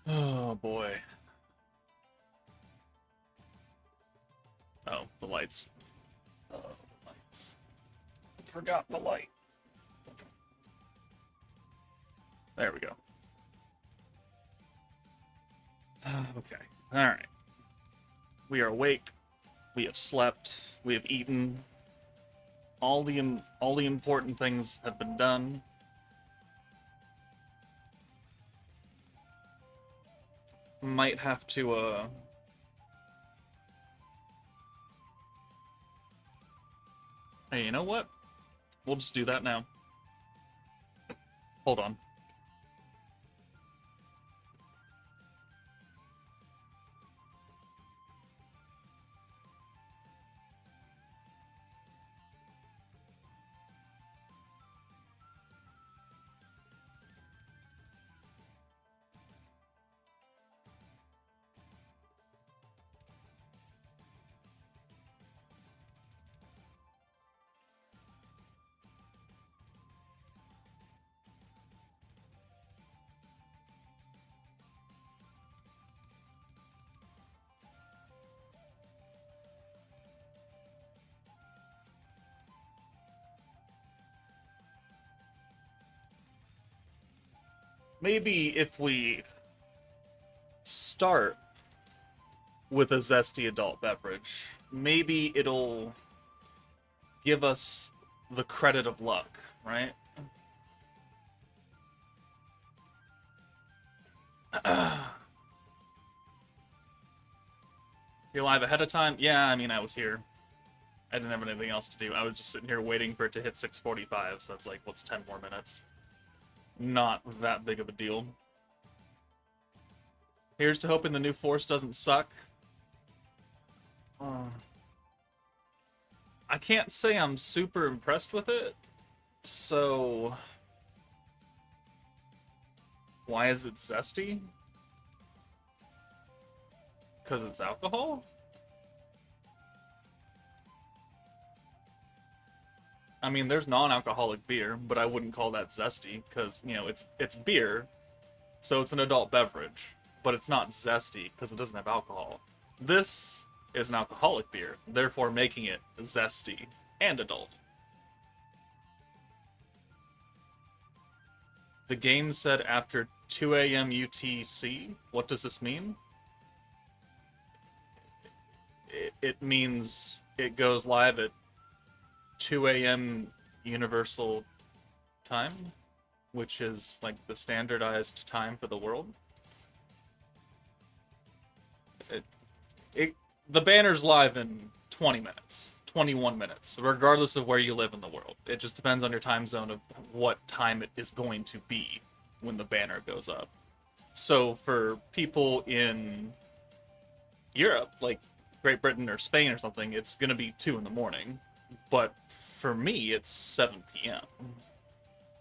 Oh boy. Oh, the lights. Oh, the lights. Forgot the light. There we go. Okay. Alright. We are awake. We have slept. We have eaten. All the important things have been done. Might have to Hey, you know what? We'll just do that now. Hold on. Maybe if we start with a zesty adult beverage, maybe it'll give us the credit of luck, right? You're live ahead of time? Yeah, I mean, I was here. I didn't have anything else to do. I was just sitting here waiting for it to hit 6:45, so it's like, what's 10 more minutes? Not that big of a deal. Here's to hoping the new Force doesn't suck. I can't say I'm super impressed with it, so... Why is it zesty? Because it's alcohol? I mean, there's non-alcoholic beer, but I wouldn't call that zesty, because, you know, it's beer, so it's an adult beverage, but it's not zesty, because it doesn't have alcohol. This is an alcoholic beer, therefore making it zesty and adult. The game said after 2 a.m. UTC. What does this mean? It means it goes live at 2 a.m. Universal Time, which is like the standardized time for the world. The banner's live in 20 minutes, 21 minutes, regardless of where you live in the world. It just depends on your time zone of what time it is going to be when the banner goes up. So for people in Europe, like Great Britain or Spain or something, it's going to be 2 in the morning. But for me, it's 7 p.m.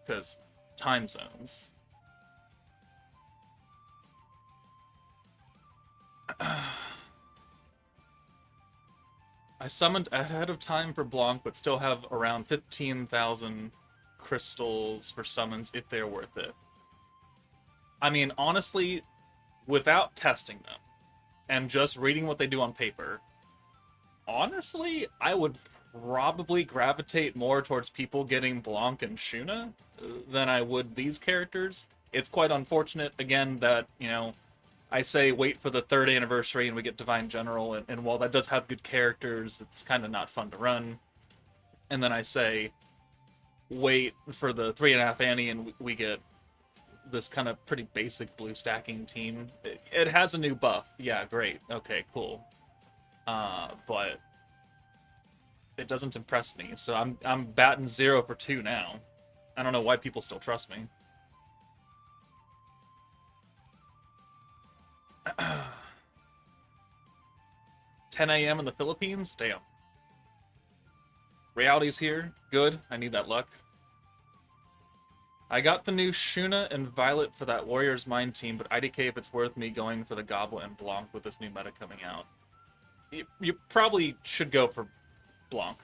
because time zones. I summoned ahead of time for Blanc, but still have around 15,000 crystals for summons if they're worth it. I mean, honestly, without testing them and just reading what they do on paper, honestly, I would probably gravitate more towards people getting Blanc and Shuna than I would these characters. It's quite unfortunate, again, that, you know, I say wait for the 3rd anniversary and we get Divine General, and while that does have good characters, it's kind of not fun to run. And then I say wait for the 3.5 Annie and we get this kind of pretty basic blue stacking team. It has a new buff. Yeah, great. Okay, cool. But it doesn't impress me, so I'm batting 0 for 2 now. I don't know why people still trust me. 10 a.m. in the Philippines? Damn. Reality's here. Good. I need that luck. I got the new Shuna and Violet for that Warrior's Mind team, but IDK if it's worth me going for the Goblet and Blanc with this new meta coming out. You probably should go for Blanc,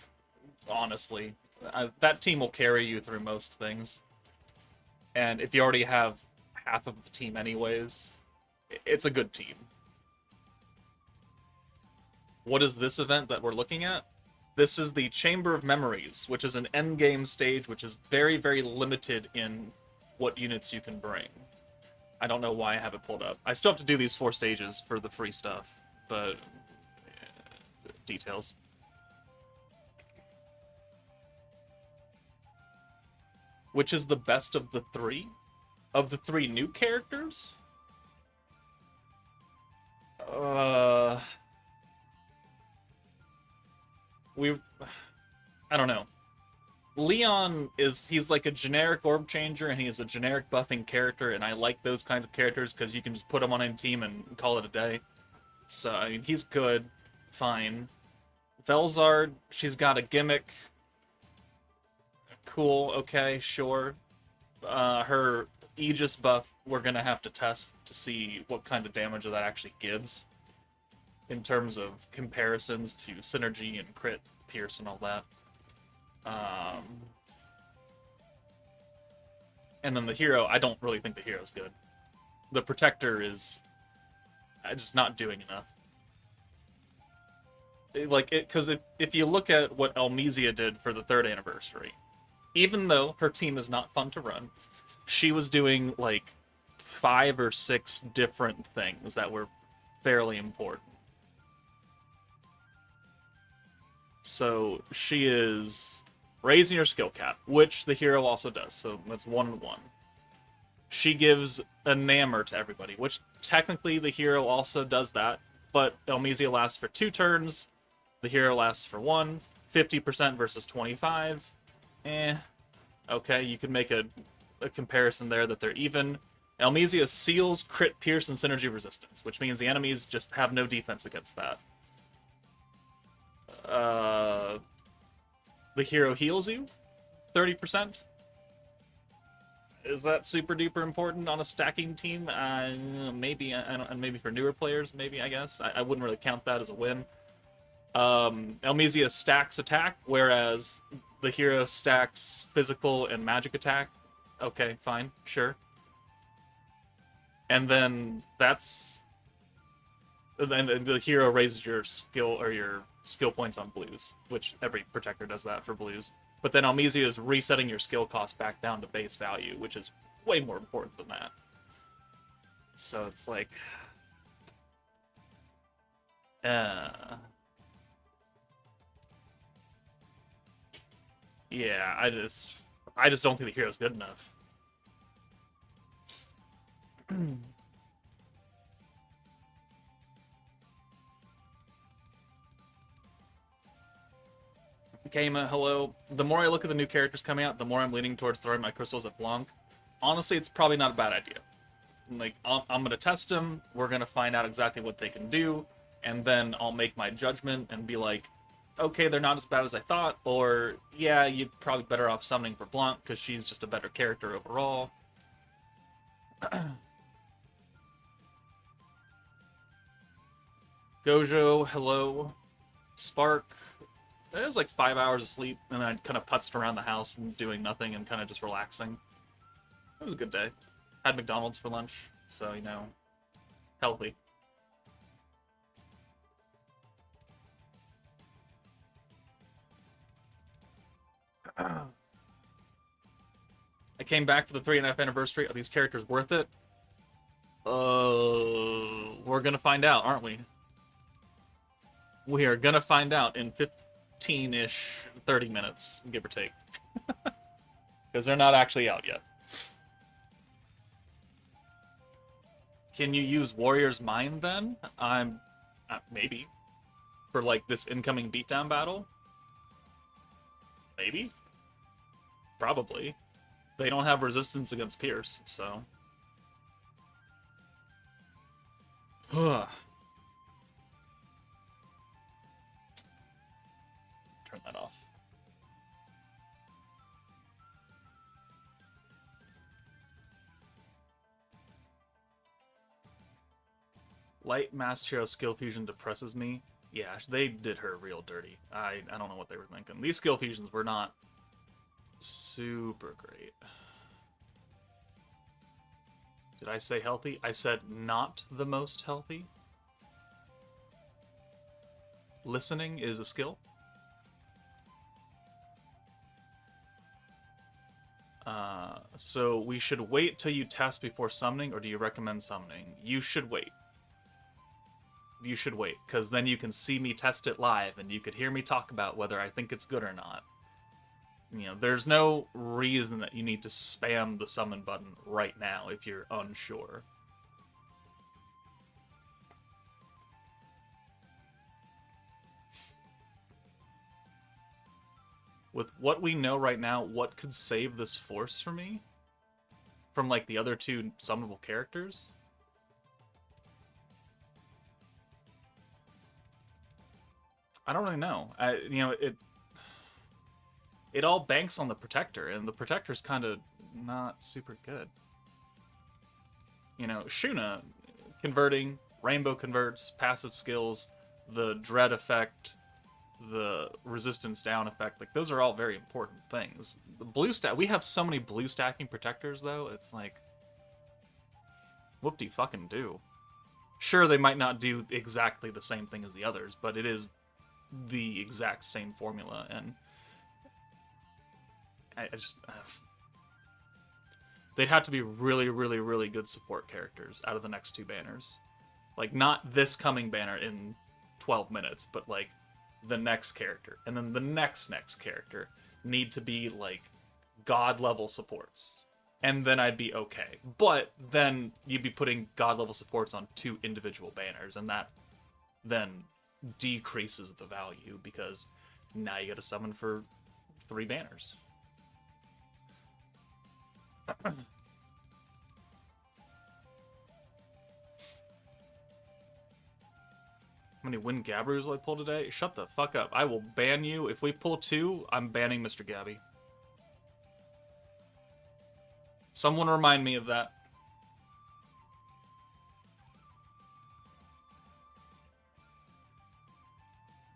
honestly. That team will carry you through most things. And if you already have half of the team anyways, It's a good team. What is this event that we're looking at? This is the Chamber of Memories, which is an endgame stage, which is very, very limited in what units you can bring. I don't know why I have it pulled up. I still have to do these 4 stages for the free stuff, but details. Which is the best of the 3? Of the 3 new characters? I don't know. Leon he's like a generic orb changer, and he is a generic buffing character, and I like those kinds of characters because you can just put him on any team and call it a day. So, I mean, he's good. Fine. Velzard, she's got a gimmick. Cool, okay, sure. Her Aegis buff, we're gonna have to test to see what kind of damage that actually gives in terms of comparisons to synergy and crit, pierce, and all that. And then the hero, I don't really think the hero's good. The protector is just not doing enough. Because if you look at what Elmesia did for the 3rd anniversary, even though her team is not fun to run, she was doing like 5 or 6 different things that were fairly important. So she is raising your skill cap, which the hero also does, so that's 1-1. She gives Enamor to everybody, which technically the hero also does that, but Elmesia lasts for 2 turns, the hero lasts for 1, 50% versus 25. Okay, you can make a comparison there that they're even. Elmesia seals crit, pierce, and synergy resistance, which means the enemies just have no defense against that. The hero heals you 30%. Is that super duper important on a stacking team? Maybe. And maybe for newer players, maybe, I guess. I wouldn't really count that as a win. Elmesia stacks attack, whereas the hero stacks physical and magic attack. Okay, fine, sure. And then then the hero raises your skill or your skill points on blues, which every protector does that for blues. But then Elmesia is resetting your skill cost back down to base value, which is way more important than that. So it's like, yeah, I just don't think the hero's good enough. Kama, hello. The more I look at the new characters coming out, the more I'm leaning towards throwing my crystals at Blanc. Honestly, it's probably not a bad idea. Like, I'm gonna test them, we're gonna find out exactly what they can do, and then I'll make my judgment and be like, okay, they're not as bad as I thought, or, yeah, you're probably better off summoning for Blanc, because she's just a better character overall. Gojo, hello. Spark. It was like 5 hours of sleep, and I kind of putzed around the house and doing nothing and kind of just relaxing. It was a good day. Had McDonald's for lunch, so, you know, healthy. I came back for the 3.5 anniversary. Are these characters worth it? We're gonna find out, aren't we? We are gonna find out in 15-ish, 30 minutes, give or take. Because they're not actually out yet. Can you use Warrior's Mind then? Maybe. For like this incoming beatdown battle? Maybe? Probably. They don't have resistance against Pierce, so. Turn that off. Light Master Hero skill fusion depresses me. Yeah, they did her real dirty. I don't know what they were thinking. These skill fusions were not super great. Did I say healthy? I said not the most healthy. Listening is a skill. So we should wait till you test before summoning, or do you recommend summoning? You should wait. You should wait, because then you can see me test it live, and you could hear me talk about whether I think it's good or not. You know, there's no reason that you need to spam the summon button right now if you're unsure. With what we know right now, what could save this force for me? From, like, the other two summonable characters? I don't really know. It all banks on the Protector, and the Protector's kind of not super good. You know, Shuna, converting, Rainbow converts, passive skills, the Dread effect, the resistance down effect, like, those are all very important things. The blue stack, we have so many blue stacking Protectors, though, it's like, whoop-de-fucking-do. Sure, they might not do exactly the same thing as the others, but it is the exact same formula, and I just... they'd have to be really, really, really good support characters out of the next two banners. Like, not this coming banner in 12 minutes, but, like, the next character, and then the next character need to be, like, god-level supports. And then I'd be okay. But then you'd be putting god-level supports on two individual banners, and that then decreases the value, because now you gotta summon for 3 banners. How many Win Gabbers will I pull today? Shut the fuck up. I will ban you. If we pull 2, I'm banning Mr. Gabby. Someone remind me of that.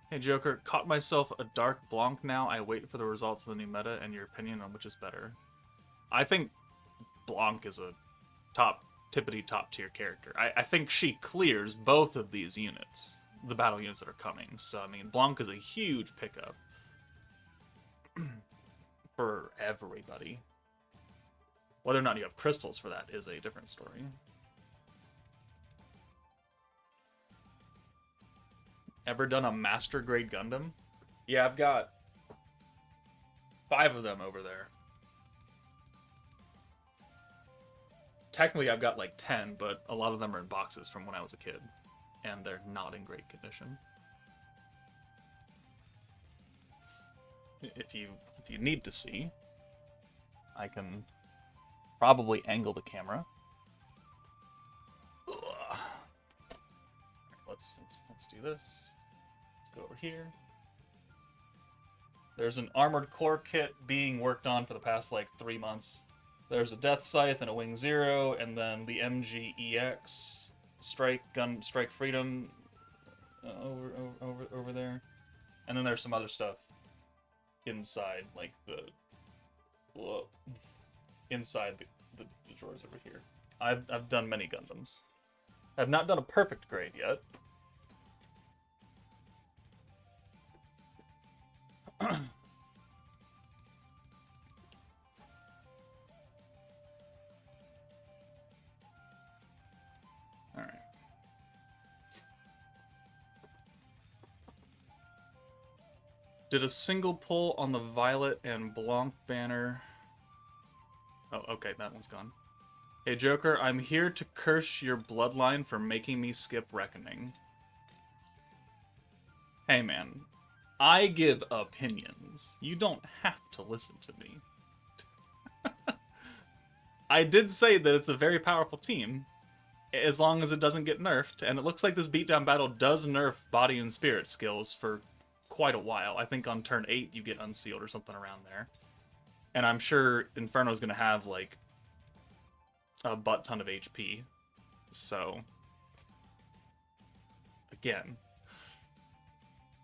Hey Joker, caught myself a Dark Blanc now. I wait for the results of the new meta and your opinion on which is better. I think Blanc is a tippity top tier character. I think she clears both of these units, the battle units that are coming. So, I mean, Blanc is a huge pickup for everybody. Whether or not you have crystals for that is a different story. Ever done a master grade Gundam? Yeah, I've got 5 of them over there. Technically, I've got like 10, but a lot of them are in boxes from when I was a kid, and they're not in great condition. If you need to see, I can probably angle the camera. Ugh. Let's do this. Let's go over here. There's an Armored Core kit being worked on for the past like 3 months. There's a Death Scythe and a Wing Zero, and then the MGEX Strike Freedom over there, and then there's some other stuff inside, like inside the drawers over here. I've done many Gundams. I've not done a perfect grade yet. Alright. Did a single pull on the Violet and Blanc banner. Oh, okay, that one's gone. Hey Joker, I'm here to curse your bloodline for making me skip Reckoning. Hey man, I give opinions. You don't have to listen to me. I did say that it's a very powerful team, as long as it doesn't get nerfed, and it looks like this beatdown battle does nerf body and spirit skills for quite a while. I think on turn 8 you get unsealed or something around there. And I'm sure Inferno's gonna have, like, a butt ton of HP. So, again,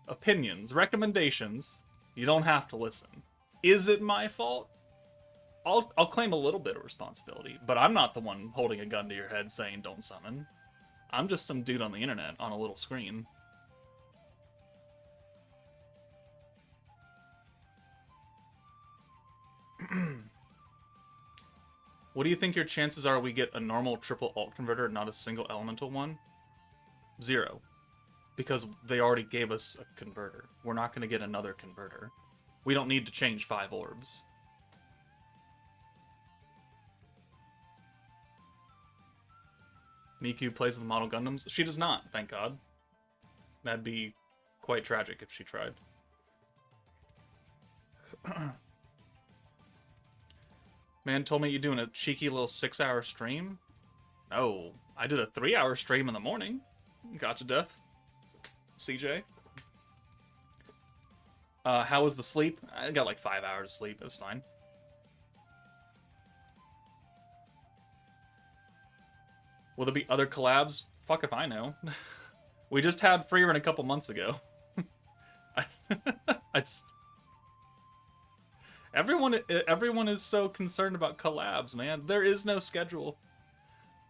opinions, recommendations, you don't have to listen. Is it my fault? I'll claim a little bit of responsibility, but I'm not the one holding a gun to your head saying don't summon. I'm just some dude on the internet on a little screen. What do you think your chances are we get a normal triple alt converter, not a single elemental one? 0. Because they already gave us a converter. We're not going to get another converter. We don't need to change 5 orbs. Miku plays with model Gundams. She does not, thank God. That'd be quite tragic if she tried. Man told me you're doing a cheeky little 6-hour stream. No, I did a 3-hour stream in the morning. Gotcha, Death. CJ. How was the sleep? I got like 5 hours of sleep. It was fine. Will there be other collabs? Fuck if I know. We just had Freerun a couple months ago. I just... Everyone is so concerned about collabs, man. There is no schedule.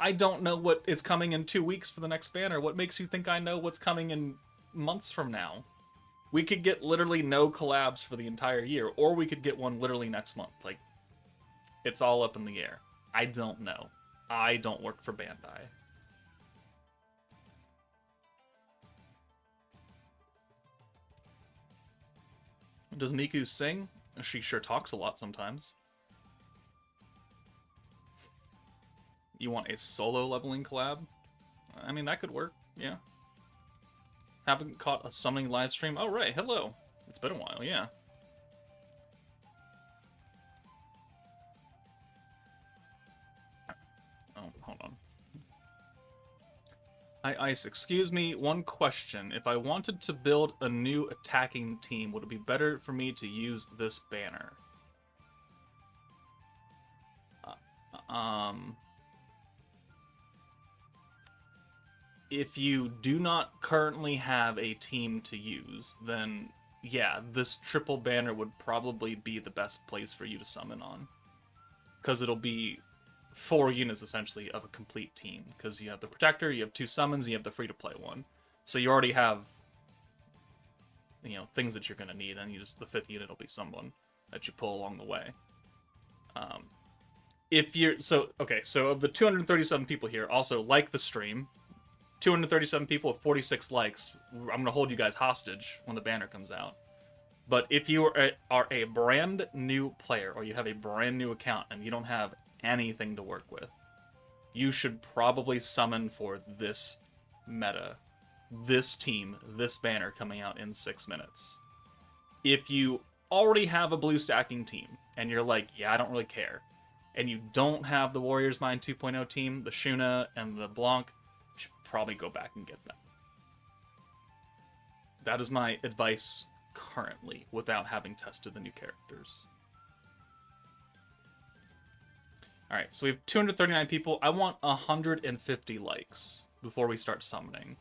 I don't know what is coming in 2 weeks for the next banner. What makes you think I know what's coming in months from now? We could get literally no collabs for the entire year, or we could get one literally next month. Like, it's all up in the air. I don't know. I don't work for Bandai. Does Miku sing? She sure talks a lot sometimes. You want a solo leveling collab? I mean, that could work, yeah. Haven't caught a summoning live stream? Oh, right, hello. It's been a while, yeah. Oh, hold on. Hi, Ice. Excuse me, one question. If I wanted to build a new attacking team, would it be better for me to use this banner? If you do not currently have a team to use, then yeah, this triple banner would probably be the best place for you to summon on. Because it'll be 4 units, essentially, of a complete team. Because you have the Protector, you have 2 summons, and you have the free-to-play one. So you already have, you know, things that you're going to need, and you just the 5th unit will be someone that you pull along the way. If you're... So, okay, so of the 237 people here, also like the stream. 237 people with 46 likes. I'm going to hold you guys hostage when the banner comes out. But if you are a brand new player, or you have a brand new account, and you don't have anything to work with, you should probably summon for this meta, this team, this banner coming out in 6 minutes. If you already have a blue stacking team, and you're like, yeah, I don't really care, and you don't have the Warriors Mind 2.0 team, the Shuna, and the Blanc, you should probably go back and get them. That is my advice currently, without having tested the new characters. Alright, so we have 239 people. I want 150 likes before we start summoning.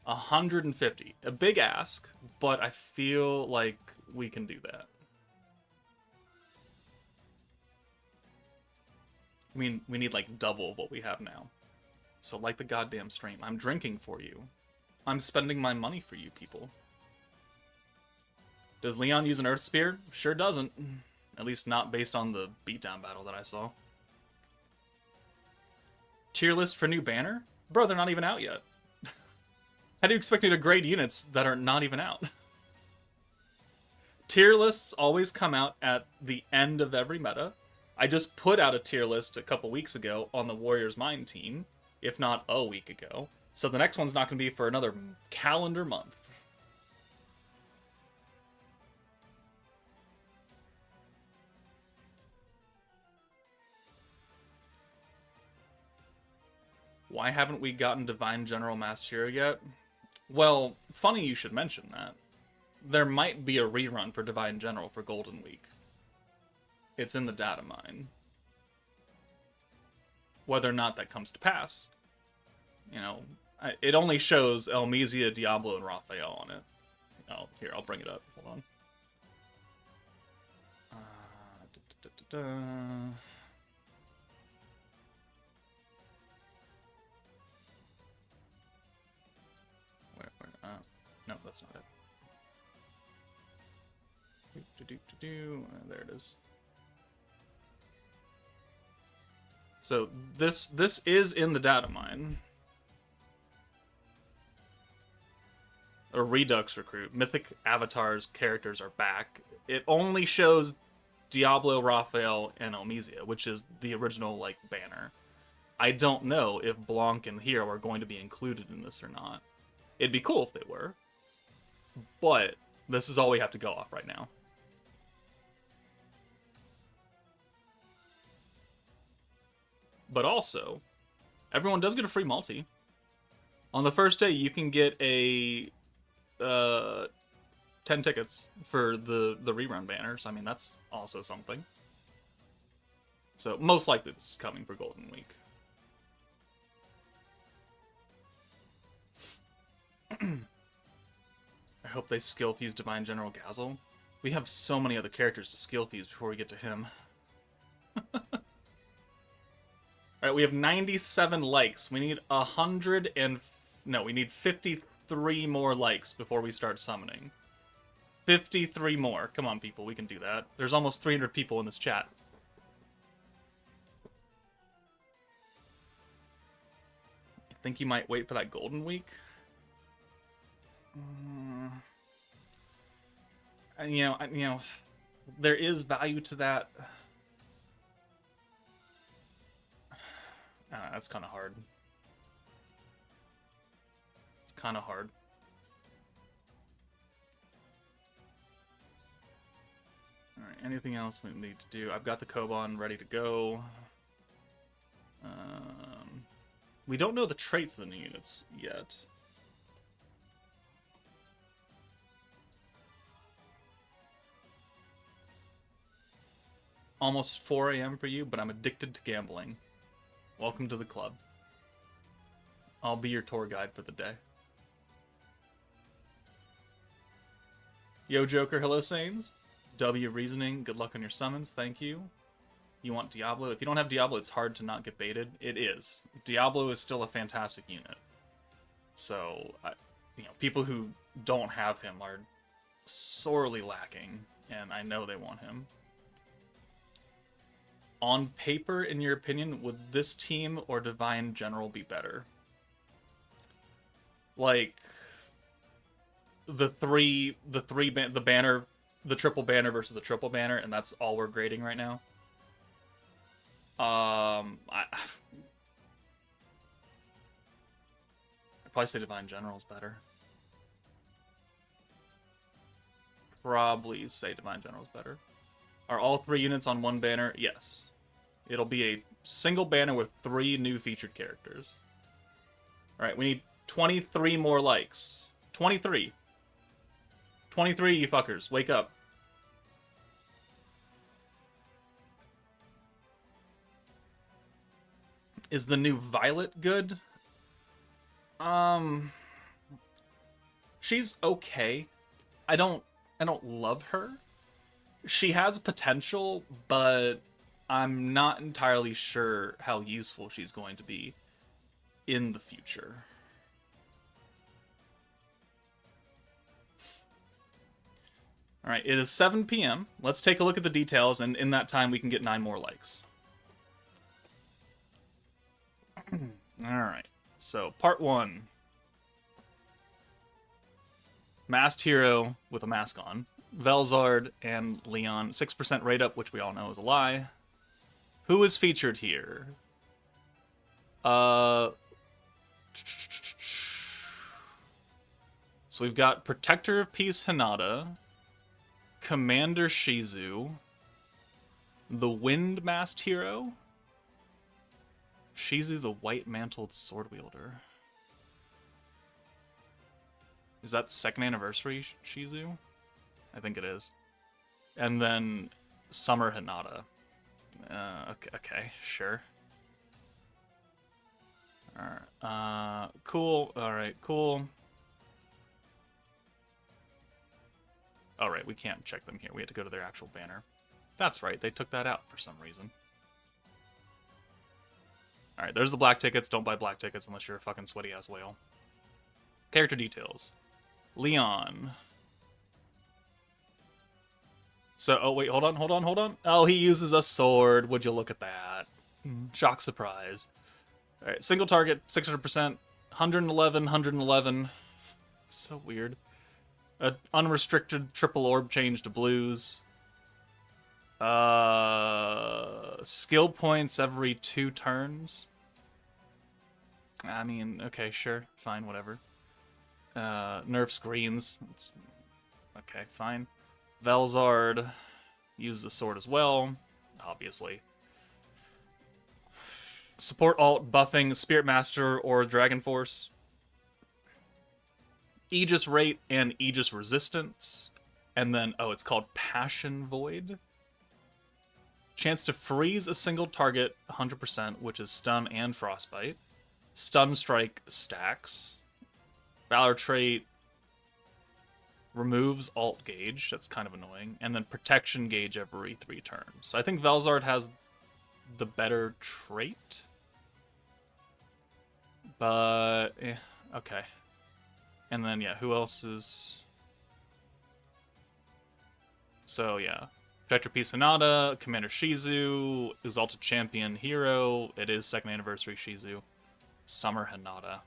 150. A big ask, but I feel like we can do that. I mean, we need like double what we have now. So like the goddamn stream. I'm drinking for you. I'm spending my money for you people. Does Leon use an Earth Spear? Sure doesn't. At least not based on the beatdown battle that I saw. Tier list for new banner? Bro, they're not even out yet. How do you expect me to grade units that are not even out? Tier lists always come out at the end of every meta. I just put out a tier list a couple weeks ago on the Warriors Mind team, if not a week ago. So the next one's not going to be for another calendar month. Why haven't we gotten Divine General Master Hero yet? Well, funny you should mention that. There might be a rerun for Divine General for Golden Week. It's in the data mine. Whether or not that comes to pass, you know, it only shows Elmezia, Diablo, and Raphael on it. Oh, here, I'll bring it up. Hold on. No, that's not it. There it is. So this is in the data mine. A Redux recruit. Mythic Avatar's characters are back. It only shows Diablo, Raphael, and Elmesia, which is the original like banner. I don't know if Blanc and Hero are going to be included in this or not. It'd be cool if they were. But this is all we have to go off right now. But also, everyone does get a free multi. On the first day, you can get a 10 tickets for the rerun banners. I mean, that's also something. So most likely this is coming for Golden Week. I hope they skill fuse Divine General Gazel. We have so many other characters to skill fuse before we get to him. Alright, we have 97 likes. We need 100 and... No, we need 53 more likes before we start summoning. 53 more. Come on, people. We can do that. There's almost 300 people in this chat. I think you might wait for that Golden Week. And, you know, there is value to that. That's kind of hard. It's kind of hard. Alright, anything else we need to do? I've got the Koban ready to go. We don't know the traits of the new units yet. Almost 4 a.m. for you, but I'm addicted to gambling. Welcome to the club. I'll be your tour guide for the day. Yo, Joker. Hello, Sains. W Reasoning. Good luck on your summons. Thank you. You want Diablo? If you don't have Diablo, it's hard to not get baited. It is. Diablo is still a fantastic unit. So, you know, people who don't have him are sorely lacking, and I know they want him. On paper, in your opinion, would this team or Divine General be better? Like the banner, the triple banner versus the triple banner, and that's all we're grading right now. I'd probably say Divine General is better. Probably say Divine General is better. Are all 3 units on one banner? Yes. It'll be a single banner with 3 new featured characters. Alright, we need 23 more likes. 23. 23, you fuckers. Wake up. Is the new Violet good? She's okay. I don't love her. She has potential, but I'm not entirely sure how useful she's going to be in the future. Alright, it is 7 p.m. Let's take a look at the details, and in that time we can get 9 more likes. Alright, so part 1. Masked hero with a mask on. Velzard and Leon. 6% rate up, which we all know is a lie. Who is featured here? So we've got Protector of Peace Hinata, Commander Shizu, the Wind Masked Hero, Shizu the White Mantled Sword Wielder. Is that 2nd anniversary Shizu? I think it is. And then Summer Hinata. Okay, sure. Alright, cool. Alright, cool. Alright, we can't check them here. We have to go to their actual banner. That's right, they took that out for some reason. Alright, there's the black tickets. Don't buy black tickets unless you're a fucking sweaty-ass whale. Character details. Leon. So, oh wait, hold on. Oh, he uses a sword. Would you look at that? Shock surprise. Alright, single target, 600%, 111, 111. It's so weird. Unrestricted triple orb change to blues. Skill points every 2 turns. I mean, okay, sure, fine, whatever. Nerf screens. Okay, fine. Velzard uses the sword as well, obviously. Support alt buffing Spirit Master or Dragon Force. Aegis rate and Aegis resistance. And then, oh, it's called Passion Void. Chance to freeze a single target 100%, which is stun and frostbite. Stun strike stacks. Valor trait removes alt gauge. That's kind of annoying. And then protection gauge every 3 turns. So I think Velzard has the better trait. But, okay. And then, yeah, who else is... So, yeah. Protector Peace Hinata, Commander Shizu, Exalted Champion Hero. It is 2nd Anniversary Shizu. Summer Hinata.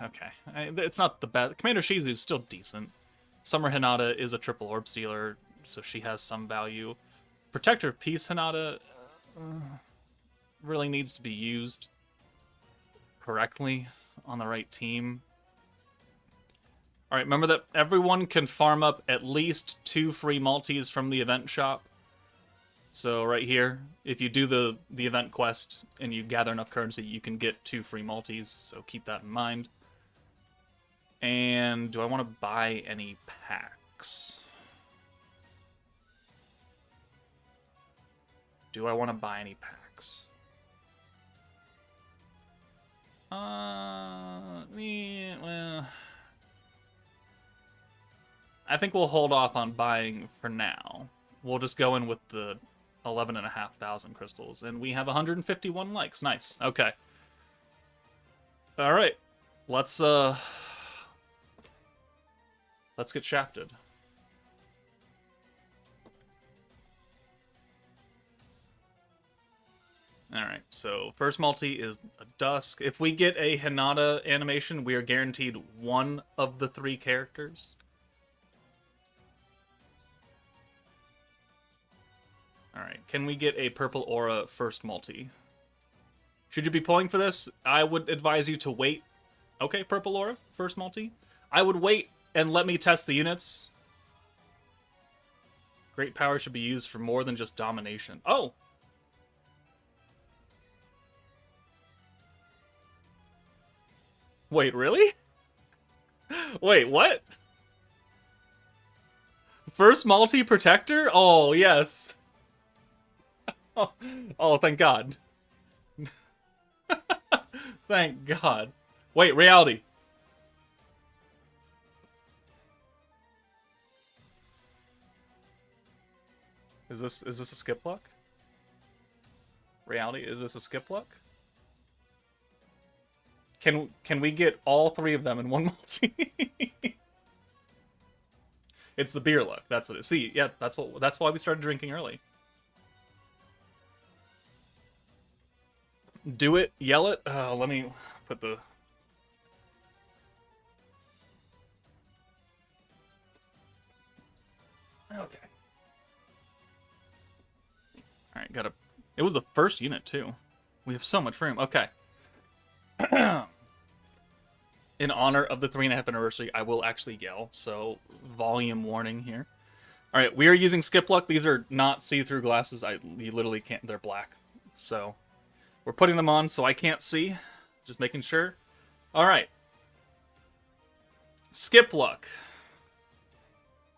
Okay. It's not the best. Commander Shizu is still decent. Summer Hinata is a triple orb stealer, so she has some value. Protector Peace Hinata really needs to be used correctly on the right team. Alright, remember that everyone can farm up at least 2 free multis from the event shop. So right here, if you do the event quest and you gather enough currency, you can get 2 free multis, so keep that in mind. And do I want to buy any packs? Do I want to buy any packs? Well... I think we'll hold off on buying for now. We'll just go in with the 11,500 crystals, and we have 151 likes. Nice. Okay. All right. Let's get shafted. All right. So first multi is a Dusk. If we get a Hinata animation, we are guaranteed 1 of the 3 characters. Alright, can we get a Purple Aura first multi? Should you be pulling for this? I would advise you to wait. Okay, Purple Aura, first multi. I would wait and let me test the units. Great power should be used for more than just domination. Oh! Wait, really? Wait, what? First multi protector? Oh, yes. Oh, thank God. Thank God. Wait, reality. Is this a skip luck? Reality, is this a skip luck? Can we get all 3 of them in one multi? It's the beer luck. That's what it is. See, yeah, that's why we started drinking early. Do it, yell it. Let me put the... Okay. Alright, got a... It was the first unit, too. We have so much room. Okay. In honor of the 3.5 anniversary, I will actually yell, so volume warning here. Alright, we are using skip luck. These are not see-through glasses. You literally can't... They're black. So... We're putting them on so I can't see. Just making sure. Alright. Skip luck.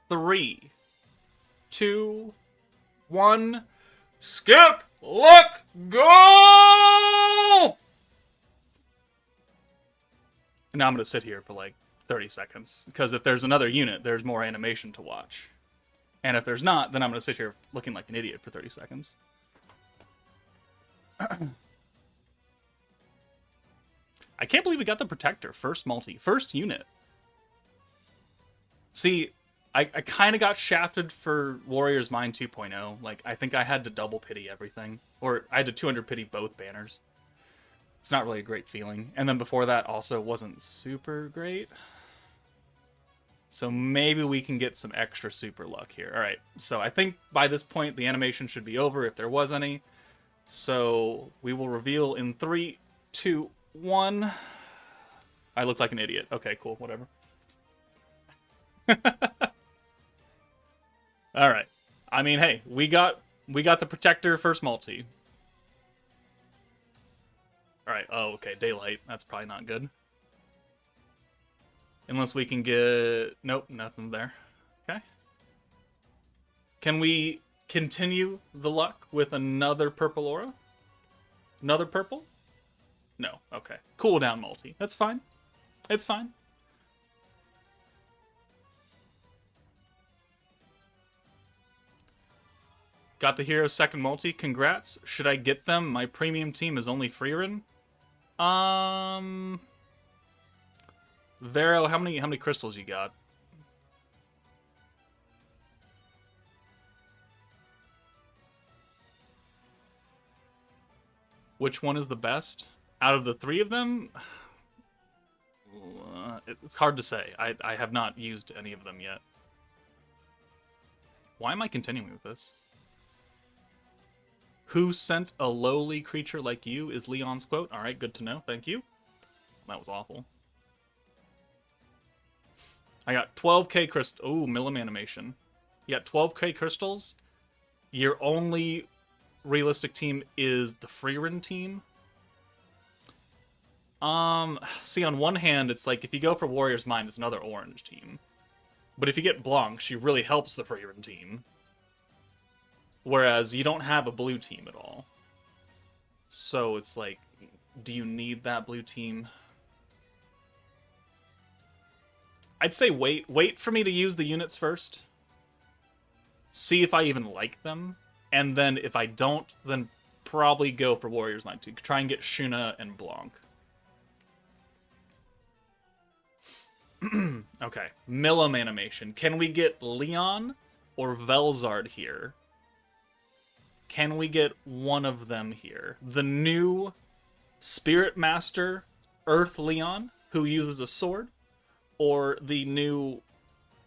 3, 2, 1. Skip luck! Go! And now I'm going to sit here for like 30 seconds. Because if there's another unit, there's more animation to watch. And if there's not, then I'm going to sit here looking like an idiot for 30 seconds. I can't believe we got the Protector. First multi. First unit. See, I kind of got shafted for Warrior's Mind 2.0. Like, I think I had to double pity everything. Or I had to 200 pity both banners. It's not really a great feeling. And then before that also wasn't super great. So maybe we can get some extra super luck here. All right, so I think by this point the animation should be over if there was any. So we will reveal in 3, 2, 1. I look like an idiot. Okay, cool, whatever. All right. I mean, hey, we got the Protector first multi. All right. Oh, okay. Daylight. That's probably not good. Unless we can get... Nope, nothing there. Okay. Can we continue the luck with another purple aura? Another purple? No. Okay. Cooldown multi. That's fine. It's fine. Got the hero's second multi. Congrats. Should I get them? My premium team is only Freerin. Vero, how many crystals you got? Which one is the best? Out of the three of them? It's hard to say. I have not used any of them yet. Why am I continuing with this? Who sent a lowly creature like you is Leon's quote. Alright, good to know. Thank you. That was awful. I got 12k crystal. Ooh, Millim animation. You got 12k crystals. Your only realistic team is the Freerin team. See, on one hand, it's like if you go for Warrior's Mind, it's another orange team. But if you get Blanc, she really helps the Freerin team. Whereas you don't have a blue team at all. So it's like, do you need that blue team? I'd say wait for me to use the units first. See if I even like them. And then if I don't, then probably go for Warrior's Mind to try and get Shuna and Blanc. Okay, Millim animation. Can we get Leon or Velzard here? Can we get one of them here? The new Spirit Master Earth Leon, who uses a sword? Or the new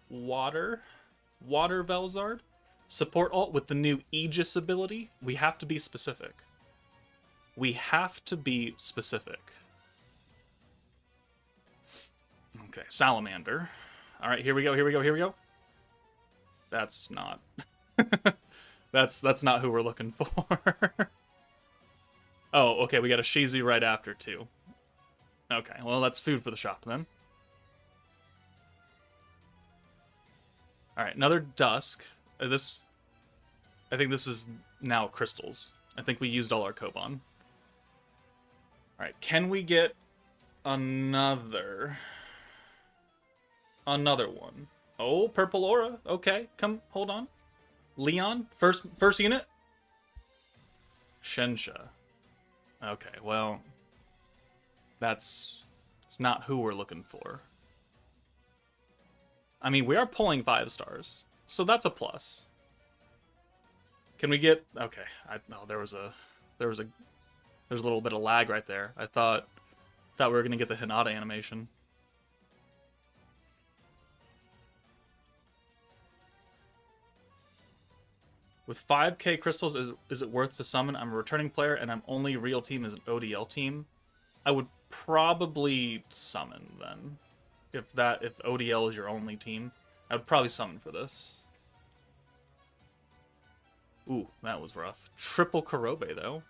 Water Velzard? Support alt with the new Aegis ability? We have to be specific. We have to be specific. Okay, Salamander. Alright, here we go. That's not... That's not who we're looking for. Oh, okay, we got a Shizu right after, too. Okay, well, that's food for the shop, then. Alright, another Dusk. I think this is now crystals. I think we used all our Koban. Alright, can we get another one? Oh, Purple Aura. Okay, come, hold on. Leon, first unit? Shensha. Okay, well, it's not who we're looking for. I mean, we are pulling 5 stars, so that's a plus. Can we get... Okay, there was a little bit of lag right there. I thought we were gonna get the Hinata animation. With 5k crystals, is it worth to summon? I'm a returning player, and I'm only real team is an ODL team. I would probably summon, then. If ODL is your only team, I would probably summon for this. Ooh, that was rough. Triple Kurobe, though.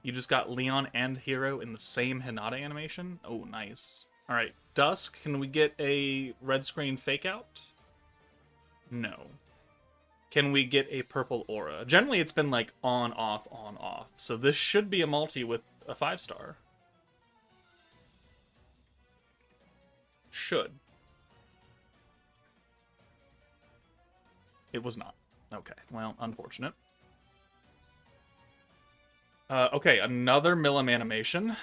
You just got Leon and Hero in the same Hinata animation? Oh, nice. Alright, Dusk, can we get a red screen fake out? No. Can we get a Purple Aura? Generally, it's been like on, off, on, off. So this should be a multi with a 5-star. Should. It was not. Okay, well, unfortunate. Okay, another Millim animation.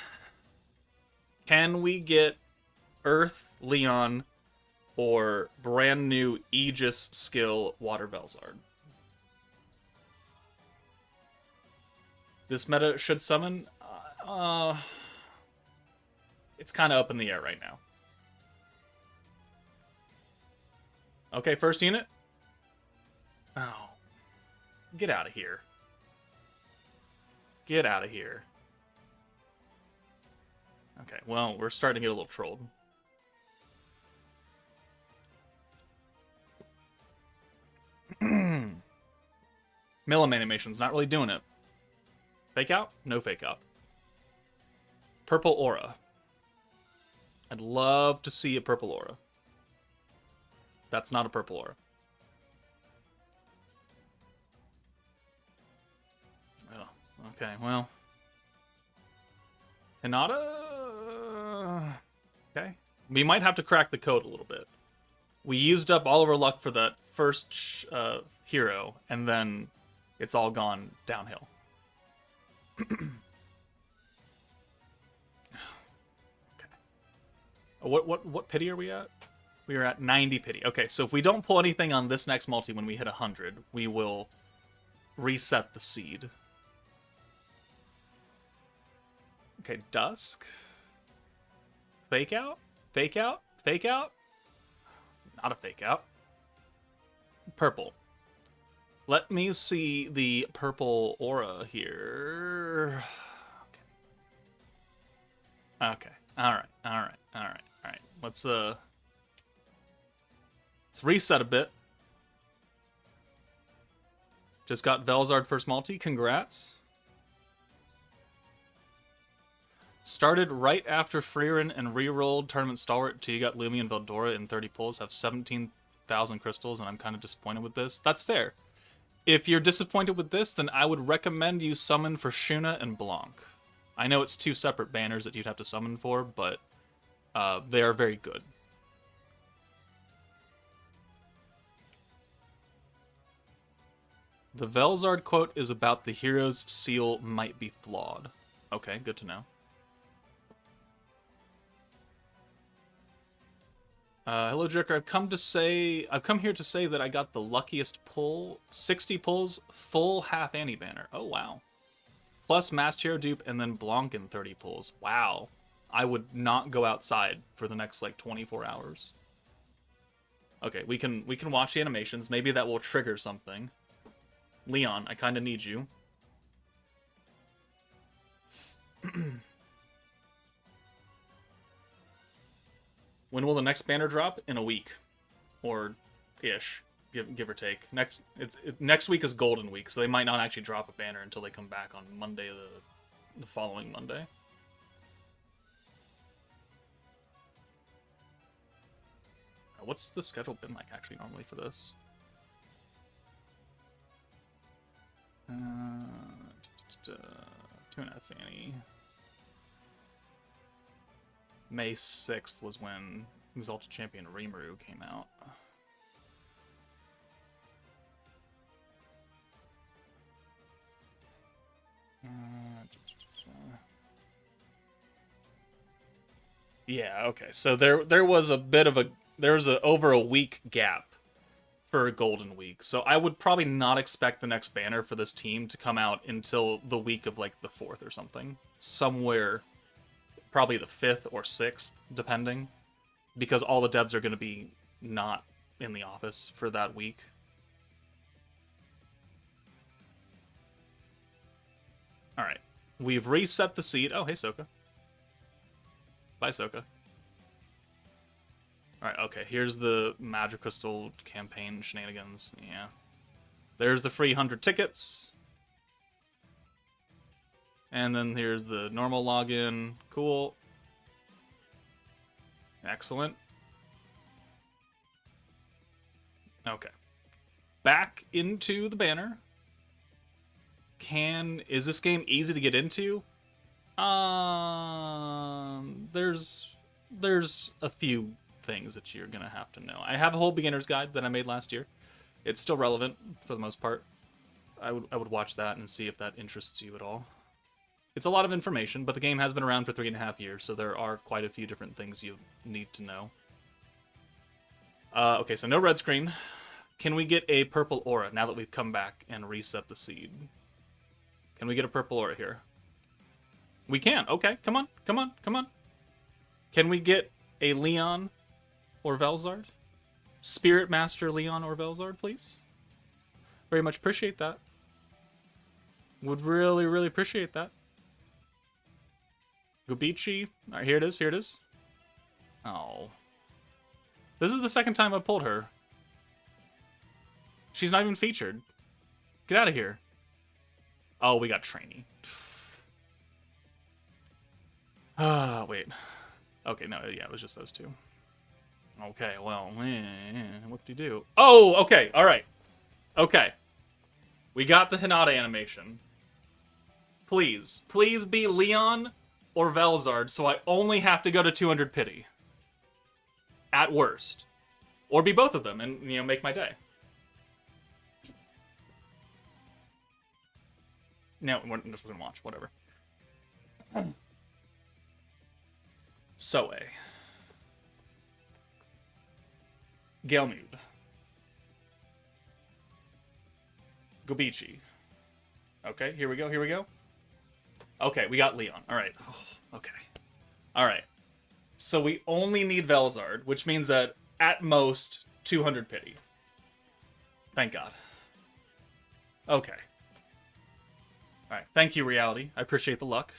Can we get Earth Leon or brand new Aegis skill Water Velzard? This meta should summon. It's kind of up in the air right now. Okay, first unit. Oh, get out of here. Get out of here. Okay, well, we're starting to get a little trolled. Millim animation's not really doing it. Fake out? No fake out. Purple aura. I'd love to see a purple aura. That's not a purple aura. Oh, okay, well. Hinata? Okay. We might have to crack the code a little bit. We used up all of our luck for that first hero, and then it's all gone downhill. Okay. What pity are we at? We are at 90 pity. Okay, so if we don't pull anything on this next multi when we hit 100, we will reset the seed. Okay, Dusk. Fake out? Fake out? Fake out? Not a fake out. Purple. Let me see the purple aura here. Okay. Alright. Let's reset a bit. Just got Velzard first multi. Congrats. Started right after Freerin and re-rolled Tournament Stalwart till you got Lumi and Veldora in 30 pulls. Have 17,000 crystals, and I'm kind of disappointed with this. That's fair. If you're disappointed with this, then I would recommend you summon for Shuna and Blanc. I know it's two separate banners that you'd have to summon for, but they are very good. The Velzard quote is about the hero's seal might be flawed. Okay, good to know. Hello, Joker. I've come here to say that I got the luckiest pull. 60 pulls, full half Annie banner. Oh, wow. Plus Masked Hero dupe and then Blanc in 30 pulls. Wow. I would not go outside for the next, like, 24 hours. Okay, we can watch the animations. Maybe that will trigger something. Leon, I kind of need you. When will the next banner drop? In a week, or ish, give or take. Next week is Golden Week, so they might not actually drop a banner until they come back on Monday, the following Monday. What's the schedule been like actually normally for this? 2.5 Annie. May 6th was when Exalted Champion Rimuru came out. Yeah, okay. So there was a bit of over a week gap for Golden Week. So I would probably not expect the next banner for this team to come out until the week of like the 4th or something. Somewhere probably the 5th or 6th, depending, because all the devs are going to be not in the office for that week. All right, we've reset the seed. Oh, hey, Soka. Bye, Soka. All right, okay, here's the Magic Crystal campaign shenanigans. Yeah. There's the free 100 tickets. And then here's the normal login. Cool. Excellent. Okay. Back into the banner. Is this game easy to get into? There's a few things that you're going to have to know. I have a whole beginner's guide that I made last year. It's still relevant for the most part. I would watch that and see if that interests you at all. It's a lot of information, but the game has been around for 3.5 years, so there are quite a few different things you need to know. Okay, so no red screen. Can we get a purple aura now that we've come back and reset the seed? Can we get a purple aura here? We can. Okay, come on, come on, come on. Can we get a Leon or Velzard? Spirit Master Leon or Velzard, please? Very much appreciate that. Would really, really appreciate that. Gubichi. All right, here it is, here it is. Oh. This is the second time I've pulled her. She's not even featured. Get out of here. Oh, we got trainee. Ah, wait. Okay, no, yeah, it was just those two. Okay, well, what do you do? Oh, okay, all right. Okay. We got the Hinata animation. Please, please be Leon or Velzard, so I only have to go to 200 pity. At worst. Or be both of them and, you know, make my day. No, we're just gonna watch, whatever. Soe. Gelmud. Gobichi. Okay, here we go, here we go. Okay, we got Leon. Alright. Oh, okay. Alright. So we only need Velzard, which means that, at most, 200 pity. Thank God. Okay. Alright, thank you, reality. I appreciate the luck.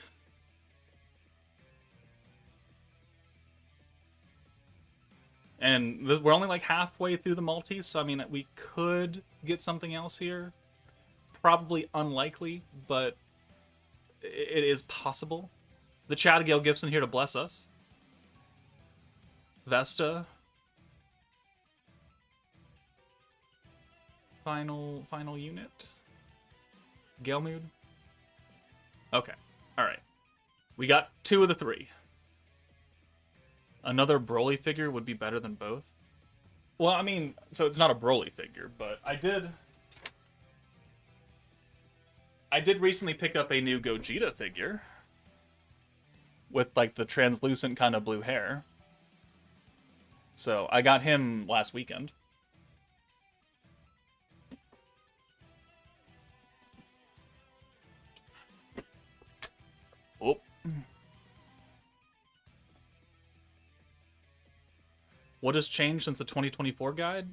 And we're only like halfway through the multis, so I mean, we could get something else here. Probably unlikely, but it is possible. The Chadgail Gibson here to bless us. Vesta. Final unit. Gelmud. Okay. Alright. We got 2 of the 3. Another Broly figure would be better than both. Well, I mean, so it's not a Broly figure, but I did recently pick up a new Gogeta figure. With, like, the translucent kind of blue hair. So, I got him last weekend. Oh. What has changed since the 2024 guide?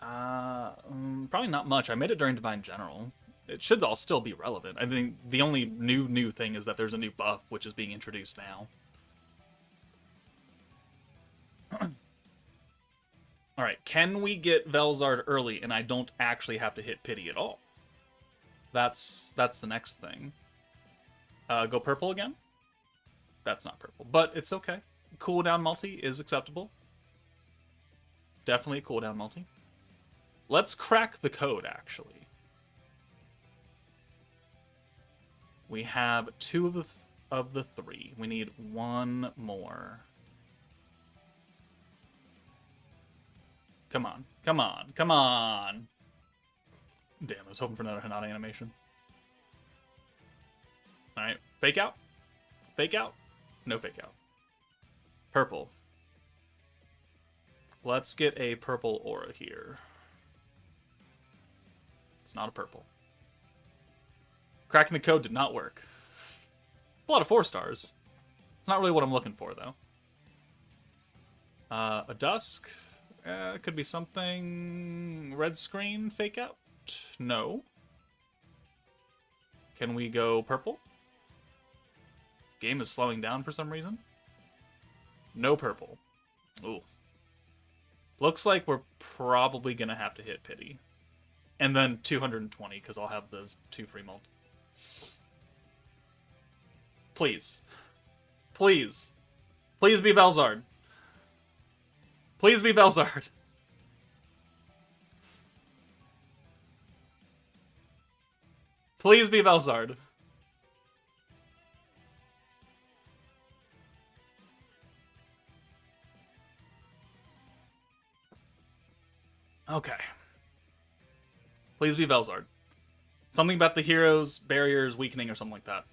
Probably not much. I made it during Divine General. It should all still be relevant. I think the only new thing is that there's a new buff, which is being introduced now. Alright, can we get Velzard early and I don't actually have to hit pity at all? That's the next thing. Go purple again? That's not purple, but it's okay. Cooldown multi is acceptable. Definitely a cooldown multi. Let's crack the code, actually. We have 2 of the 3. We need 1 more. Come on, come on, come on! Damn, I was hoping for another Hinata animation. Alright, fake out. Fake out. No fake out. Purple. Let's get a purple aura here. It's not a purple. Cracking the code did not work. It's a lot of 4 stars. It's not really what I'm looking for, though. A Dusk. Could be something. Red screen, fake out. No. Can we go purple? Game is slowing down for some reason. No purple. Ooh. Looks like we're probably going to have to hit pity. And then 220, because I'll have those 2 free multi. Please. Please. Please be Velzard. Please be Velzard. Please be Velzard. Okay. Please be Velzard. Something about the hero's barriers weakening or something like that.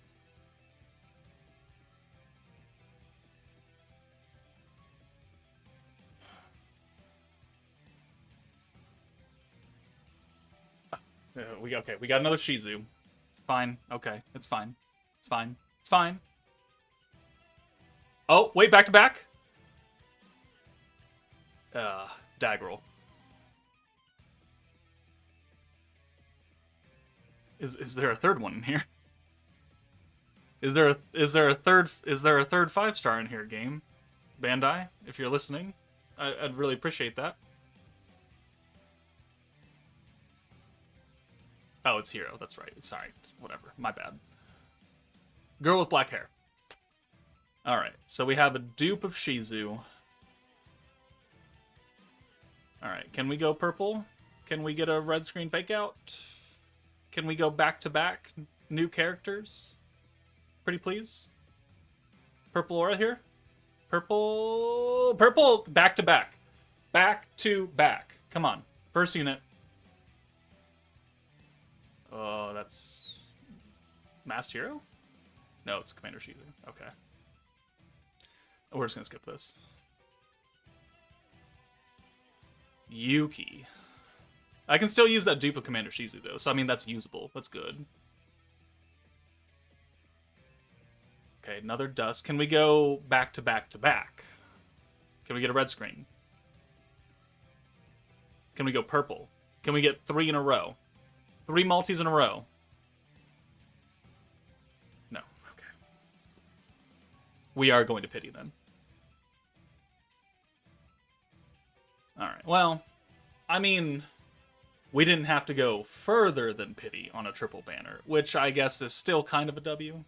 We got another Shizu. Fine. Okay, it's fine. It's fine. It's fine. Oh, wait, back to back? Daggerel. Is there a third one in here? Is there a third 5-star in here, game? Bandai, if you're listening, I'd really appreciate that. Oh, it's Hero. That's right. Sorry. Whatever. My bad. Girl with black hair. Alright, so we have a dupe of Shizu. Alright, can we go purple? Can we get a red screen fake out? Can we go back-to-back new characters? Pretty please? Purple aura here? Purple... Purple! Back-to-back. Back-to-back. Come on. First unit. Oh, that's... Masked Hero? No, it's Commander Shizu. Okay. We're just gonna skip this. Yuki. I can still use that dupe of Commander Shizu, though, so I mean, that's usable. That's good. Okay, another Dusk. Can we go back to back to back? Can we get a red screen? Can we go purple? Can we get 3 in a row? 3 multis in a row? No. Okay. We are going to pity then. Alright, well, I mean, we didn't have to go further than pity on a triple banner, which I guess is still kind of a W.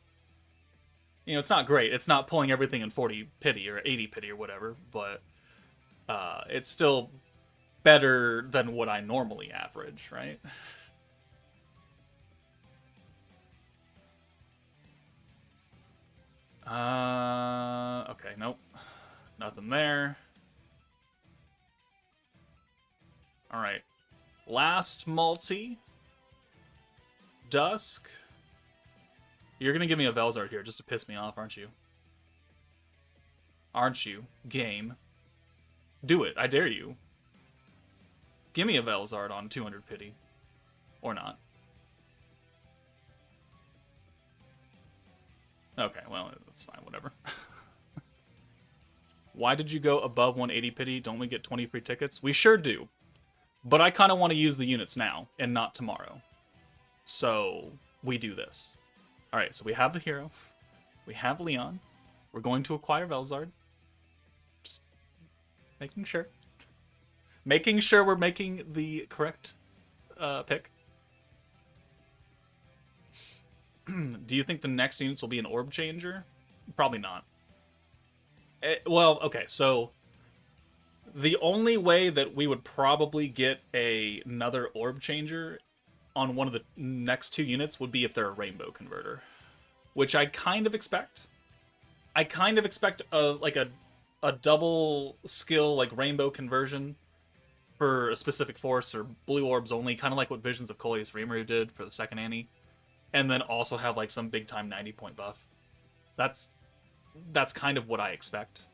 You know, it's not great. It's not pulling everything in 40 pity or 80 pity or whatever, but it's still better than what I normally average, right? Okay, nope. Nothing there. Alright. Last multi. Dusk. You're gonna give me a Velzard here just to piss me off, aren't you? Aren't you? Game. Do it. I dare you. Give me a Velzard on 200 pity. Or not. Okay, well, that's fine, whatever. Why did you go above 180 pity? Don't we get 20 free tickets? We sure do. But I kind of want to use the units now, and not tomorrow. So, we do this. Alright, so we have the hero. We have Leon. We're going to acquire Velzard. Just making sure. Making sure we're making the correct pick. Do you think the next units will be an orb changer? Probably not. Well, okay, so the only way that we would probably get another orb changer on one of the next 2 units would be if they're a rainbow converter, which I kind of expect. I kind of expect a double skill like rainbow conversion for a specific force or blue orbs only, kind of like what Visions of Coleus Rimuru did for the second Annie, and then also have like some big time 90-point buff. That's kind of what I expect.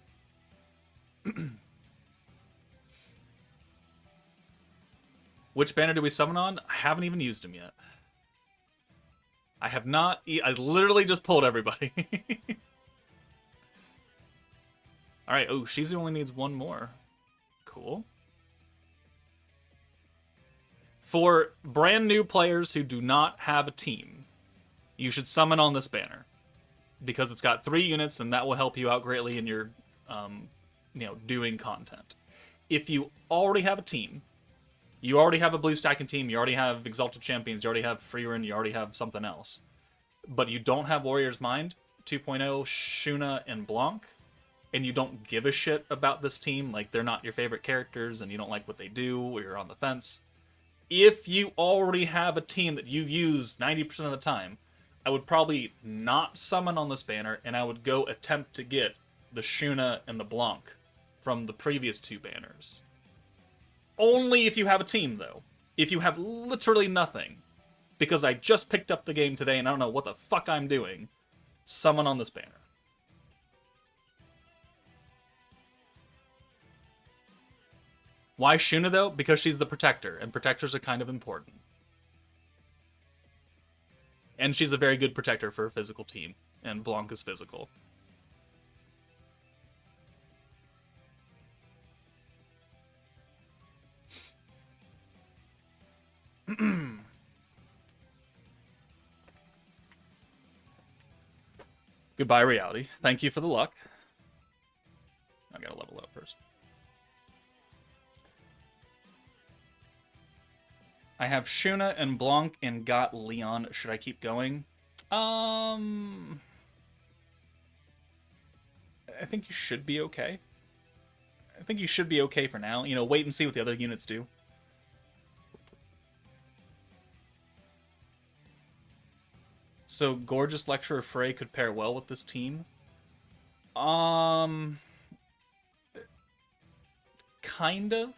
Which banner do we summon on? I haven't even used them yet. I have not... I literally just pulled everybody. Alright, oh, Shizu only needs 1 more. Cool. For brand new players who do not have a team, you should summon on this banner. Because it's got 3 units, and that will help you out greatly in your, doing content. If you already have a team, you already have a blue stacking team, you already have Exalted Champions, you already have Freerun, you already have something else, but you don't have Warrior's Mind, 2.0, Shuna, and Blanc, and you don't give a shit about this team, like they're not your favorite characters, and you don't like what they do, or you're on the fence, if you already have a team that you use 90% of the time, I would probably not summon on this banner, and I would go attempt to get the Shuna and the Blanc from the previous 2 banners. Only if you have a team, though. If you have literally nothing, because I just picked up the game today and I don't know what the fuck I'm doing, summon on this banner. Why Shuna, though? Because she's the protector, and protectors are kind of important. And she's a very good protector for a physical team, and Blanc is physical. Goodbye, reality. Thank you for the luck. I gotta level up first. I have Shuna and Blanc and got Leon. Should I keep going? I think you should be okay. I think you should be okay for now. You know, wait and see what the other units do. So, Gorgeous Lecturer Frey could pair well with this team. Kind of.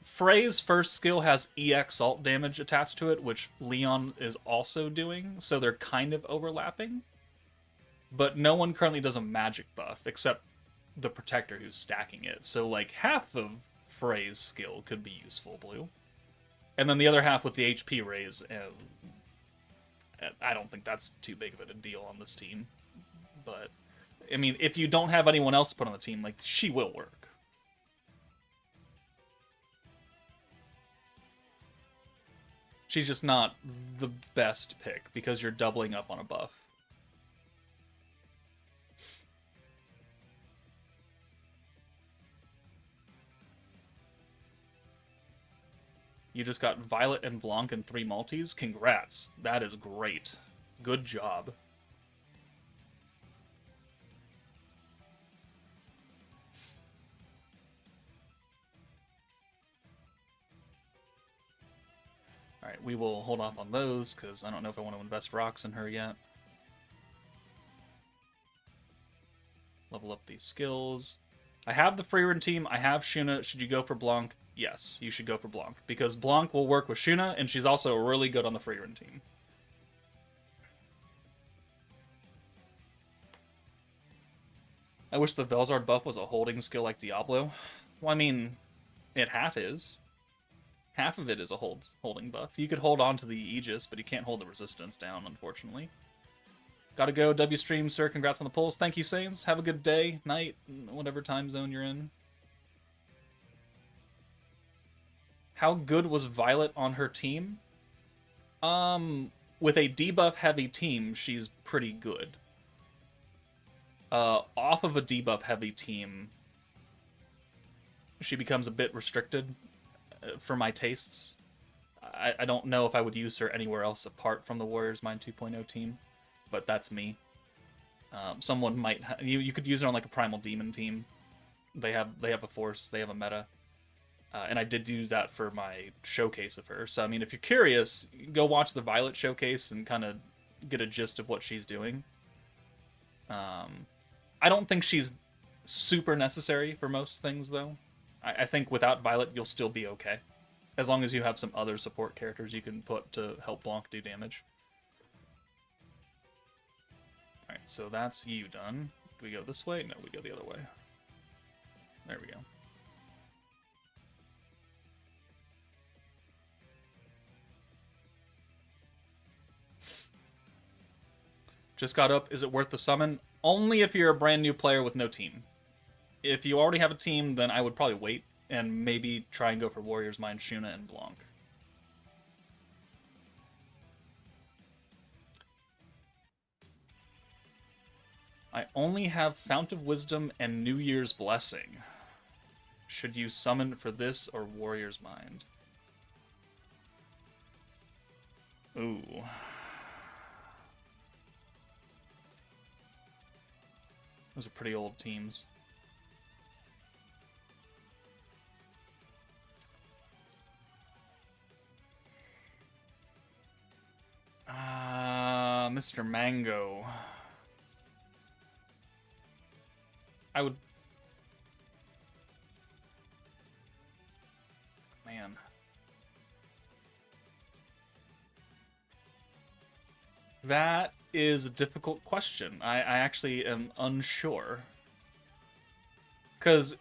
Frey's first skill has EX alt damage attached to it, which Leon is also doing, so they're kind of overlapping. But no one currently does a magic buff, except the Protector who's stacking it. So, like, half of Frey's skill could be useful, Blue. And then the other half with the HP raise, I don't think that's too big of a deal on this team. But, I mean, if you don't have anyone else to put on the team, like, she will work. She's just not the best pick, because you're doubling up on a buff. You just got Violet and Blanc and 3 multis? Congrats. That is great. Good job. Alright, we will hold off on those, because I don't know if I want to invest rocks in her yet. Level up these skills. I have the Freerun team. I have Shuna. Should you go for Blanc? Yes, you should go for Blanc, because Blanc will work with Shuna, and she's also really good on the Freerun team. I wish the Velzard buff was a holding skill like Diablo. Well, I mean, it half is. Half of it is a holding buff. You could hold on to the Aegis, but you can't hold the resistance down, unfortunately. Gotta go, W stream, sir. Congrats on the polls. Thank you, Saints. Have a good day, night, whatever time zone you're in. How good was Violet on her team? With a debuff-heavy team, she's pretty good. Off of a debuff-heavy team, she becomes a bit restricted for my tastes. I don't know if I would use her anywhere else apart from the Warriors Mind 2.0 team, but that's me. Someone might... You could use her on like a Primal Demon team. They have a force, they have a meta. And I did do that for my showcase of her. So, I mean, if you're curious, go watch the Violet showcase and kind of get a gist of what she's doing. I don't think she's super necessary for most things, though. I think without Violet, you'll still be okay. As long as you have some other support characters you can put to help Blanc do damage. Alright, so that's you done. Do we go this way? No, we go the other way. There we go. Just got up. Is it worth the summon? Only if you're a brand new player with no team. If you already have a team, then I would probably wait and maybe try and go for Warriors Mind, Shuna, and Blanc. I only have Fount of Wisdom and New Year's Blessing. Should you summon for this or Warrior's Mind? Ooh. Those are pretty old teams. Mr. Mango. I would... man. That is a difficult question. I actually am unsure. Because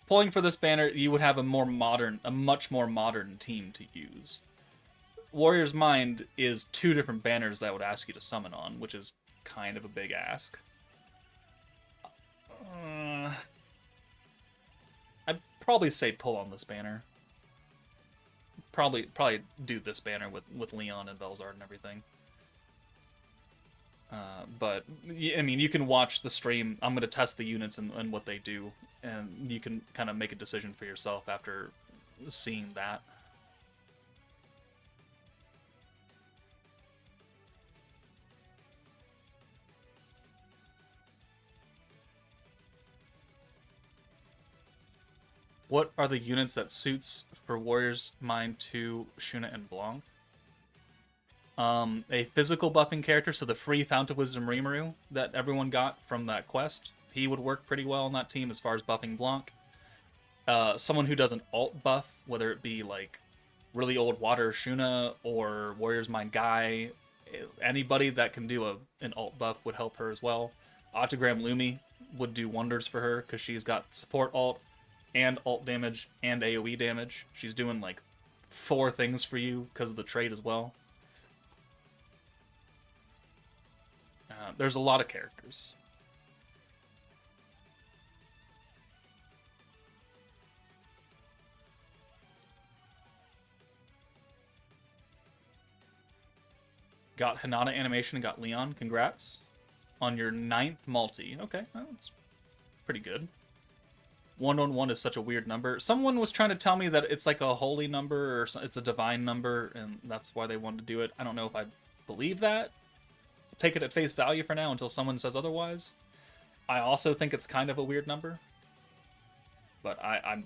pulling for this banner, you would have a much more modern team to use. Warrior's Mind is 2 different banners that would ask you to summon on, which is kind of a big ask. I'd probably say pull on this banner. Probably do this banner with Leon and Velzard and everything. But I mean, you can watch the stream. I'm going to test the units and what they do, and you can kind of make a decision for yourself after seeing that. What are the units that suits for Warrior's Mind 2, Shuna, and Blanc? A physical buffing character, so the free Fount of Wisdom Rimuru that everyone got from that quest, he would work pretty well on that team as far as buffing Blanc. Someone who does an alt buff, whether it be like really old Water Shuna or Warrior's Mind Guy, anybody that can do an alt buff would help her as well. Octogram Lumi would do wonders for her because she's got support alt and alt damage and AoE damage. She's doing like 4 things for you because of the trait as well. There's a lot of characters. Got Hinata animation and got Leon. Congrats on your 9th multi. Okay, well, that's pretty good. 111 is such a weird number. Someone was trying to tell me that it's like a holy number or it's a divine number, and that's why they wanted to do it. I don't know if I believe that. Take it at face value for now until someone says otherwise. I also think it's kind of a weird number, but I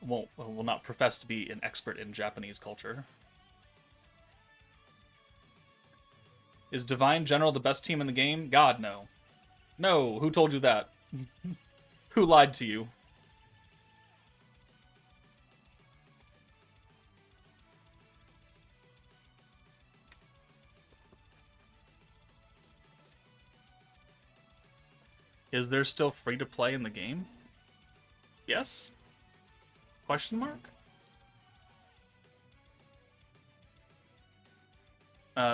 will not profess to be an expert in Japanese culture. Is Divine General the best team in the game? God, no. No, who told you that? Who lied to you? Is there still free to play in the game? Yes? Question mark?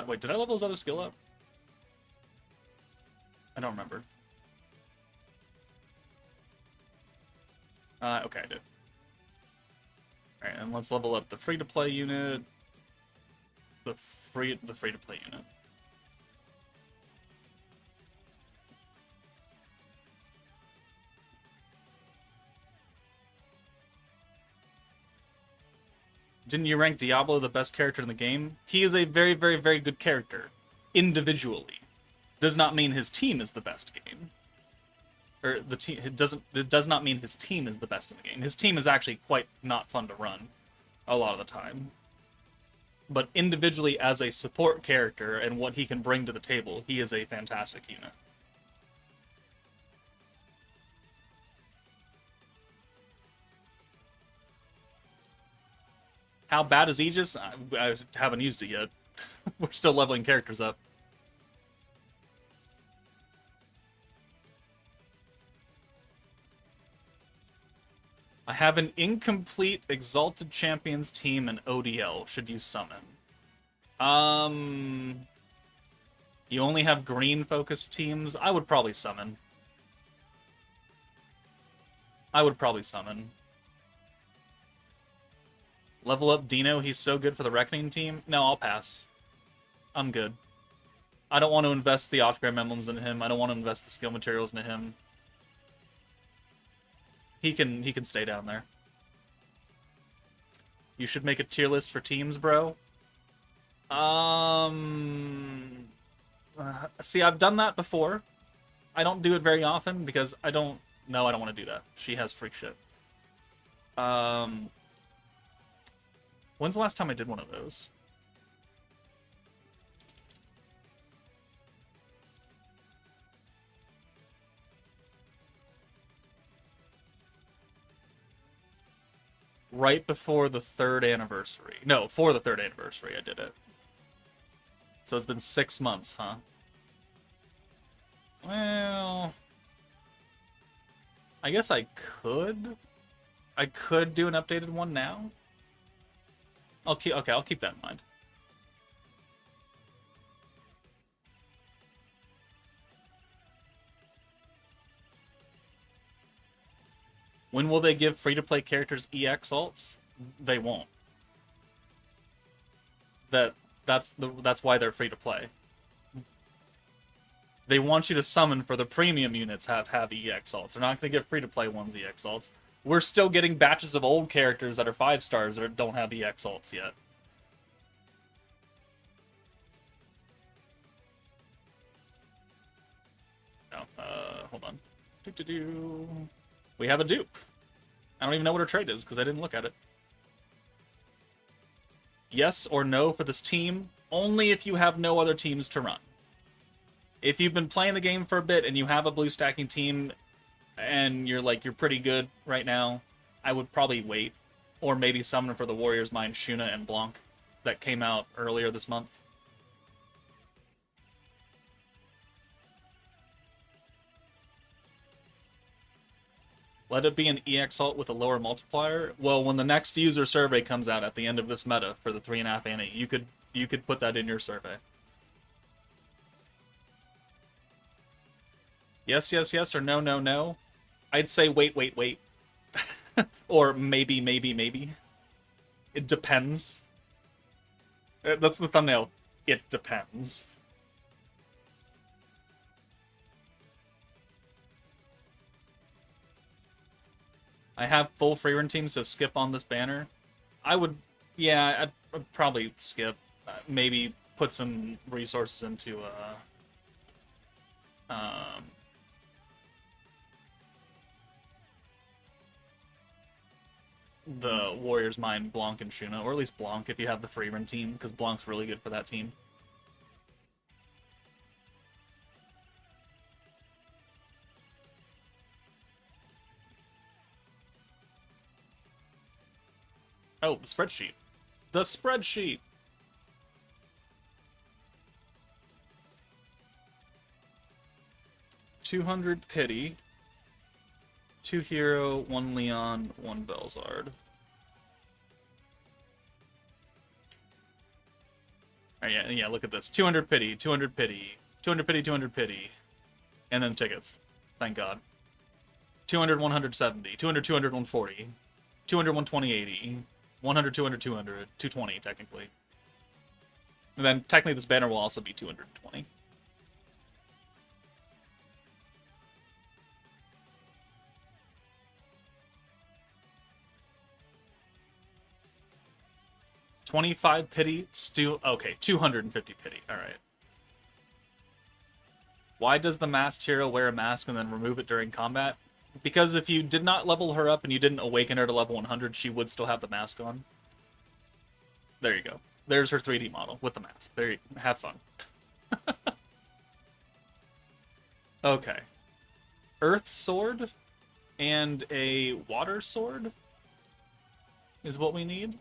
Wait, did I level his other skill up? I don't remember. Okay, I did. Alright, and let's level up the free-to-play unit. The free-to-play unit. Didn't you rank Diablo the best character in the game? He is a very, very, very good character. Individually. Does not mean his team is the best game. Or the team it does not mean his team is the best in the game. His team is actually quite not fun to run a lot of the time. But individually as a support character and what he can bring to the table, he is a fantastic unit. How bad is Aegis? I haven't used it yet. We're still leveling characters up. I have an incomplete Exalted Champions team in ODL. Should you summon? You only have green-focused teams? I would probably summon. Level up Dino, he's so good for the Reckoning team. No, I'll pass. I'm good. I don't want to invest the Octogram emblems into him. I don't want to invest the skill materials into him. He can stay down there. You should make a tier list for teams, bro. See, I've done that before. I don't do it very often because I don't want to do that. She has freak shit. When's the last time I did one of those? right before the 3rd anniversary. No, for the 3rd anniversary I did it. So it's been 6 months, huh? Well, I guess I could. I could do an updated one now. I'll keep that in mind. When will they give free-to-play characters EX alts? They won't. That's why they're free to play. They want you to summon for the premium units have EX alts. They're not going to give free-to-play ones EX alts. We're still getting batches of old characters that are 5 stars that don't have EX alts yet. No, hold on. We have a dupe. I don't even know what her trait is because I didn't look at it. Yes or no for this team, only if you have no other teams to run. If you've been playing the game for a bit and you have a blue stacking team and you're pretty good right now, I would probably wait. Or maybe summon for the Warriors Mind Shuna and Blanc that came out earlier this month. Let it be an EX alt with a lower multiplier. Well, when the next user survey comes out at the end of this meta for the 3.5 ANNI, you could put that in your survey. Yes, yes, yes, or no, no, no. I'd say wait, wait, wait. Or maybe, maybe, maybe. It depends. That's the thumbnail. It depends. I have full free run team, so skip on this banner. I would, yeah, I'd probably skip. Maybe put some resources into the Warriors Mind Blanc and Shuna, or at least Blanc if you have the free run team, because Blanc's really good for that team. Oh, the spreadsheet. The spreadsheet! $200 pity. 2 hero, 1 Leon, 1 Velzard. Oh, yeah, look at this. 200 pity, 200 pity, 200 pity, 200 pity. And then tickets. Thank God. 200, 170, 200, 200, 140, 200, 120, 80, 100, 200, 200, 220, technically. And then, technically, this banner will also be 220. $25 pity, still... Okay, 250 pity, alright. Why does the masked hero wear a mask and then remove it during combat? Because if you did not level her up and you didn't awaken her to level 100, she would still have the mask on. There you go. There's her 3D model with the mask. There you go. Have fun. Okay. Earth sword and a water sword is what we need.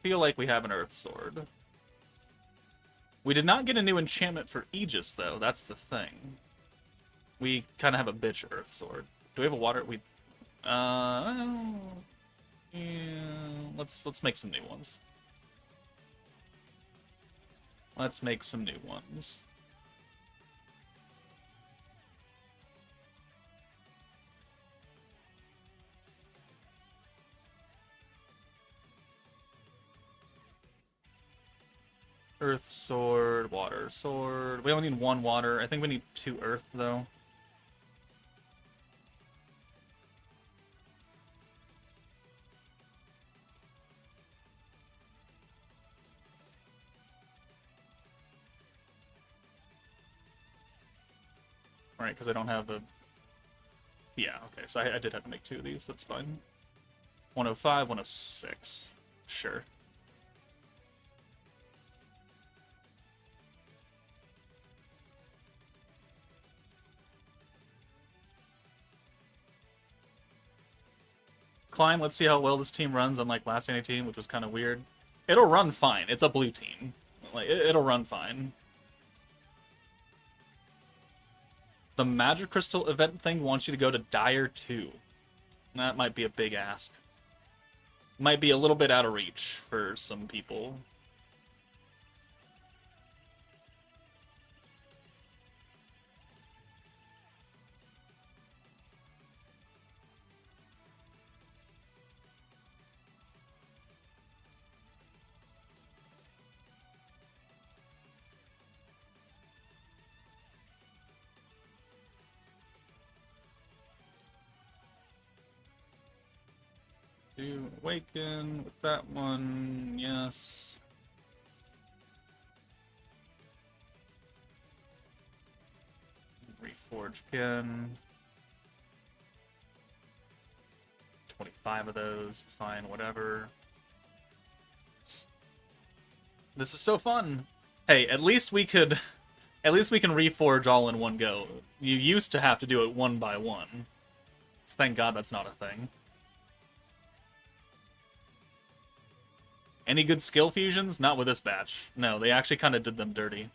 Feel like we have an earth sword. We did not get a new enchantment for Aegis, though. That's the thing. We kind of have a bitch earth sword. Do we have a water? Yeah, let's make some new ones. Let's make some new ones. Earth sword, water sword. We only need 1 water. I think we need 2 earth, though. Alright, because I don't have the... Yeah, okay, so I did have to make 2 of these. That's fine. 105, 106. Sure. decline. Let's see how well this team runs, unlike last ANNI team, which was kind of weird. It'll run fine. It's a blue team. Like, it'll run fine. The Magic Crystal event thing wants you to go to Dire 2. That might be a big ask. Might be a little bit out of reach for some people. Awaken with that one, yes. Reforge again. 25 of those, fine, whatever. This is so fun. Hey, at least we can reforge all in one go. You used to have to do it one by one. Thank God that's not a thing. Any good skill fusions? Not with this batch. No, they actually kind of did them dirty.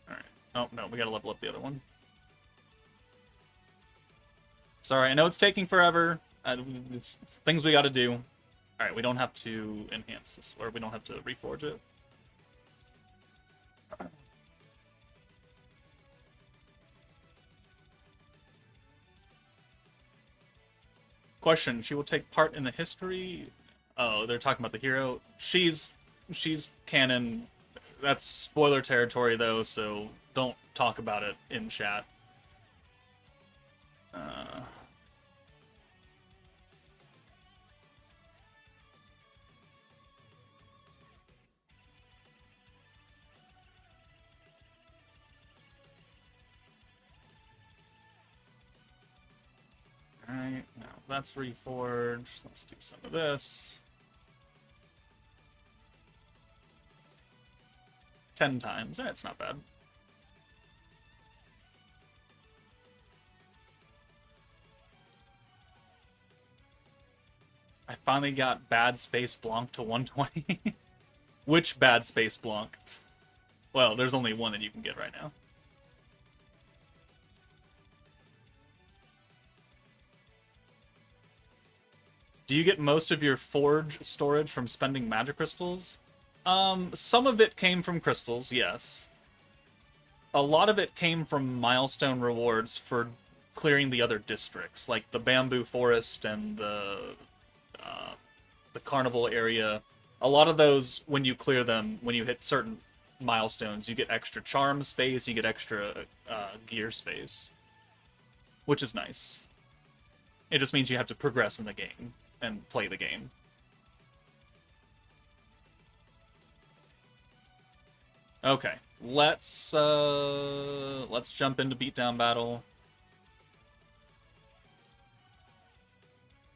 Alright. Oh, no, we gotta level up the other one. Sorry, I know it's taking forever. It's things we gotta do. Alright, we don't have to enhance this, or we don't have to reforge it. Question, she will take part in the history? Oh, they're talking about the hero? She's canon. That's spoiler territory, though, so don't talk about it in chat. Alright, now that's reforged. Let's do some of this. 10 times. That's not bad. I finally got Bad Space Blanc to 120. Which Bad Space Blanc? Well, there's only one that you can get right now. Do you get most of your forge storage from spending magic crystals? Some of it came from crystals, yes. A lot of it came from milestone rewards for clearing the other districts, like the bamboo forest and the carnival area. A lot of those, when you clear them, when you hit certain milestones, you get extra charm space, you get extra gear space, which is nice. It just means you have to progress in the game and play the game. Okay, let's jump into beatdown battle.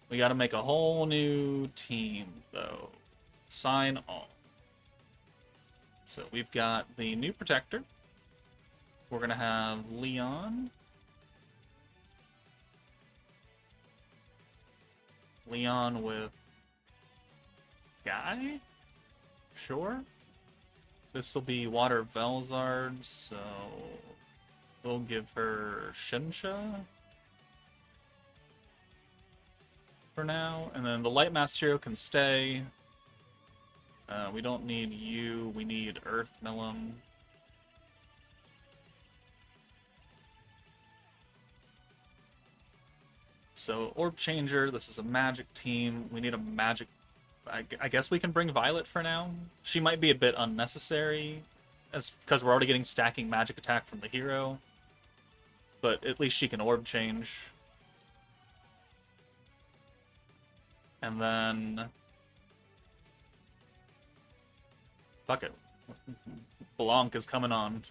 We gotta make a whole new team, though. Sign all. So we've got the new protector. We're gonna have Leon. Leon with Guy? Sure. This will be Water Velzard, so we'll give her Shinsha for now. And then the Light Master Hero can stay. We don't need you, we need Earth Millum. So, Orb Changer, this is a magic team. We need a magic... I guess we can bring Violet for now. She might be a bit unnecessary, because we're already getting stacking magic attack from the hero. But at least she can Orb Change. And then... Fuck it. Blanc is coming on.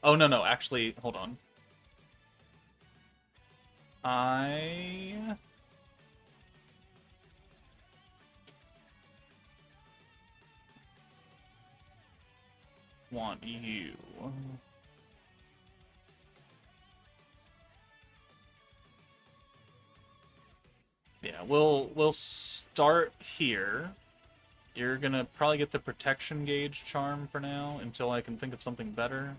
Oh, no, actually, hold on. I want you. Yeah, we'll start here. You're gonna probably get the protection gauge charm for now until I can think of something better.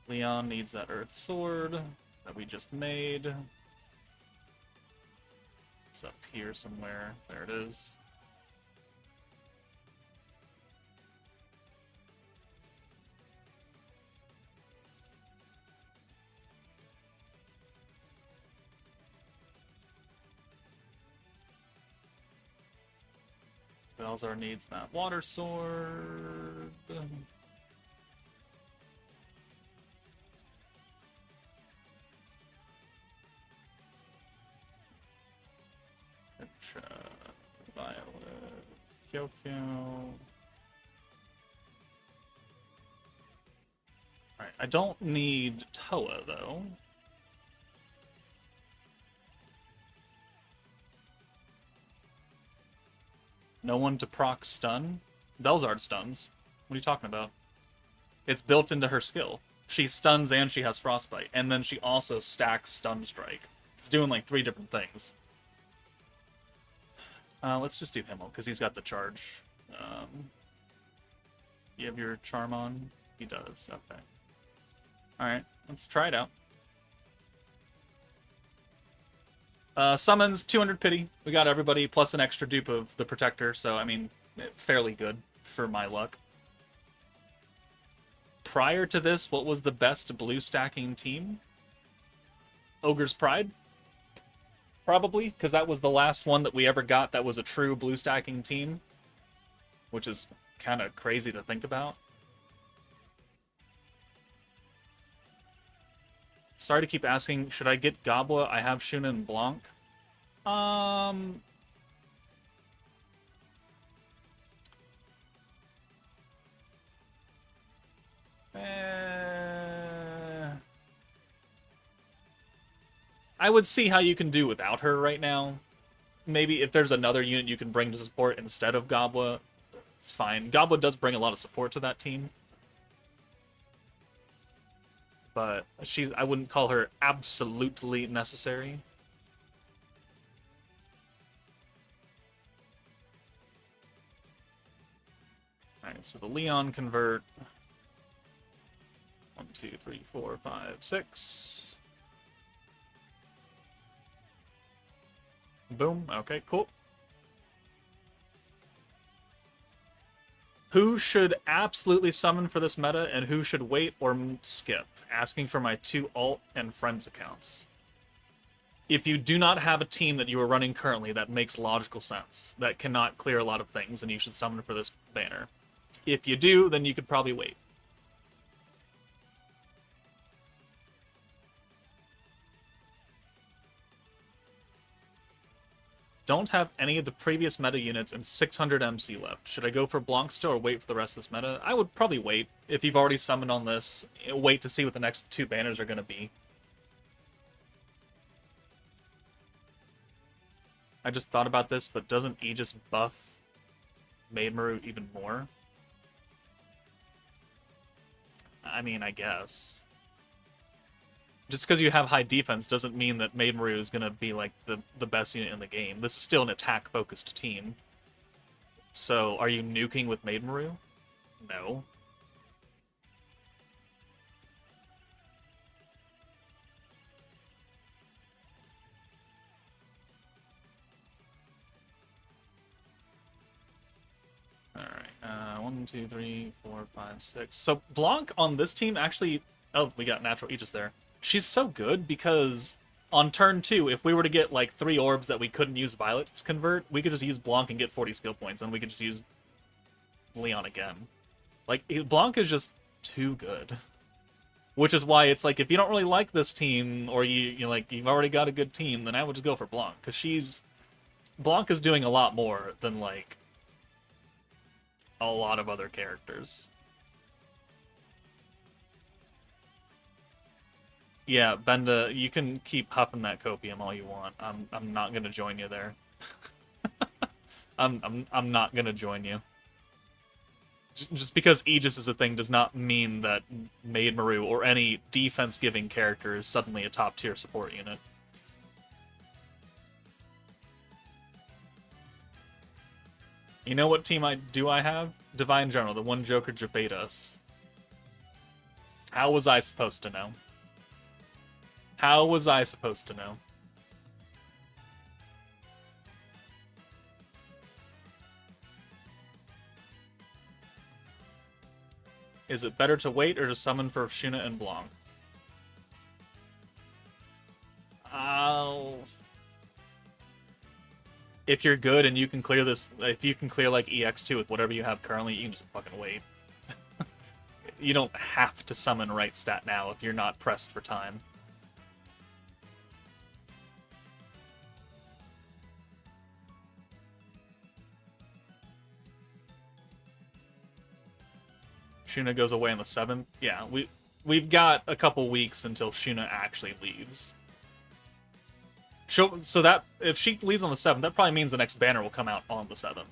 Leon needs that earth sword that we just made. It's up here somewhere. There it is. Velzard needs that water sword. Violet, Kyokyo. Alright, I don't need Toa, though. No one to proc stun? Velzard stuns. What are you talking about? It's built into her skill. She stuns and she has frostbite, and then she also stacks stun strike. It's doing like 3 different things. Let's just do Himmel, because he's got the charge. You have your charm on? He does, okay. Alright, let's try it out. Summons, 200 pity. We got everybody, plus an extra dupe of the Protector, so, I mean, fairly good for my luck. Prior to this, what was the best blue stacking team? Ogre's Pride? Probably, because that was the last one that we ever got that was a true blue stacking team. Which is kind of crazy to think about. Sorry to keep asking, should I get Gobwa? I have Shuna and Blanc. I would see how you can do without her right now. Maybe if there's another unit you can bring to support instead of Gobwa, it's fine. Gobwa does bring a lot of support to that team. But I wouldn't call her absolutely necessary. Alright, so the Leon convert. 1, 2, 3, 4, 5, 6. Boom. Okay, cool. Who should absolutely summon for this meta, and who should wait or skip? Asking for my 2 alt and friends accounts. If you do not have a team that you are running currently that makes logical sense, that cannot clear a lot of things, then you should summon for this banner. If you do, then you could probably wait. Don't have any of the previous meta units and 600 MC left. Should I go for Blanc still or wait for the rest of this meta? I would probably wait. If you've already summoned on this, wait to see what the next 2 banners are going to be. I just thought about this, but doesn't Aegis buff Maidmaru even more? I mean, I guess. Just because you have high defense doesn't mean that Maidmaru is going to be like the best unit in the game. This is still an attack-focused team. So, are you nuking with Maidmaru? No. Alright, 1, 2, 3, 4, 5, 6. So, Blanc on this team actually... Oh, we got natural Aegis there. She's so good because on turn 2, if we were to get like 3 orbs that we couldn't use Violet to convert, we could just use Blanc and get 40 skill points, and we could just use Leon again. Like, Blanc is just too good. Which is why it's like, if you don't really like this team, or you've already got a good team, then I would just go for Blanc, because Blanc is doing a lot more than, like, a lot of other characters. Yeah, Benda, you can keep huffing that copium all you want. I'm not gonna join you there. I'm not gonna join you. Just because Aegis is a thing does not mean that Maid Maru or any defense-giving character is suddenly a top-tier support unit. You know what team I have? Divine General, the one Joker jabate us. How was I supposed to know? How was I supposed to know? Is it better to wait or to summon for Shuna and Blanc? If you're good and you can clear this, if you can clear like EX2 with whatever you have currently, you can just fucking wait. You don't have to summon right stat now if you're not pressed for time. Shuna goes away on the 7th. Yeah, we've got a couple weeks until Shuna actually leaves. So that if she leaves on the 7th, that probably means the next banner will come out on the 7th.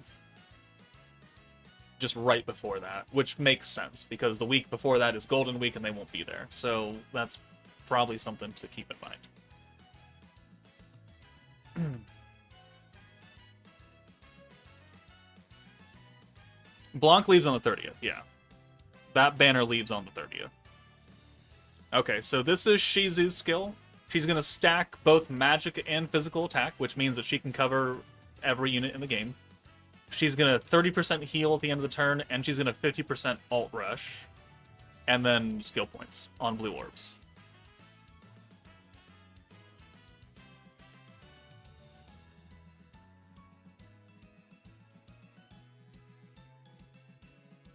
Just right before that, which makes sense because the week before that is Golden Week and they won't be there. So that's probably something to keep in mind. Blanc leaves on the 30th, yeah. That banner leaves on the 30th. Okay, so this is Shizu's skill. She's going to stack both magic and physical attack, which means that she can cover every unit in the game. She's going to 30% heal at the end of the turn, and she's going to 50% alt rush. And then skill points on blue orbs.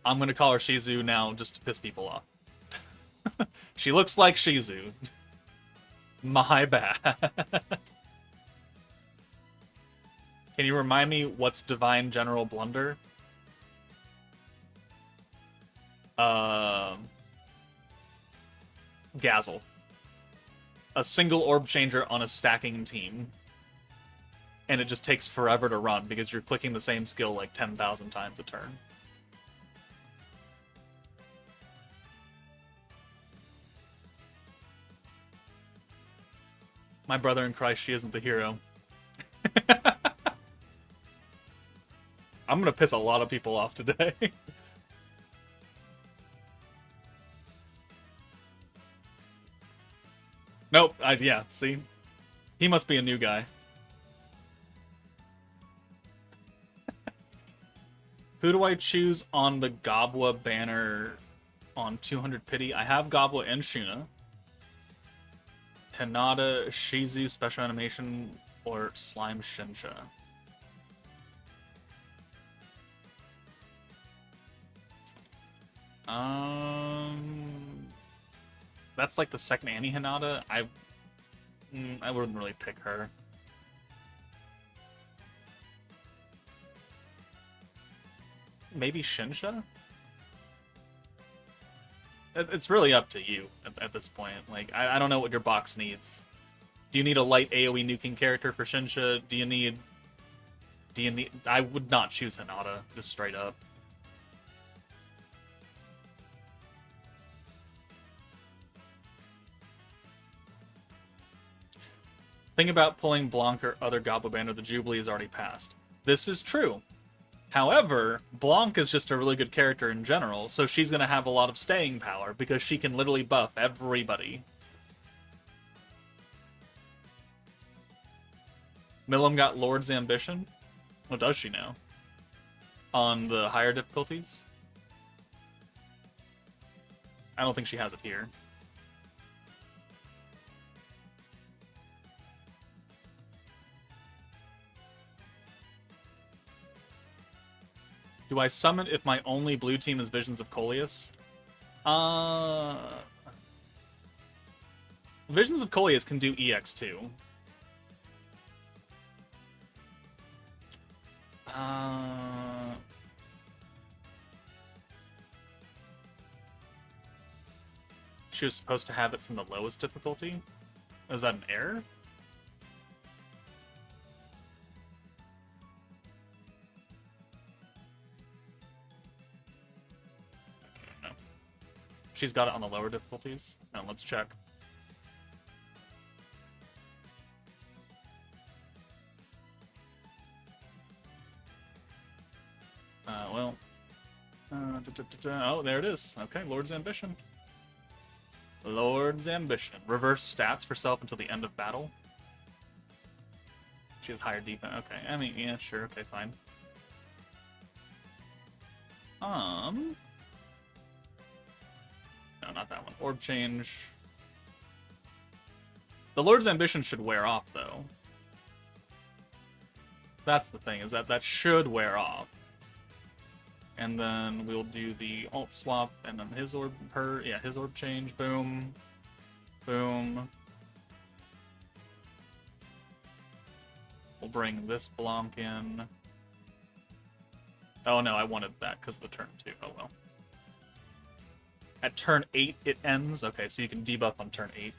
I'm going to call her Shizu now just to piss people off. She looks like Shizu. My bad. Can you remind me what's Divine General Blunder? Gazzle. A single orb changer on a stacking team. And it just takes forever to run because you're clicking the same skill like 10,000 times a turn. My brother in Christ, she isn't the hero. I'm gonna piss a lot of people off today. Nope, yeah, see? He must be a new guy. Who do I choose on the Gobwa banner on 200 pity? I have Gobwa and Shuna. Hinata, Shizu, Special Animation, or Slime Shinsha? That's like the second Annie Hinata. I wouldn't really pick her. Maybe Shinsha? It's really up to you at this point. Like, I don't know what your box needs. Do you need a light AoE nuking character for Shinsha? Do you need... I would not choose Hinata, just straight up. Think about pulling Blanc or other Gobble banner, the Jubilee is already passed. This is true. However, Blanc is just a really good character in general, so she's going to have a lot of staying power because she can literally buff everybody. Milim got Lord's Ambition? What does she now? On the higher difficulties? I don't think she has it here. Do I summon if my only blue team is Visions of Coleus? Visions of Coleus can do EX2. She was supposed to have it from the lowest difficulty. Is that an error? No. She's got it on the lower difficulties. Now let's check. Oh, there it is. Okay, Lord's Ambition. Lord's Ambition. Reverse stats for self until the end of battle. She has higher defense. Okay, I mean, yeah, sure. Okay, fine. No, not that one. Orb change. The Lord's Ambition should wear off, though. That's the thing, is that that should wear off. And then we'll do the alt swap, and then his orb, his orb change. Boom. Boom. We'll bring this Blanc in. Oh no, I wanted that because of the turn 2. Oh well. At turn 8 it ends. Okay, so you can debuff on turn 8.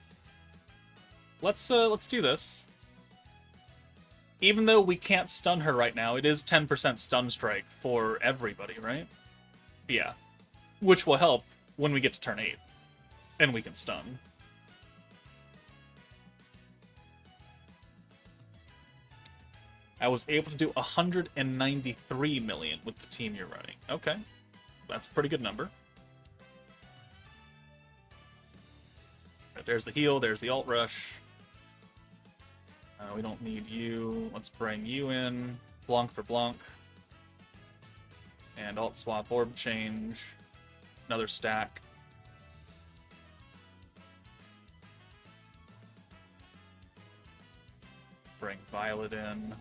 Let's do this. Even though we can't stun her right now, it is 10% stun strike for everybody, right? Yeah. Which will help when we get to turn 8. And we can stun. I was able to do 193 million with the team you're running. Okay. That's a pretty good number. Right, there's the heal, there's the alt rush. We don't need you. Let's bring you in. Blanc for Blanc. And alt swap orb change. Another stack. Bring Violet in.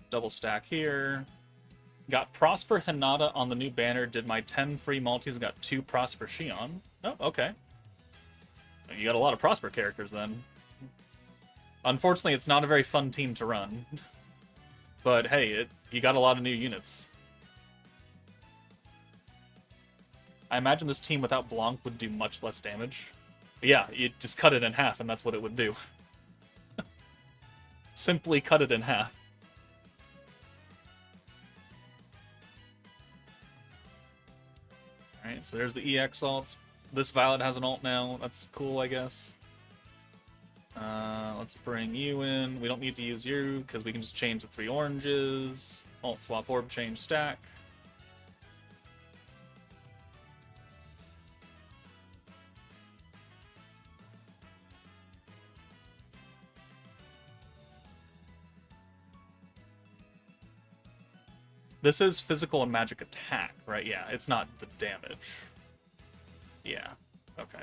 Double stack here. Got Prosper Hinata on the new banner. Did my 10 free multis. Got 2 Prosper Shion. Oh, okay. You got a lot of Prosper characters then. Unfortunately, it's not a very fun team to run. But hey, you got a lot of new units. I imagine this team without Blanc would do much less damage. But yeah, you just cut it in half, and that's what it would do. Simply cut it in half. Alright, so there's the EX alts. This Violet has an alt now. That's cool, I guess. Let's bring you in. We don't need to use you, because we can just change the 3 oranges. Alt swap orb change stack. This is physical and magic attack, right? Yeah, it's not the damage. Yeah, okay.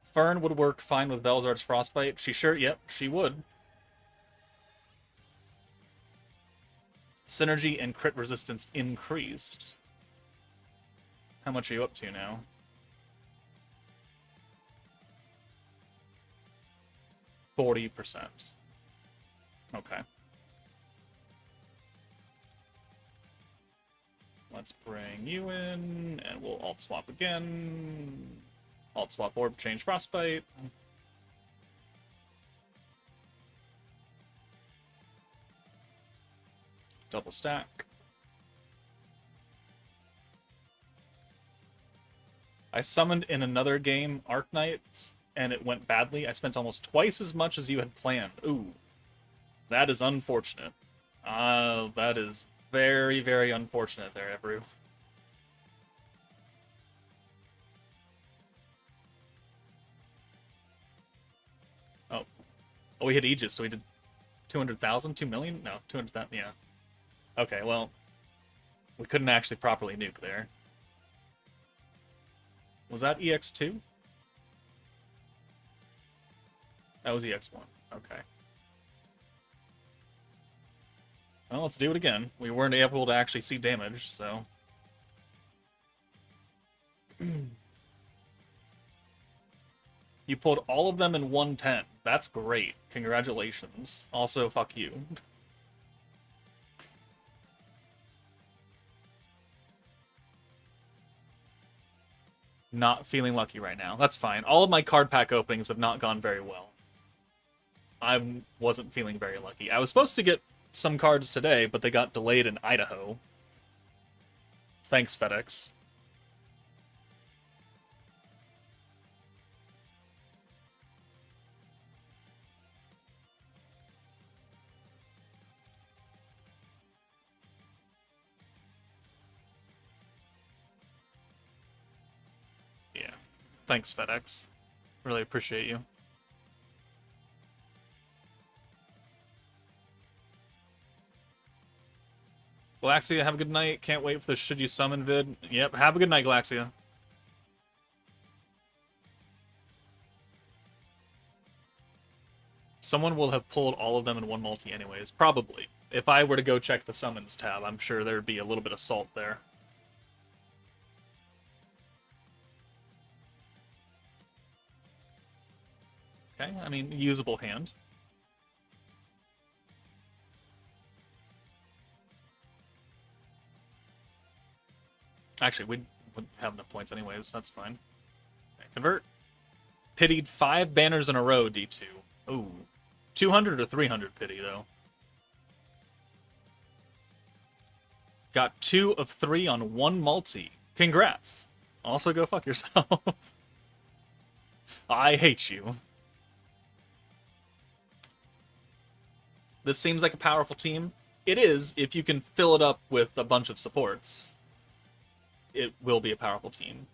Fern would work fine with Velzard's Frostbite. Yep, she would. Synergy and crit resistance increased. How much are you up to now? 40%. Okay. Let's bring you in, and we'll alt swap again. Alt swap orb, change Frostbite. Double stack. I summoned in another game Arc Knights, and it went badly. I spent almost twice as much as you had planned. Ooh. That is unfortunate. That is very, very unfortunate there, Ebru. Oh, we hit Aegis, so we did 200,000? 2 million? No, 200,000, yeah. Okay, well, we couldn't actually properly nuke there. Was that EX2? That was EX1. Okay. Well, let's do it again. We weren't able to actually see damage, so... You pulled all of them in 110. That's great. Congratulations. Also, fuck you. Not feeling lucky right now. That's fine. All of my card pack openings have not gone very well. I wasn't feeling very lucky. I was supposed to get some cards today, but they got delayed in Idaho. Thanks, FedEx. Yeah. Thanks, FedEx. Really appreciate you. Galaxia, have a good night. Can't wait for the Should You Summon vid. Yep, have a good night, Galaxia. Someone will have pulled all of them in one multi anyways. Probably. If I were to go check the summons tab, I'm sure there'd be a little bit of salt there. Okay, I mean, usable hand. Actually, we wouldn't have enough points anyways. That's fine. Okay, convert. Pitied 5 banners in a row, D2. Ooh. 200 or 300 pity, though. Got 2 of 3 on 1 multi. Congrats. Also go fuck yourself. I hate you. This seems like a powerful team. It is, if you can fill it up with a bunch of supports. It will be a powerful team.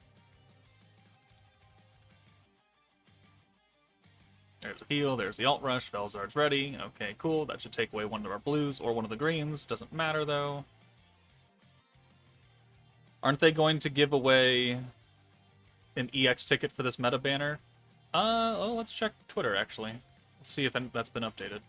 There's a heal, there's the alt rush, Velzard's ready. Okay, cool. That should take away one of our blues or one of the greens. Doesn't matter, though. Aren't they going to give away an EX ticket for this meta banner? Oh, let's check Twitter, actually. Let's see if that's been updated.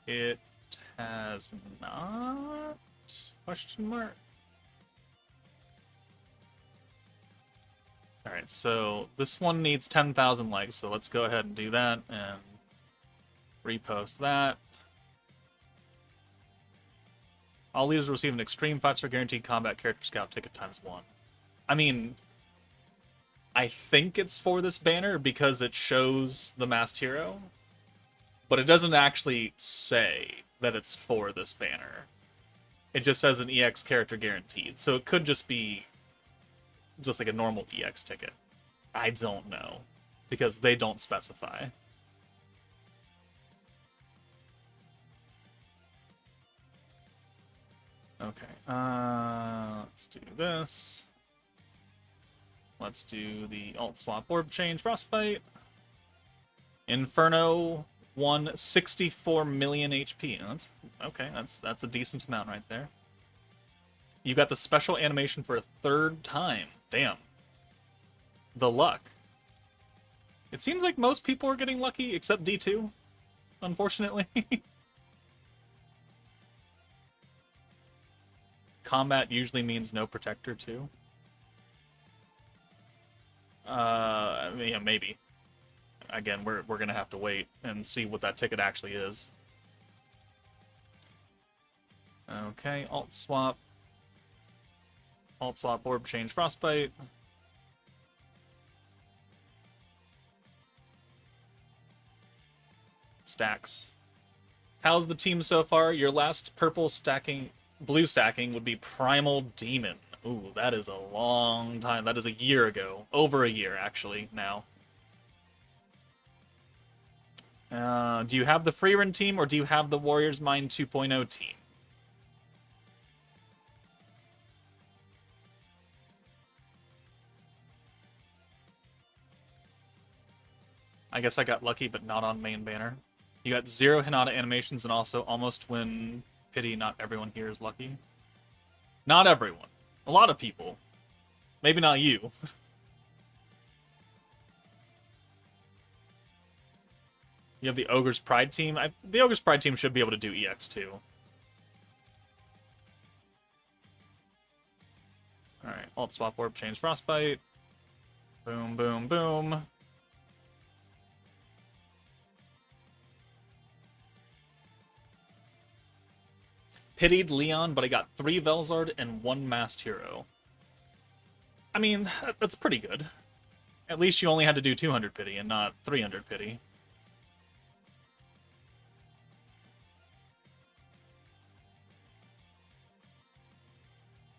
It has not? Question mark? Alright, so this one needs 10,000 likes, so let's go ahead and do that and repost that. All leaders receive an extreme 5-star guaranteed combat character scout ticket ×1. I mean, I think it's for this banner because it shows the masked hero, but it doesn't actually say that it's for this banner. It just says an EX character guaranteed, so it could just be just like a normal EX ticket. I don't know, because they don't specify. Okay, let's do this. Let's do the alt swap orb change frostbite. Inferno 164 million HP. That's okay. That's a decent amount right there. You got the special animation for a 3rd time. Damn. The luck. It seems like most people are getting lucky except D2, unfortunately. Combat usually means no protector too. Yeah, maybe. Again, we're gonna have to wait and see what that ticket actually is. Okay, alt swap orb change frostbite. Stacks. How's the team so far? Your last blue stacking would be Primal Demon. Ooh, that is a long time. That is a year ago. Over a year, actually, now. Do you have the Freerun team, or do you have the Warriors Mind 2.0 team? I guess I got lucky, but not on main banner. You got 0 Hinata animations, and also almost win pity. Not everyone here is lucky. Not everyone. A lot of people. Maybe not you. You have the Ogre's Pride team. The Ogre's Pride team should be able to do EX too. Alright, alt swap orb, change frostbite. Boom, boom, boom. Pitied Leon, but I got 3 Velzard and 1 Masked Hero. I mean, that's pretty good. At least you only had to do 200 pity and not 300 pity.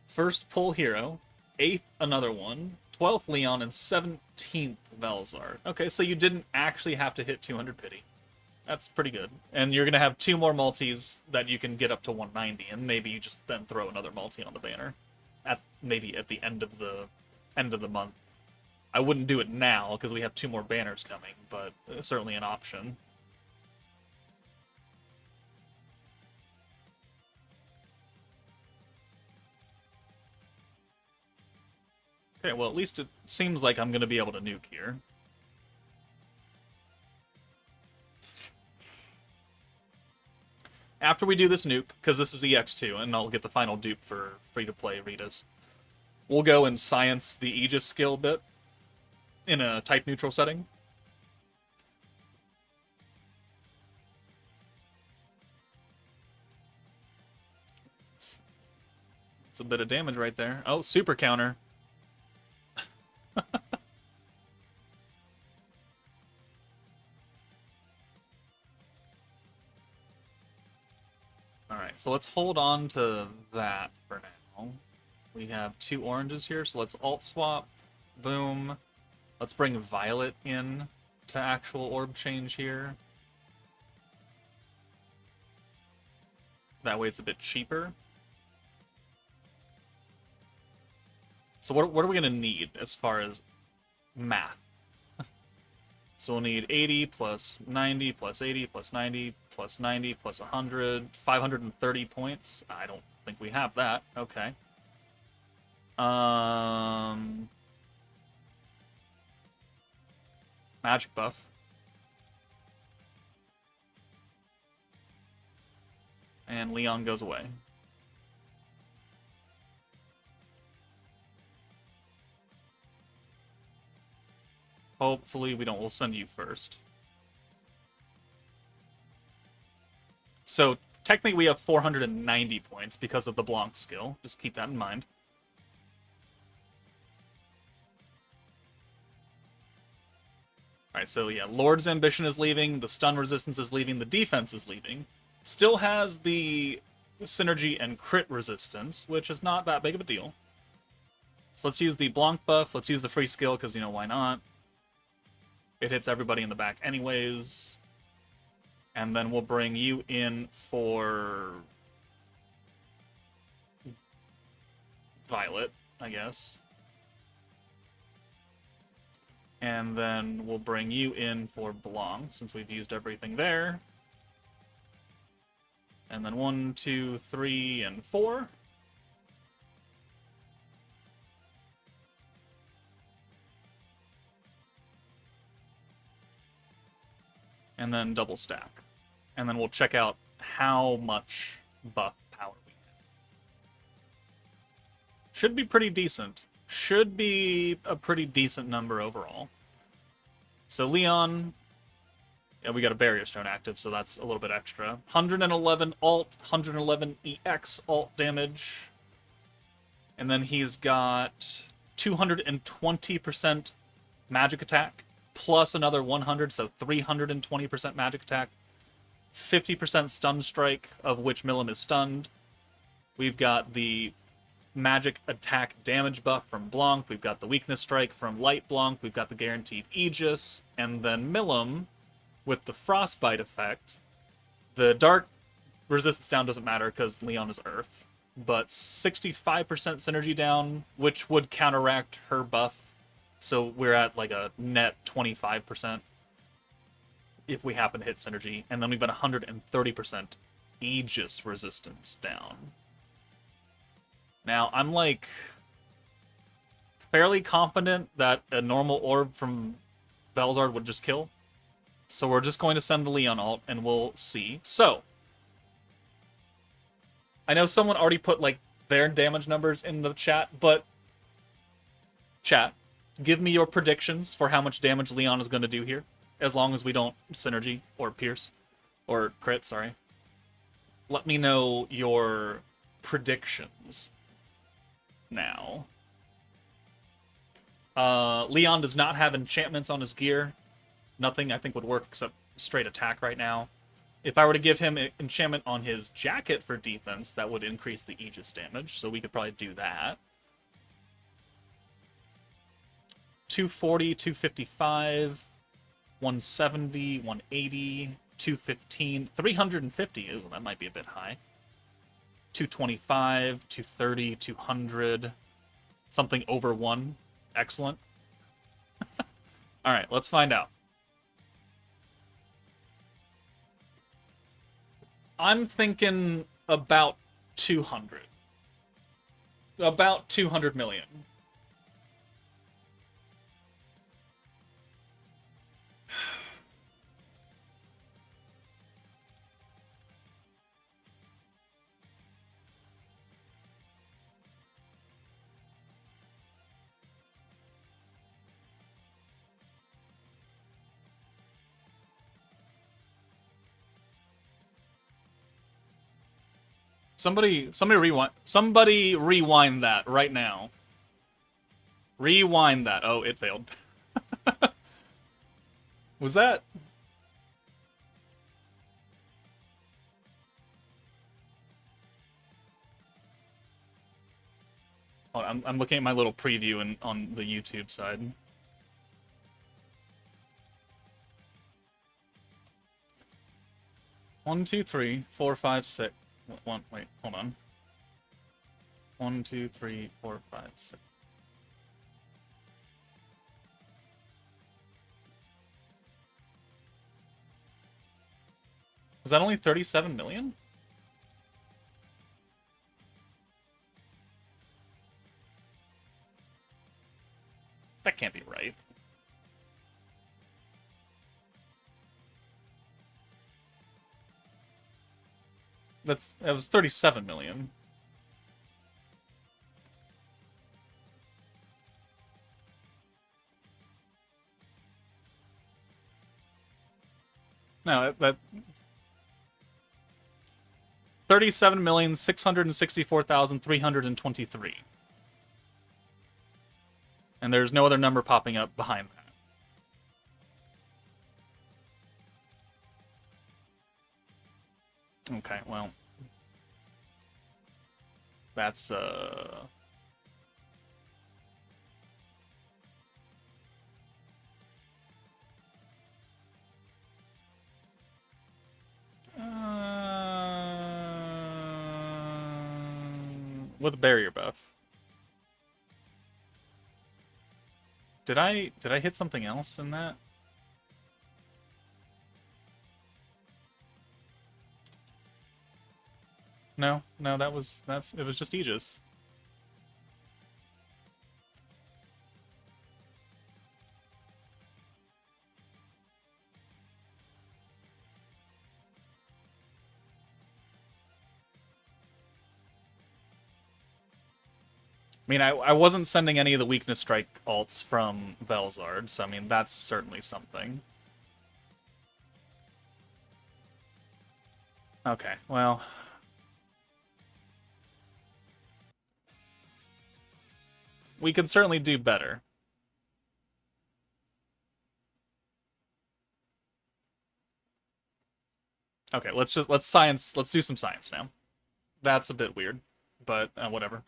First pull hero, 8th another one, 12th Leon, and 17th Velzard. Okay, so you didn't actually have to hit 200 pity. That's pretty good. And you're going to have 2 more multis that you can get up to 190, and maybe you just then throw another multi on the banner. Maybe at the end of the month. I wouldn't do it now, because we have 2 more banners coming, but certainly an option. Okay, well, at least it seems like I'm going to be able to nuke here. After we do this nuke, because this is EX2, and I'll get the final dupe for free-to-play Ritas, we'll go and science the Aegis skill bit in a type-neutral setting. It's a bit of damage right there. Oh, super counter. Alright, so let's hold on to that for now. We have 2 oranges here, so let's alt swap. Boom. Let's bring Violet in to actual orb change here. That way it's a bit cheaper. So what are we going to need as far as math? So we'll need 80 plus 90 plus 80 plus 90 plus 90 plus 100, 530 points. I don't think we have that. Okay. Magic buff. And Leon goes away. Hopefully we'll send you first. So technically we have 490 points because of the Blanc skill. Just keep that in mind. Alright, so yeah, Lord's Ambition is leaving, the stun resistance is leaving, the defense is leaving. Still has the synergy and crit resistance, which is not that big of a deal. So let's use the Blanc buff, let's use the free skill, because, why not? It hits everybody in the back anyways. And then we'll bring you in for Violet, I guess. And then we'll bring you in for Blanc, since we've used everything there. And then 1, 2, 3, and 4. And then double stack. And then we'll check out how much buff power we get. Should be pretty decent. Should be a pretty decent number overall. So Leon, yeah, we got a Barrier Stone active, so that's a little bit extra. 111 alt, 111 EX alt damage. And then he's got 220% magic attack, plus another 100, so 320% magic attack. 50% stun strike, of which Milim is stunned. We've got the magic attack damage buff from Blanc. We've got the weakness strike from Light Blanc. We've got the guaranteed Aegis. And then Milim, with the frostbite effect. The dark resistance down doesn't matter because Leon is Earth. But 65% synergy down, which would counteract her buff. So we're at like a net 25% if we happen to hit synergy. And then we've got 130% Aegis resistance down. Now, I'm like fairly confident that a normal orb from Velzard would just kill. So we're just going to send the Leon alt, and we'll see. So, I know someone already put, like, their damage numbers in the chat, but... Chat, give me your predictions for how much damage Leon is going to do here, as long as we don't synergy, or pierce, or crit, sorry. Let me know your predictions now. Leon does not have enchantments on his gear. Nothing, I think, would work except straight attack right now. If I were to give him an enchantment on his jacket for defense, that would increase the Aegis damage, so we could probably do that. 240, 255, 170, 180, 215, 350. Ooh, that might be a bit high. 225, 230, 200. Something over 1. Excellent. Alright, let's find out. I'm thinking about 200. About 200 million. Somebody rewind. Somebody rewind that right now. Rewind that. Oh, it failed. Was that? Oh, I'm looking at my little preview on the YouTube side. One, two, three, four, five, six. Wait, hold on. 1, 2, 3, 4, 5, 6. Was that only 37 million? That can't be right. That was 37 million. No, that 37,664,323. And there's no other number popping up behind that. Okay, well. That's, with a barrier buff. Did I hit something else in that? No, it was just Aegis. I mean, I wasn't sending any of the weakness strike alts from Velzard, so I mean, that's certainly something. Okay, well... we could certainly do better. Okay, let's do some science now. That's a bit weird, but whatever.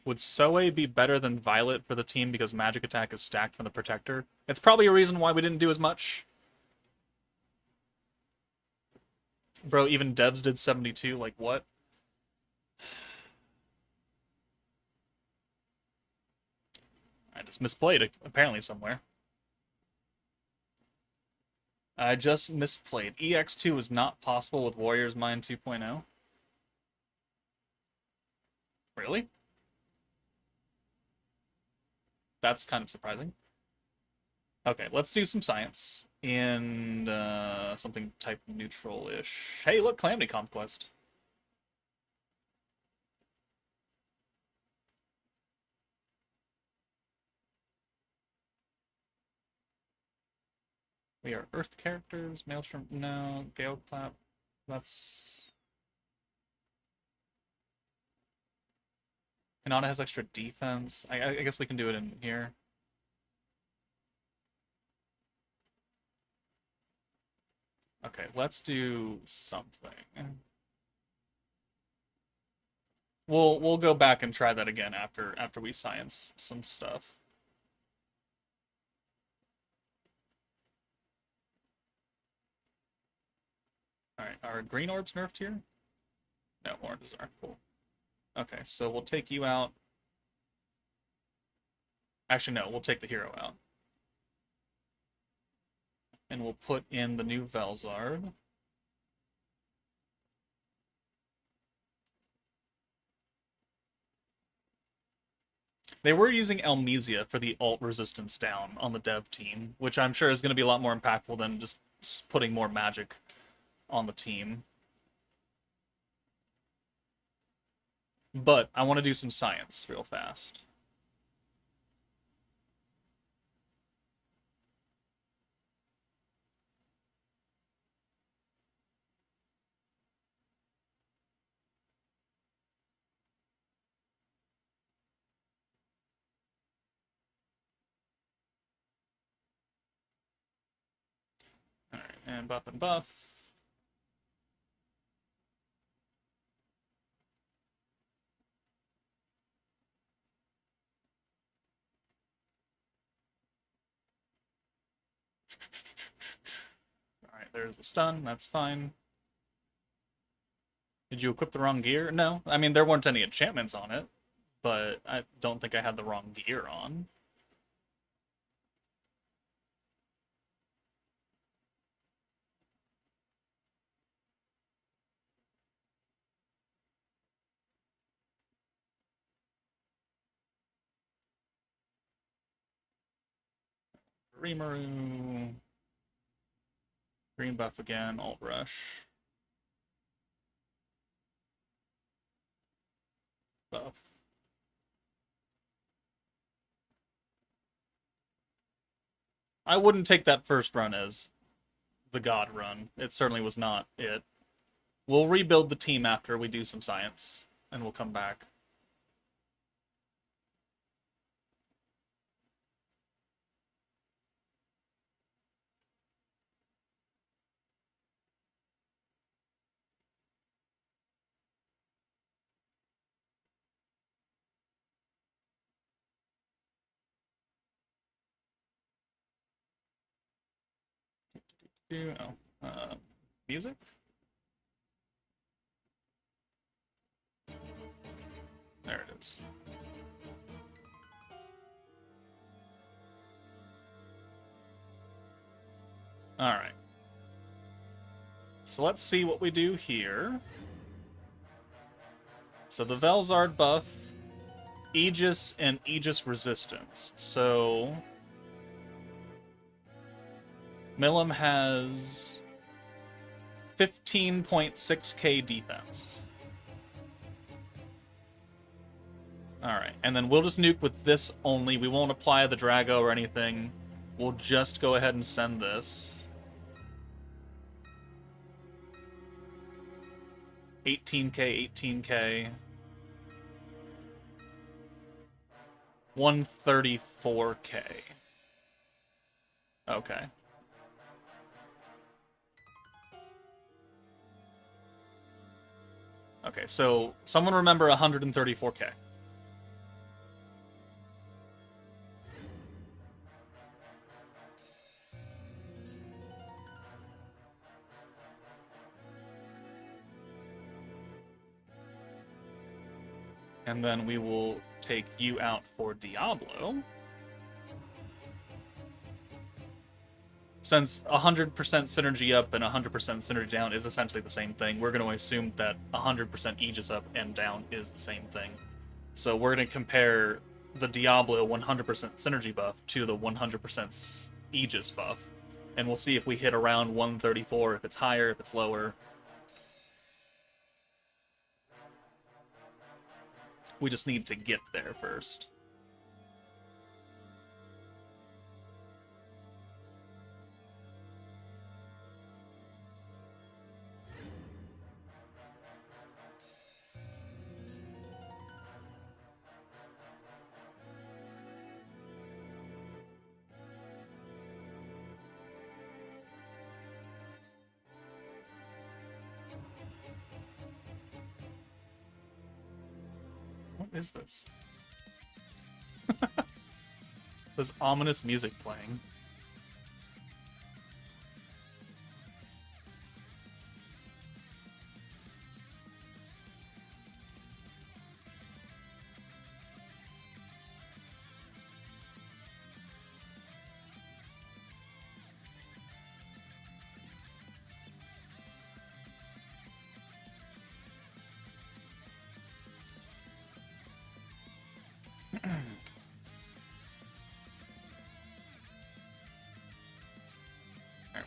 Would Soe be better than Violet for the team because magic attack is stacked from the Protector? It's probably a reason why we didn't do as much. Bro, even devs did 72, like what? I just misplayed it, apparently somewhere. I just misplayed. EX2 is not possible with Warrior's Mind 2.0. Really? That's kind of surprising. Okay, let's do some science and something type neutral-ish. Hey, look, Calamity Conquest. We are Earth characters. Maelstrom, no. Gale Clap, that's... Hinata has extra defense. I guess we can do it in here. Okay, let's do something. We'll go back and try that again after we science some stuff. Alright, are green orbs nerfed here? No, oranges are. Cool. Okay, so we'll take you out. Actually, no, we'll take the hero out. And we'll put in the new Velzard. They were using Elmesia for the alt resistance down on the dev team, which I'm sure is going to be a lot more impactful than just putting more magic on the team. But I want to do some science real fast. Alright, and buff and buff. Alright, there's the stun, that's fine. Did you equip the wrong gear? No. I mean, there weren't any enchantments on it, but I don't think I had the wrong gear on. Rimuru. Green buff again, alt rush. Buff. I wouldn't take that first run as the god run. It certainly was not it. We'll rebuild the team after we do some science, and we'll come back. Music? There it is. Alright. So let's see what we do here. So the Velzard buff, Aegis, and Aegis resistance. So Milim has 15.6k defense. Alright, and then we'll just nuke with this only. We won't apply the Drago or anything. We'll just go ahead and send this. 18k, 18k. 134k. Okay. Okay, so someone remember 134k. And then we will take you out for Diablo. Since 100% synergy up and 100% synergy down is essentially the same thing, we're going to assume that 100% Aegis up and down is the same thing. So we're going to compare the Diablo 100% synergy buff to the 100% Aegis buff. And we'll see if we hit around 134, if it's higher, if it's lower. We just need to get there first. What is this? There's ominous music playing.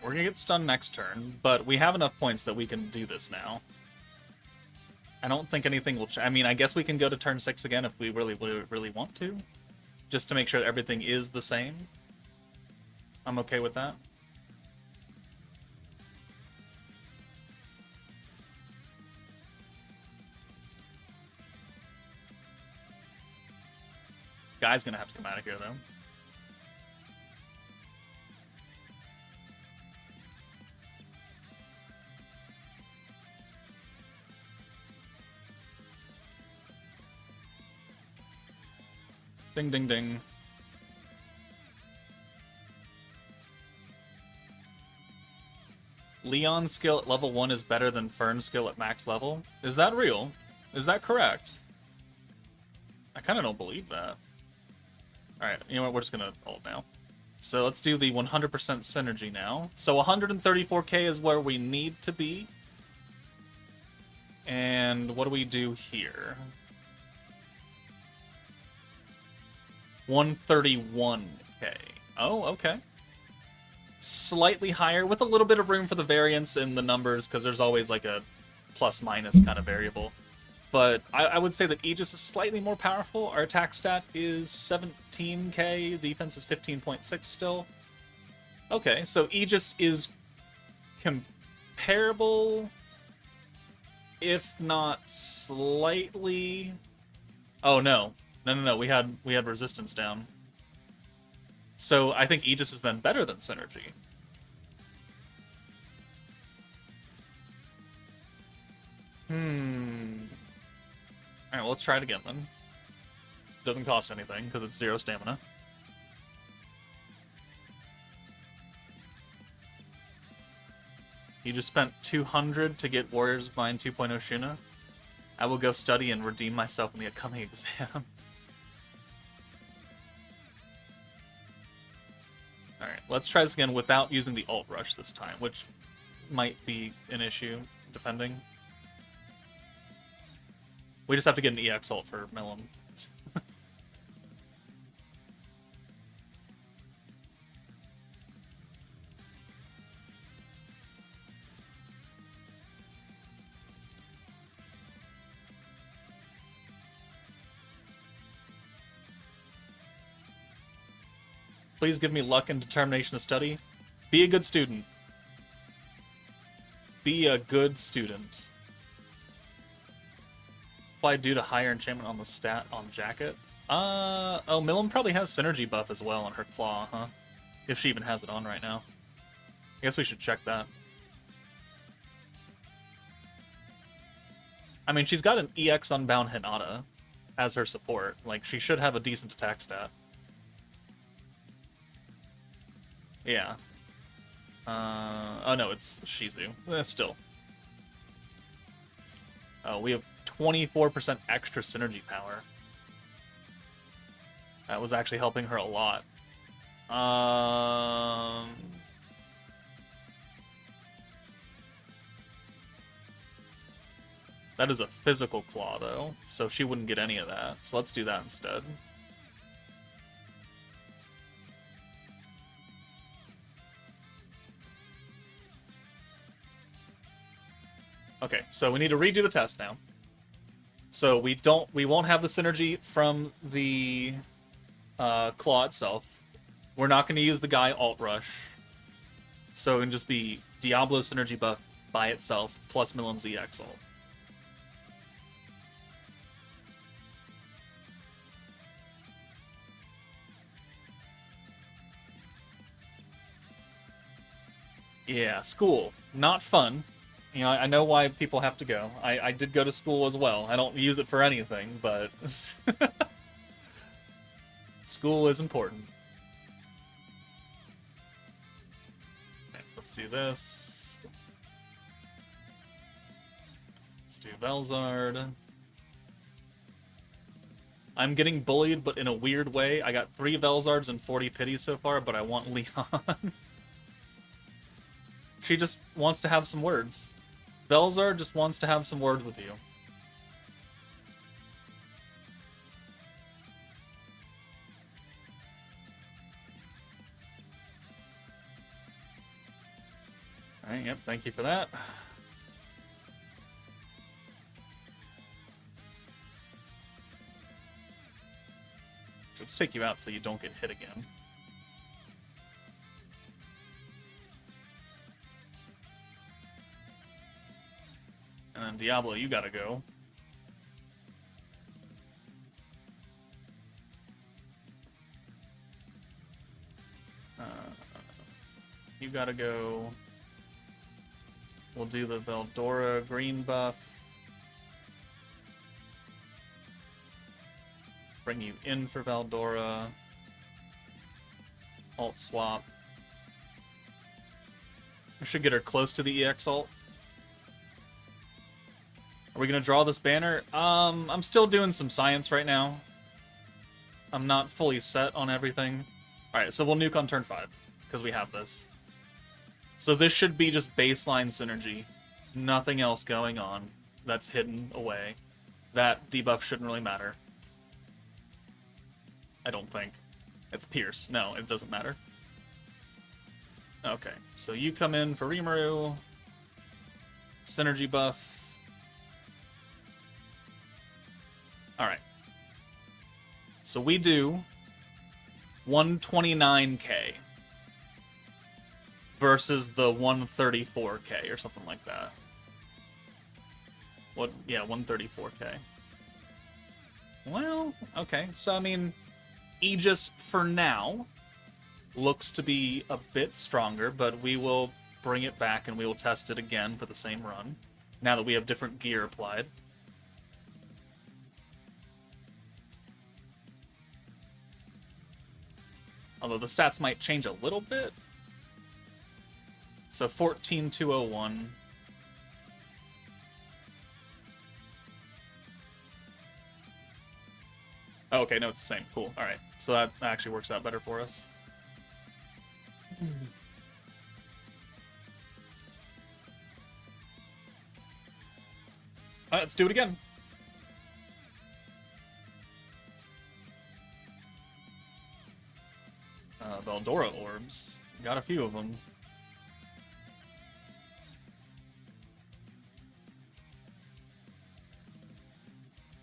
We're gonna get stunned next turn, but we have enough points that we can do this now. I don't think anything will change. I mean, I guess we can go to turn 6 again if we really want to, just to make sure that everything is the same. I'm okay with that. Guy's gonna have to come out of here, though. Ding, ding, ding. Leon's skill at level 1 is better than Fern's skill at max level? Is that real? Is that correct? I kind of don't believe that. Alright, you know what? We're just going to ult now. So let's do the 100% synergy now. So 134k is where we need to be. And what do we do here? 131k. Oh, okay. Slightly higher, with a little bit of room for the variance in the numbers, because there's always like a plus-minus kind of variable. But I would say that Aegis is slightly more powerful. Our attack stat is 17k, defense is 15.6 still. Okay, so Aegis is comparable, if not slightly... Oh, no. No. We had resistance down. So I think Aegis is then better than Synergy. Alright, well, let's try it again then. Doesn't cost anything, because it's 0 stamina. You just spent 200 to get Warrior's Mind 2.0 Shuna. I will go study and redeem myself in the upcoming exam. Alright, let's try this again without using the ult rush this time, which might be an issue, depending. We just have to get an EX ult for Millum. Please give me luck and determination to study. Be a good student. Be a good student. Apply due to higher enchantment on the stat on jacket. Oh, Millum probably has synergy buff as well on her claw, huh? If she even has it on right now. I guess we should check that. I mean, she's got an EX Unbound Hinata as her support. Like, she should have a decent attack stat. Yeah. Oh no, it's Shizu. Still. Oh, we have 24% extra synergy power. That was actually helping her a lot. That is a physical claw, though, so she wouldn't get any of that. So let's do that instead. Okay, so we need to redo the test now. So we won't have the synergy from the claw itself. We're not going to use the guy alt rush. So it can just be Diablo synergy buff by itself plus Milim's EX ult. Yeah, school. Not fun. You know, I know why people have to go. I did go to school as well. I don't use it for anything, but school is important. Okay, let's do this. Let's do Velzard. I'm getting bullied, but in a weird way. I got 3 Velzards and 40 pities so far, but I want Leon. She just wants to have some words. Velzard just wants to have some words with you. Alright, yep, thank you for that. Let's take you out so you don't get hit again. And then Diablo, you gotta go. You gotta go. We'll do the Veldora green buff. Bring you in for Veldora. Alt swap. I should get her close to the EX ult. Are we gonna draw this banner? I'm still doing some science right now. I'm not fully set on everything. Alright, so we'll nuke on turn 5, because we have this. So this should be just baseline synergy. Nothing else going on that's hidden away. That debuff shouldn't really matter. I don't think. It's Pierce. No, it doesn't matter. Okay, so you come in for Rimuru. Synergy buff. Alright. So we do 129k versus the 134k or something like that. What? Yeah, 134k. Well, okay. So, I mean, Aegis for now looks to be a bit stronger, but we will bring it back and we will test it again for the same run, now that we have different gear applied. Although the stats might change a little bit. So 14,201. Oh, okay, no, it's the same. Cool. Alright. So that actually works out better for us. Alright, let's do it again. Veldora orbs. Got a few of them.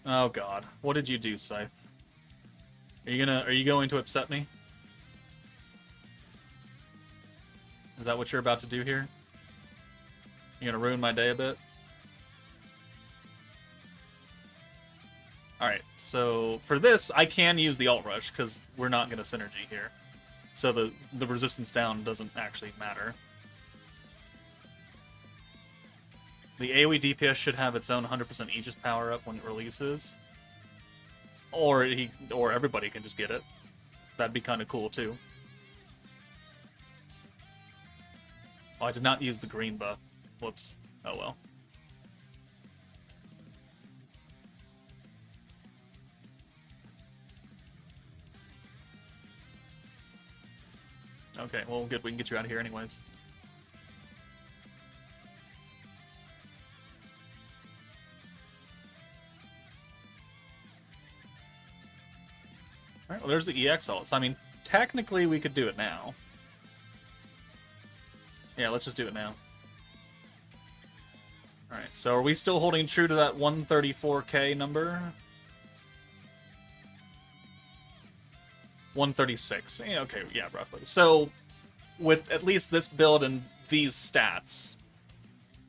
Oh god. What did you do, Scythe? Are you going to upset me? Is that what you're about to do here? You're gonna ruin my day a bit? Alright, so for this, I can use the alt rush, because we're not gonna synergy here. So the resistance down doesn't actually matter. The AoE DPS should have its own 100% Aegis power up when it releases. Or everybody can just get it. That'd be kind of cool too. Oh, I did not use the green buff. Whoops. Oh well. Okay, well, good. We can get you out of here anyways. Alright, well, there's the EX ult. So, I mean, technically we could do it now. Yeah, let's just do it now. Alright, so are we still holding true to that 134k number? 136. Okay, yeah, roughly. So, with at least this build and these stats,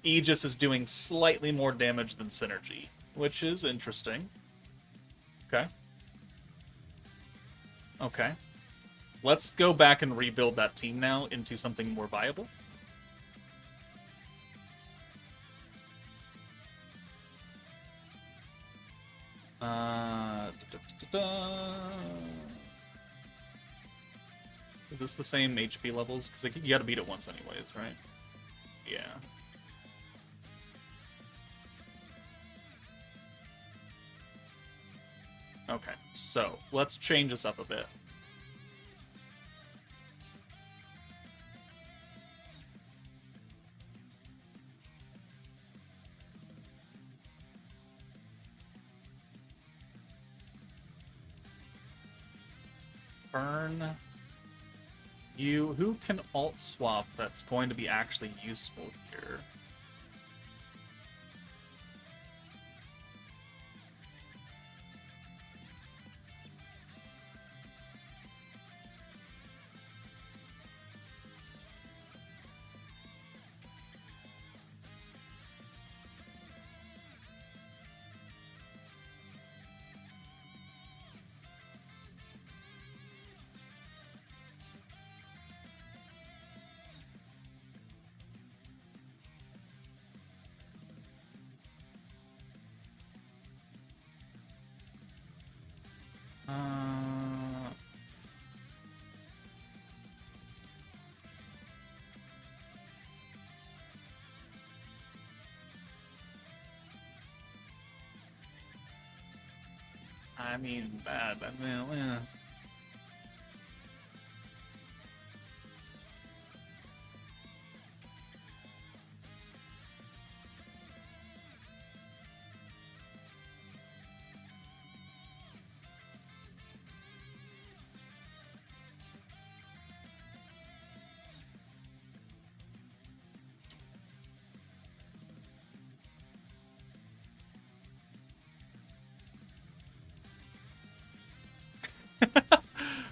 Aegis is doing slightly more damage than Synergy, which is interesting. Okay. Okay. Let's go back and rebuild that team now into something more viable. Is this the same HP levels? Because you gotta beat it once anyways, right? Yeah. Okay, so let's change this up a bit. Burn. Who can alt swap that's going to be actually useful here? I mean, bad. I mean, yeah.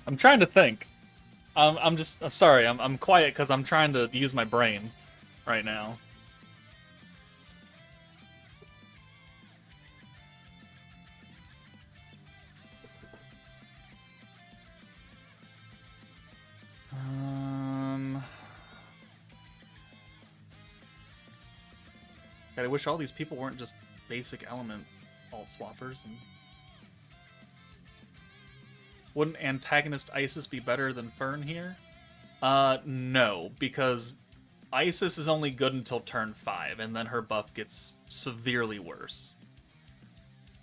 I'm trying to think. I'm sorry. I'm quiet because I'm trying to use my brain right now. God, I wish all these people weren't just basic element alt swappers. And wouldn't antagonist Isis be better than Fern here? No, because Isis is only good until turn 5, and then her buff gets severely worse.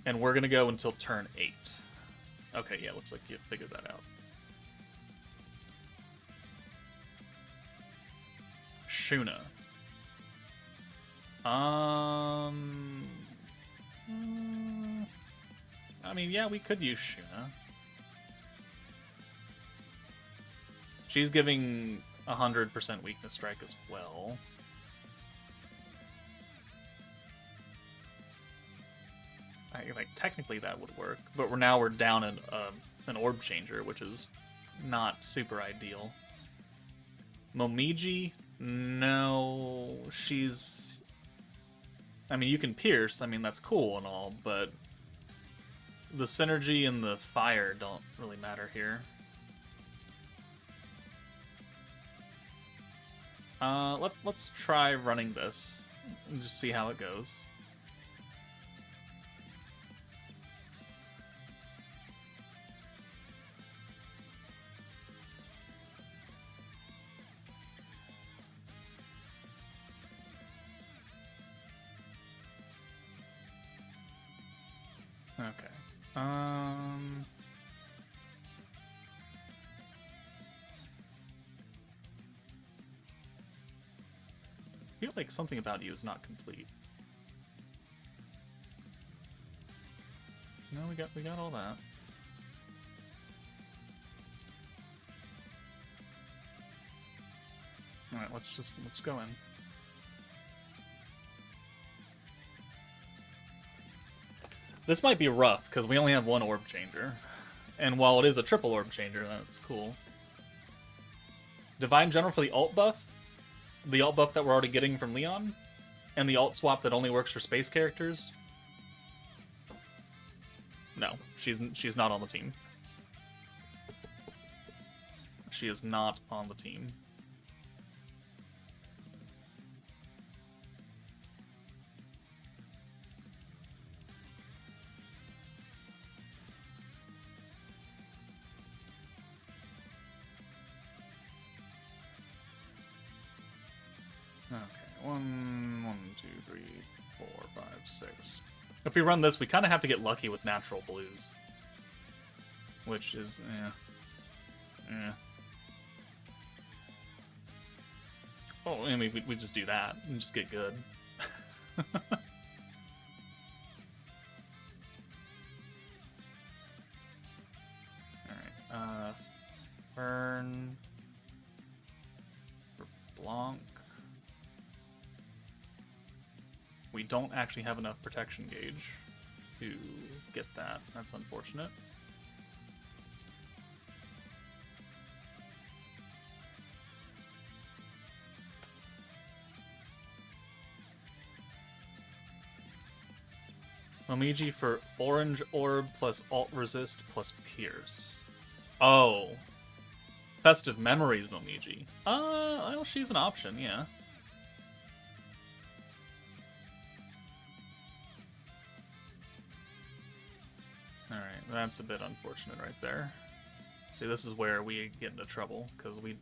And we're gonna go until turn 8. Okay, yeah, looks like you figured that out. Shuna. I mean, yeah, we could use Shuna. She's giving 100% weakness strike as well. Like, technically that would work, but we're down in an orb changer, which is not super ideal. Momiji, no, she's. I mean, you can pierce. I mean, that's cool and all, but the synergy and the fire don't really matter here. Let's try running this and just see how it goes. Okay. I feel like something about you is not complete. No, we got all that. All right, let's go in. This might be rough, because we only have one orb changer. And while it is a triple orb changer, that's cool. Divine General for the alt buff. The alt buff that we're already getting from Leon. And the alt swap that only works for space characters. No, she's not on the team. She is not on the team. Okay, 1, 2, 3, 4, 5, 6. If we run this, we kind of have to get lucky with natural blues. Which is, Oh, I mean, we just do that and just get good. Alright, Fern... for Blanc... We don't actually have enough protection gauge to get that. That's unfortunate. Momiji for orange orb plus alt resist plus pierce. Oh. Festive Memories Momiji. Well, she's an option, yeah. Alright, that's a bit unfortunate right there. See, this is where we get into trouble, because we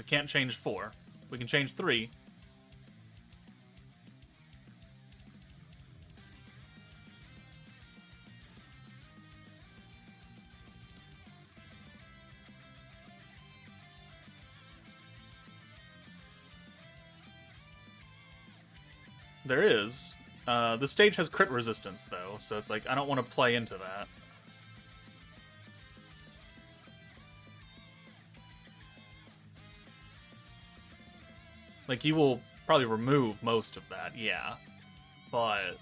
can't change 4. We can change 3. There is. The stage has crit resistance, though, so it's like, I don't want to play into that. Like, you will probably remove most of that, yeah. But...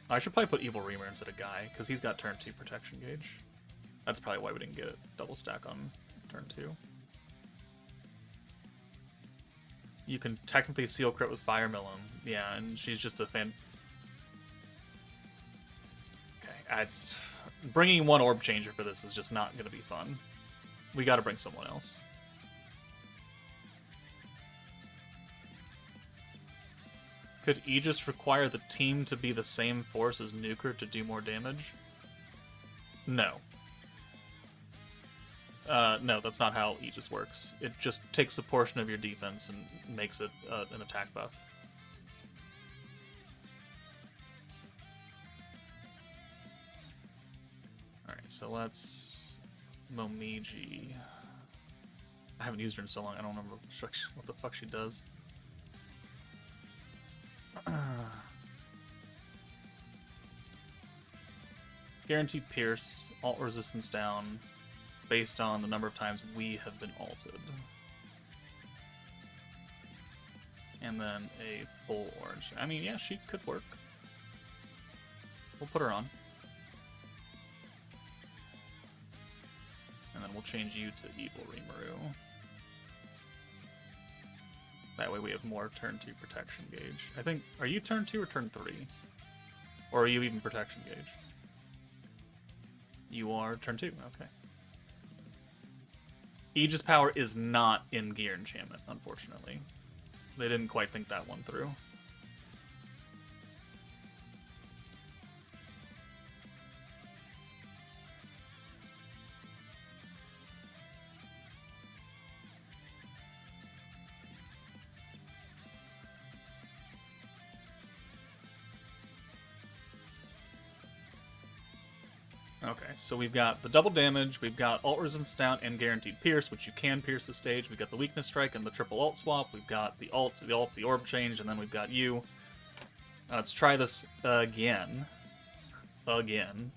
I should probably put Evil Reamer instead of Guy, because he's got turn 2 protection gauge. That's probably why we didn't get double stack on turn 2. You can technically seal crit with Fire Melon. Yeah, and she's just a fan... Okay, it's... Bringing one orb changer for this is just not going to be fun. We gotta bring someone else. Could Aegis require the team to be the same force as Nuker to do more damage? No. No, that's not how Aegis works. It just takes a portion of your defense and makes it an attack buff. Alright, so let's... Momiji... I haven't used her in so long, I don't remember what the fuck she does. Guaranteed Pierce, alt resistance down, based on the number of times we have been alted. And then a full orange. I mean, yeah, she could work. We'll put her on. And then we'll change you to Evil Rimuru. That way we have more turn 2 protection gauge. I think, are you turn 2 or turn 3? Or are you even protection gauge? You are turn 2, okay. Aegis power is not in Gear Enchantment, unfortunately. They didn't quite think that one through. Okay, so we've got the double damage, we've got alt resistance down and guaranteed pierce, which you can pierce the stage. We've got the weakness strike and the triple alt swap. We've got the orb change, and then we've got you. Let's try this again. And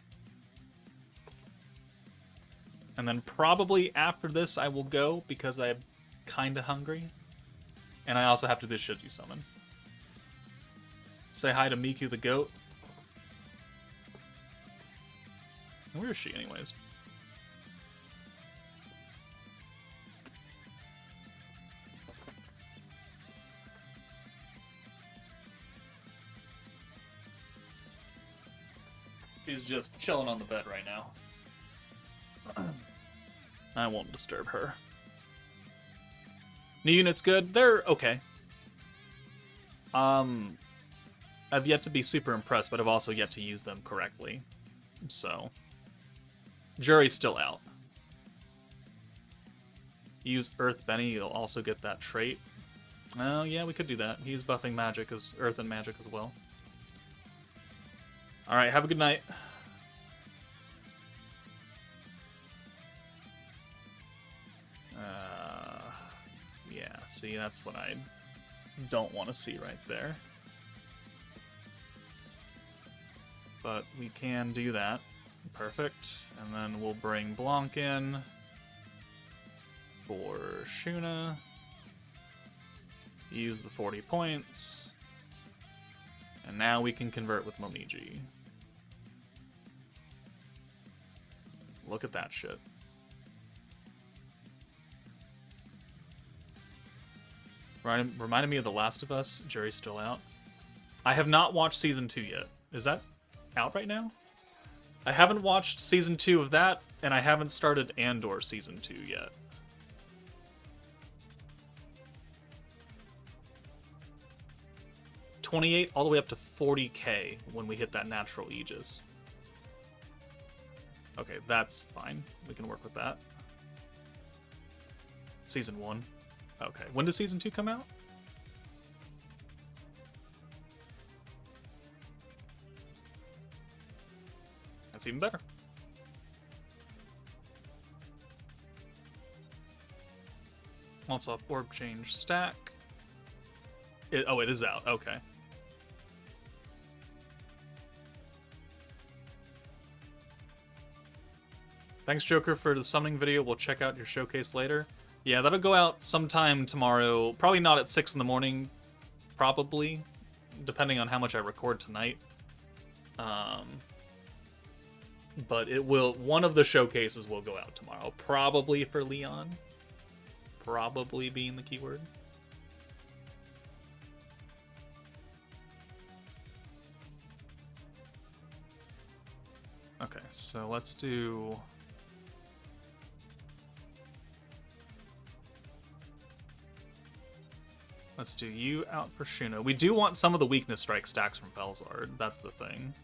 then probably after this I will go, because I'm kinda hungry. And I also have to do Shiji Summon. Say hi to Miku the goat. Where is she, anyways? She's just chilling on the bed right now. I won't disturb her. New units good? They're okay. I've yet to be super impressed, but I've also yet to use them correctly. So, jury's still out. Use Earth Benny, you'll also get that trait. Oh, yeah, we could do that. He's buffing magic as Earth and magic as well. Alright, have a good night. Yeah, see, that's what I don't want to see right there. But we can do that. Perfect. And then we'll bring Blanc in for Shuna. Use the 40 points. And now we can convert with Momiji. Look at that shit. Reminded me of The Last of Us. Jury's still out. I have not watched Season 2 yet. Is that out right now? I haven't watched Season 2 of that, and I haven't started Andor Season 2 yet. $28 all the way up to $40K when we hit that natural Aegis. Okay, that's fine. We can work with that. Season 1. Okay, when does Season 2 come out? That's even better. Also up orb change stack. Oh, it is out. Okay. Thanks, Joker, for the summoning video. We'll check out your showcase later. Yeah, that'll go out sometime tomorrow. Probably not at 6 in the morning. Probably. Depending on how much I record tonight. But it will. One of the showcases will go out tomorrow. Probably for Leon. Probably being the keyword. Okay, so let's do... Let's do you out for Shuna. We do want some of the weakness strike stacks from Velzard. That's the thing.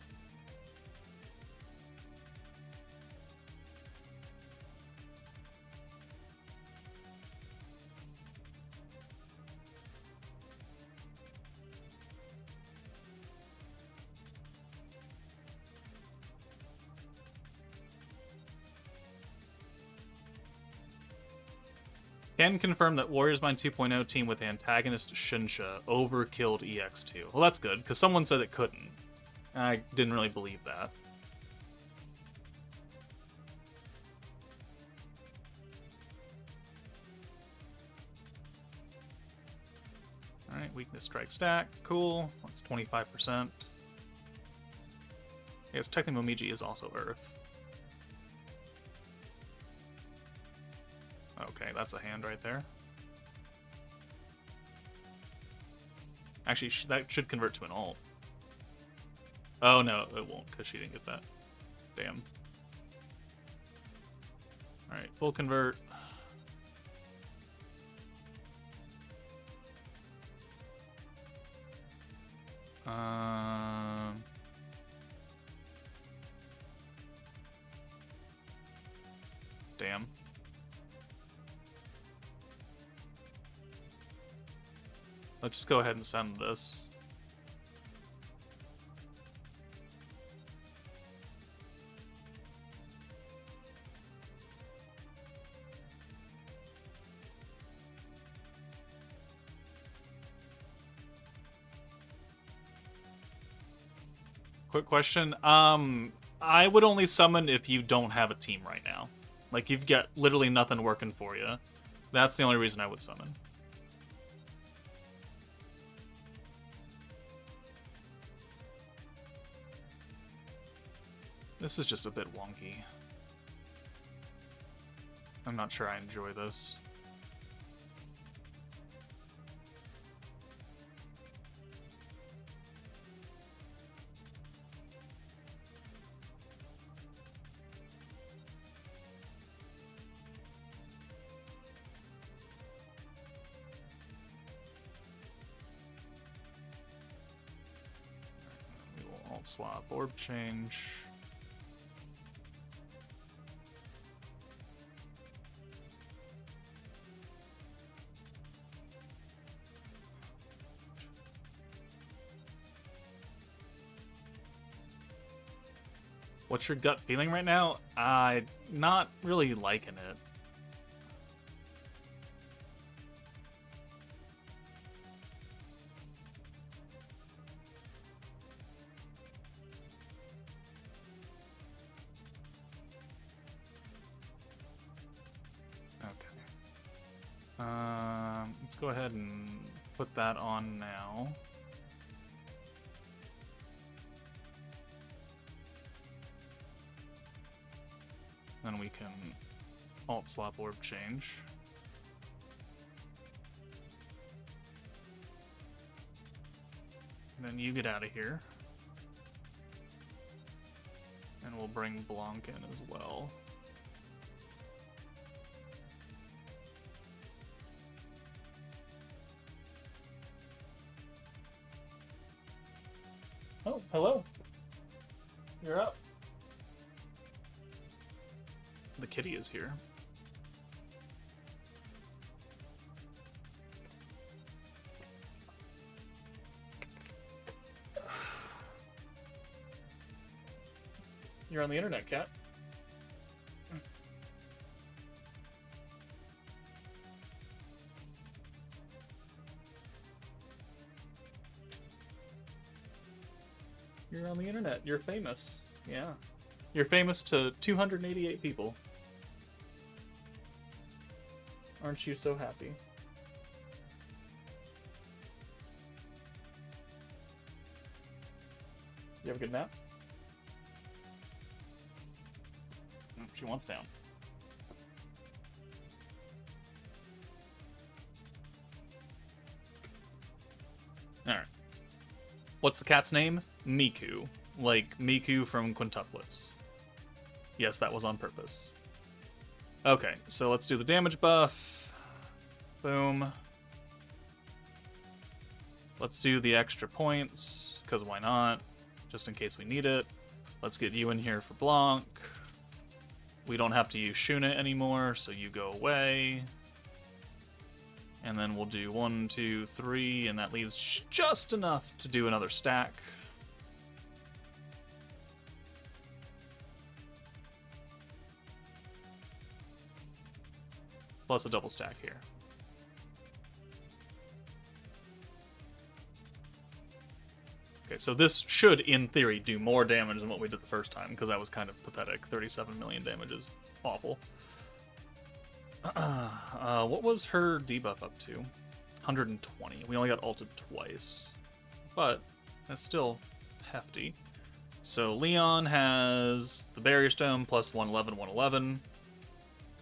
Can confirm that Warriors Mind 2.0 team with antagonist Shinsha overkilled EX2. Well, that's good, because someone said it couldn't. I didn't really believe that. Alright, weakness strike stack. Cool. That's 25%. I guess technically Momiji is also Earth. Okay, that's a hand right there. Actually, that should convert to an ult. Oh, no, it won't, because she didn't get that. Damn. Alright, full convert. Damn. Let's just go ahead and send this. Quick question. I would only summon if you don't have a team right now. Like, you've got literally nothing working for you. That's the only reason I would summon. This is just a bit wonky. I'm not sure I enjoy this. We will alt swap, orb change. What's your gut feeling right now? I'm not really liking it. Okay. Let's go ahead and put that on now. Then we can alt swap orb change. And then you get out of here. And we'll bring Blanc in as well. Oh, hello. You're up. The kitty is here. You're on the internet, cat. You're on the internet. You're famous. Yeah. You're famous to 288 people. Aren't you so happy? You have a good nap? Oh, she wants down. Alright. What's the cat's name? Miku. Like Miku from Quintuplets. Yes, that was on purpose. Okay, so let's do the damage buff. Boom. Let's do the extra points, because why not? Just in case we need it. Let's get you in here for Blanc. We don't have to use Shuna anymore, so you go away. And then we'll do 1, 2, 3, and that leaves just enough to do another stack. Plus a double stack here. Okay, so this should, in theory, do more damage than what we did the first time, because that was kind of pathetic. 37 million damage is awful. What was her debuff up to? 120. We only got ulted twice. But that's still hefty. So Leon has the Barrier Stone plus 111, 111.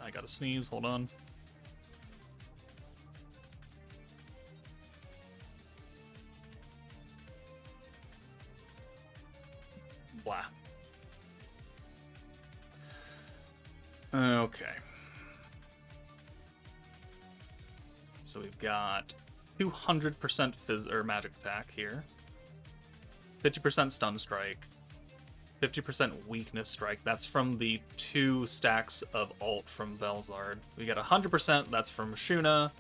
I gotta sneeze, hold on. Blah. Okay. So we've got 200% phys or magic attack here. 50% stun strike. 50% weakness strike. That's from the 2 stacks of ult from Velzard. We got 100%. That's from Shuna.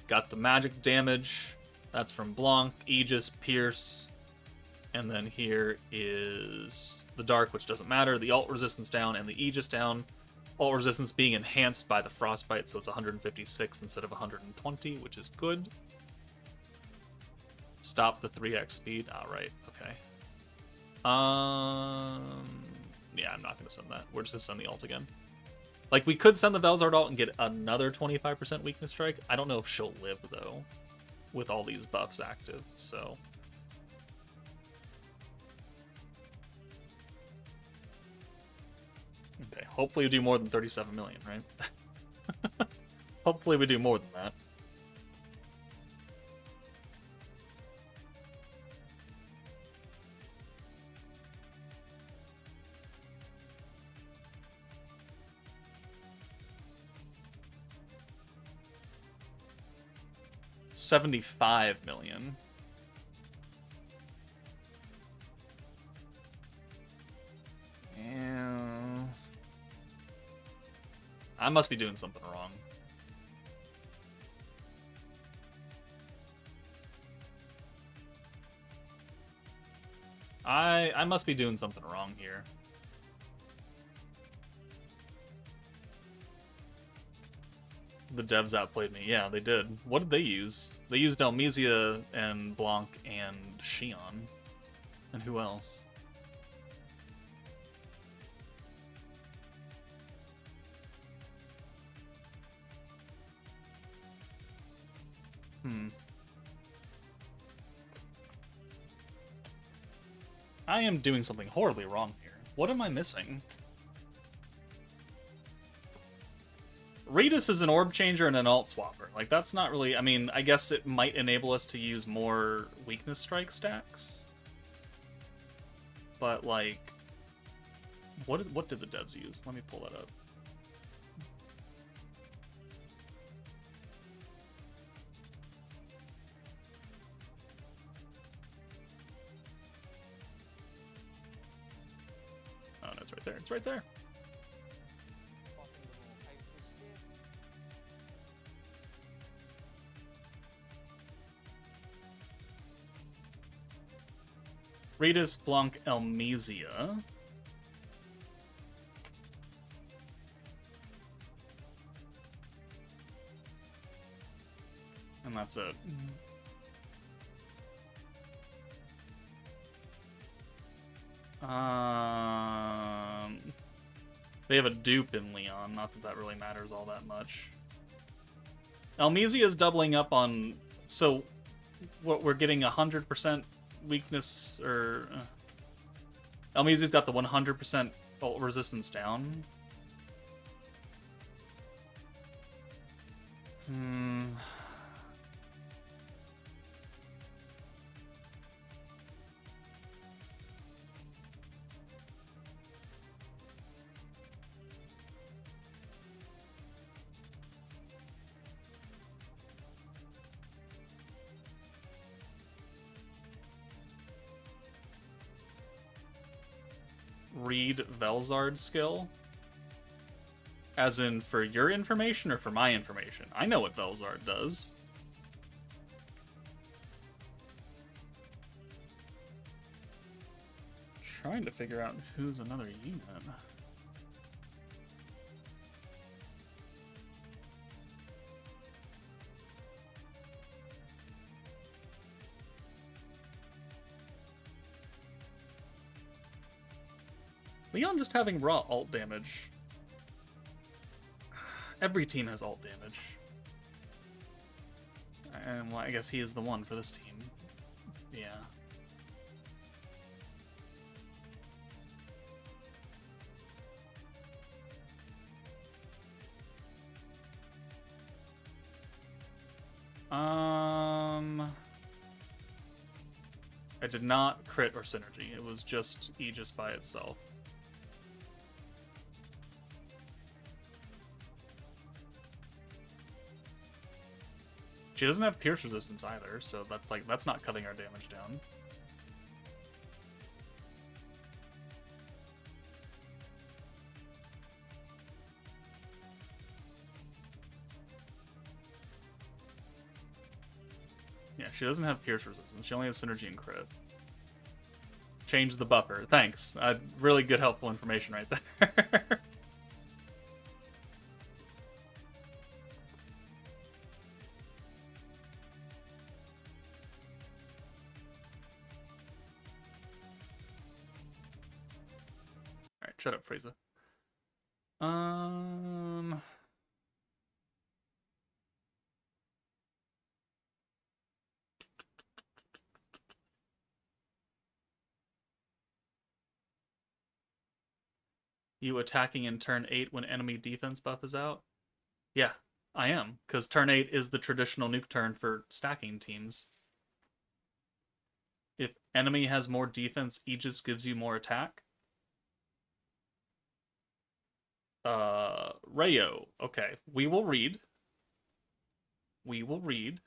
Got the magic damage. That's from Blanc, Aegis, Pierce. And then here is the Dark, which doesn't matter. The ult resistance down and the Aegis down. Ult resistance being enhanced by the Frostbite, so it's 156 instead of 120, which is good. Stop the 3x speed. Alright, okay. Yeah, I'm not going to send that. We're just going to send the ult again. Like, we could send the Velzard ult and get another 25% weakness strike. I don't know if she'll live, though, with all these buffs active, so... Okay, hopefully we do more than 37 million, right? Hopefully we do more than that. $75 million. And I must be doing something wrong. I must be doing something wrong here. The devs outplayed me. Yeah, they did. What did they use? They used Elmesia and Blanc and Xion. And who else? I am doing something horribly wrong here. What am I missing? Retesting is an orb changer and an alt swapper. Like, that's not really... I mean, I guess it might enable us to use more weakness strike stacks. But, like... What did the devs use? Let me pull that up. Oh, no, it's right there. It's right there. Retesting, Blanc, Elmesia. And that's it. They have a dupe in Leon. Not that that really matters all that much. Elmesia is doubling up on... So, what we're getting 100% weakness, or... Elmesia's got the 100% ult resistance down. Read Velzard skill? As in for your information or for my information? I know what Velzard does. Trying to figure out who's another unit. Leon just having raw ult damage. Every team has ult damage. And well, I guess he is the one for this team. Yeah. I did not crit or synergy. It was just Aegis by itself. She doesn't have pierce resistance either, so that's not cutting our damage down. Yeah, she doesn't have pierce resistance. She only has synergy and crit. Change the buffer. Thanks. Really good, helpful information right there. Alright, shut up, Frieza. You attacking in turn 8 when enemy defense buff is out? Yeah, I am, because turn 8 is the traditional nuke turn for stacking teams. If enemy has more defense, Aegis gives you more attack. Rayo. Okay, we will read. We will read.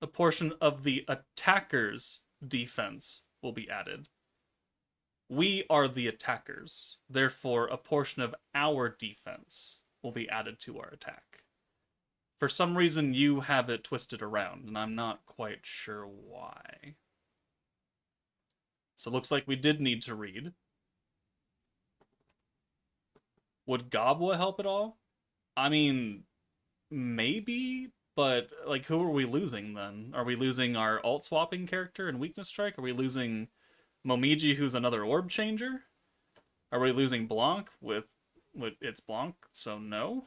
A portion of the attacker's defense will be added. We are the attackers. Therefore, a portion of our defense will be added to our attack. For some reason, you have it twisted around, and I'm not quite sure why. So it looks like we did need to read. Would Gobwa help at all? I mean, maybe, but like, who are we losing then? Are we losing our alt swapping character in Weakness Strike? Are we losing Momiji, who's another orb changer? Are we losing Blanc with it's Blanc? So no.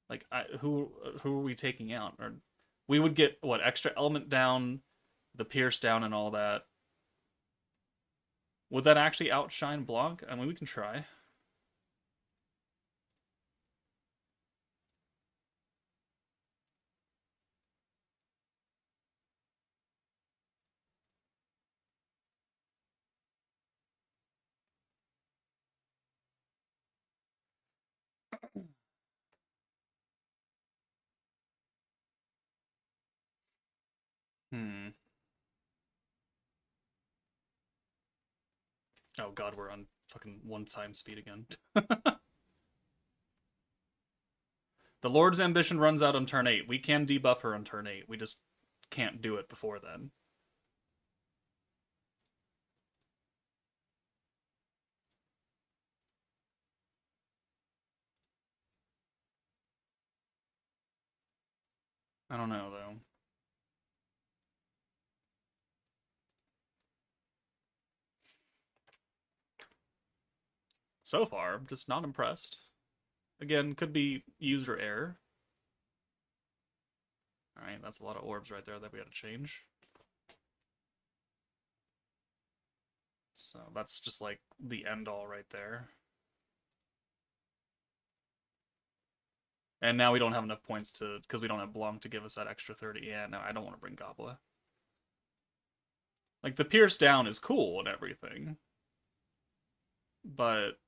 Like, who are we taking out? Or we would get what, extra element down, the pierce down, and all that. Would that actually outshine Blanc? I mean, we can try. Hmm. Oh god, we're on fucking 1 time speed again. The Lord's ambition runs out on turn 8. We can debuff her on turn 8. We just can't do it before then. I don't know, though. So far, I'm just not impressed. Again, could be user error. Alright, that's a lot of orbs right there that we gotta change. So that's just like the end all right there. And now we don't have enough points to, because we don't have Blanc to give us that extra 30. Yeah, no, I don't want to bring Goblet. Like, the Pierce down is cool and everything. But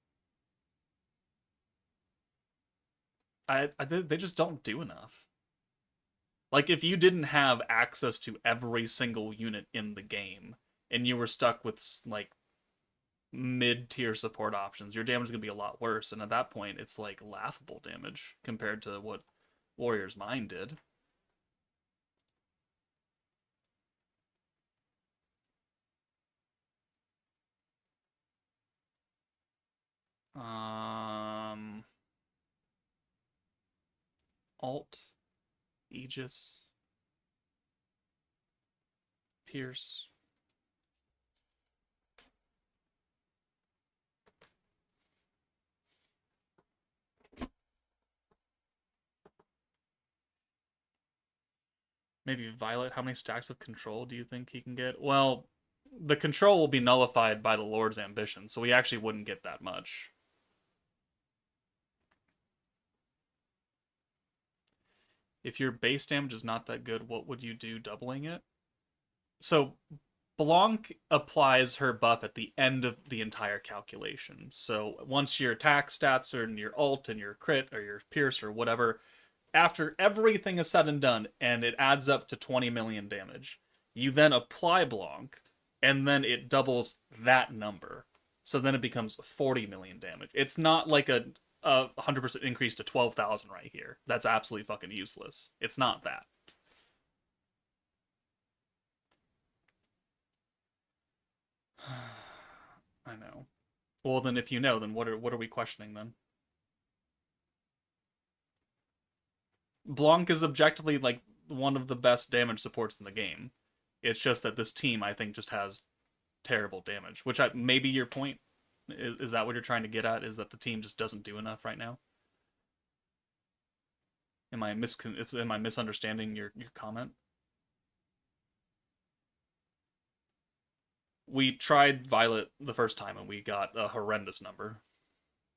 they just don't do enough. Like, if you didn't have access to every single unit in the game, and you were stuck with, like, mid-tier support options, your damage is going to be a lot worse. And at that point, it's, like, laughable damage compared to what Warrior's Mind did. Alt, Aegis, Pierce. Maybe Violet. How many stacks of control do you think he can get? Well, the control will be nullified by the Lord's ambition, so we actually wouldn't get that much. If your base damage is not that good, what would you do doubling it? So Blanc applies her buff at the end of the entire calculation. So once your attack stats are in your ult and your crit or your pierce or whatever, after everything is said and done and it adds up to 20 million damage, you then apply Blanc and then it doubles that number. So then it becomes 40 million damage. It's not like a 100% increase to 12,000 right here. That's absolutely fucking useless. It's not that. I know. Well, then if you know, then what are we questioning then? Blanc is objectively like one of the best damage supports in the game. It's just that this team, I think, just has terrible damage. Which maybe your point is that what you're trying to get at? Is that the team just doesn't do enough right now? Am I misunderstanding your comment? We tried Violet the first time and we got a horrendous number.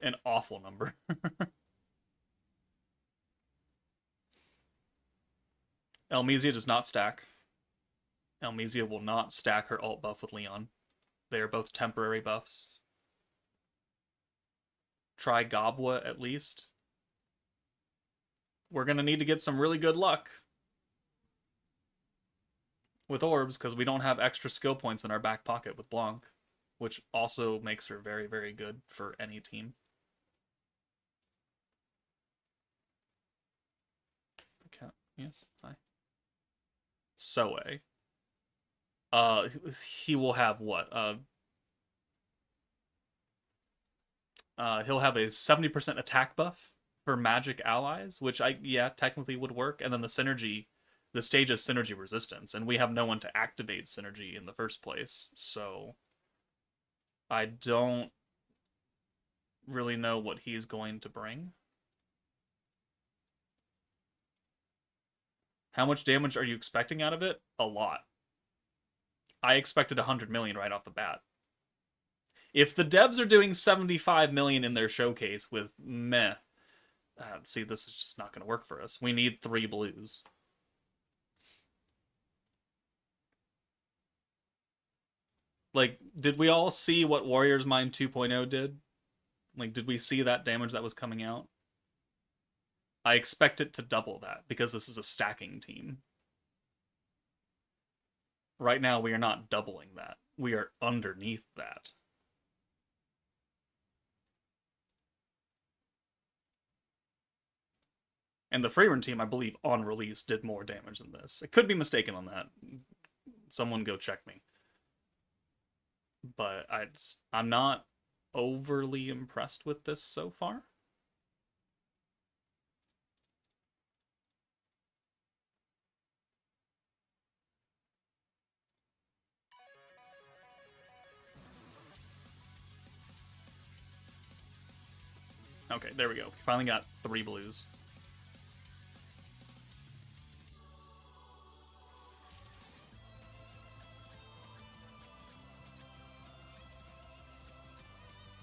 An awful number. Elmesia does not stack. Elmesia will not stack her alt buff with Leon. They are both temporary buffs. Try Gobwa at least. We're going to need to get some really good luck with orbs because we don't have extra skill points in our back pocket with Blanc, which also makes her very, very good for any team. Okay. Yes, hi. Soe. He will have what? He'll have a 70% attack buff for magic allies, which technically would work. And then the synergy, the stage is synergy resistance, and we have no one to activate synergy in the first place. So I don't really know what he's going to bring. How much damage are you expecting out of it? A lot. I expected 100 million right off the bat. If the devs are doing 75 million in their showcase with meh, see, this is just not going to work for us. We need 3 blues. Like, did we all see what Warrior's Mind 2.0 did? Like, did we see that damage that was coming out? I expect it to double that because this is a stacking team. Right now, we are not doubling that. We are underneath that. And the Freerun team, I believe, on release, did more damage than this. I could be mistaken on that. Someone go check me. But I'm not overly impressed with this so far. Okay, there we go. We finally got 3 blues.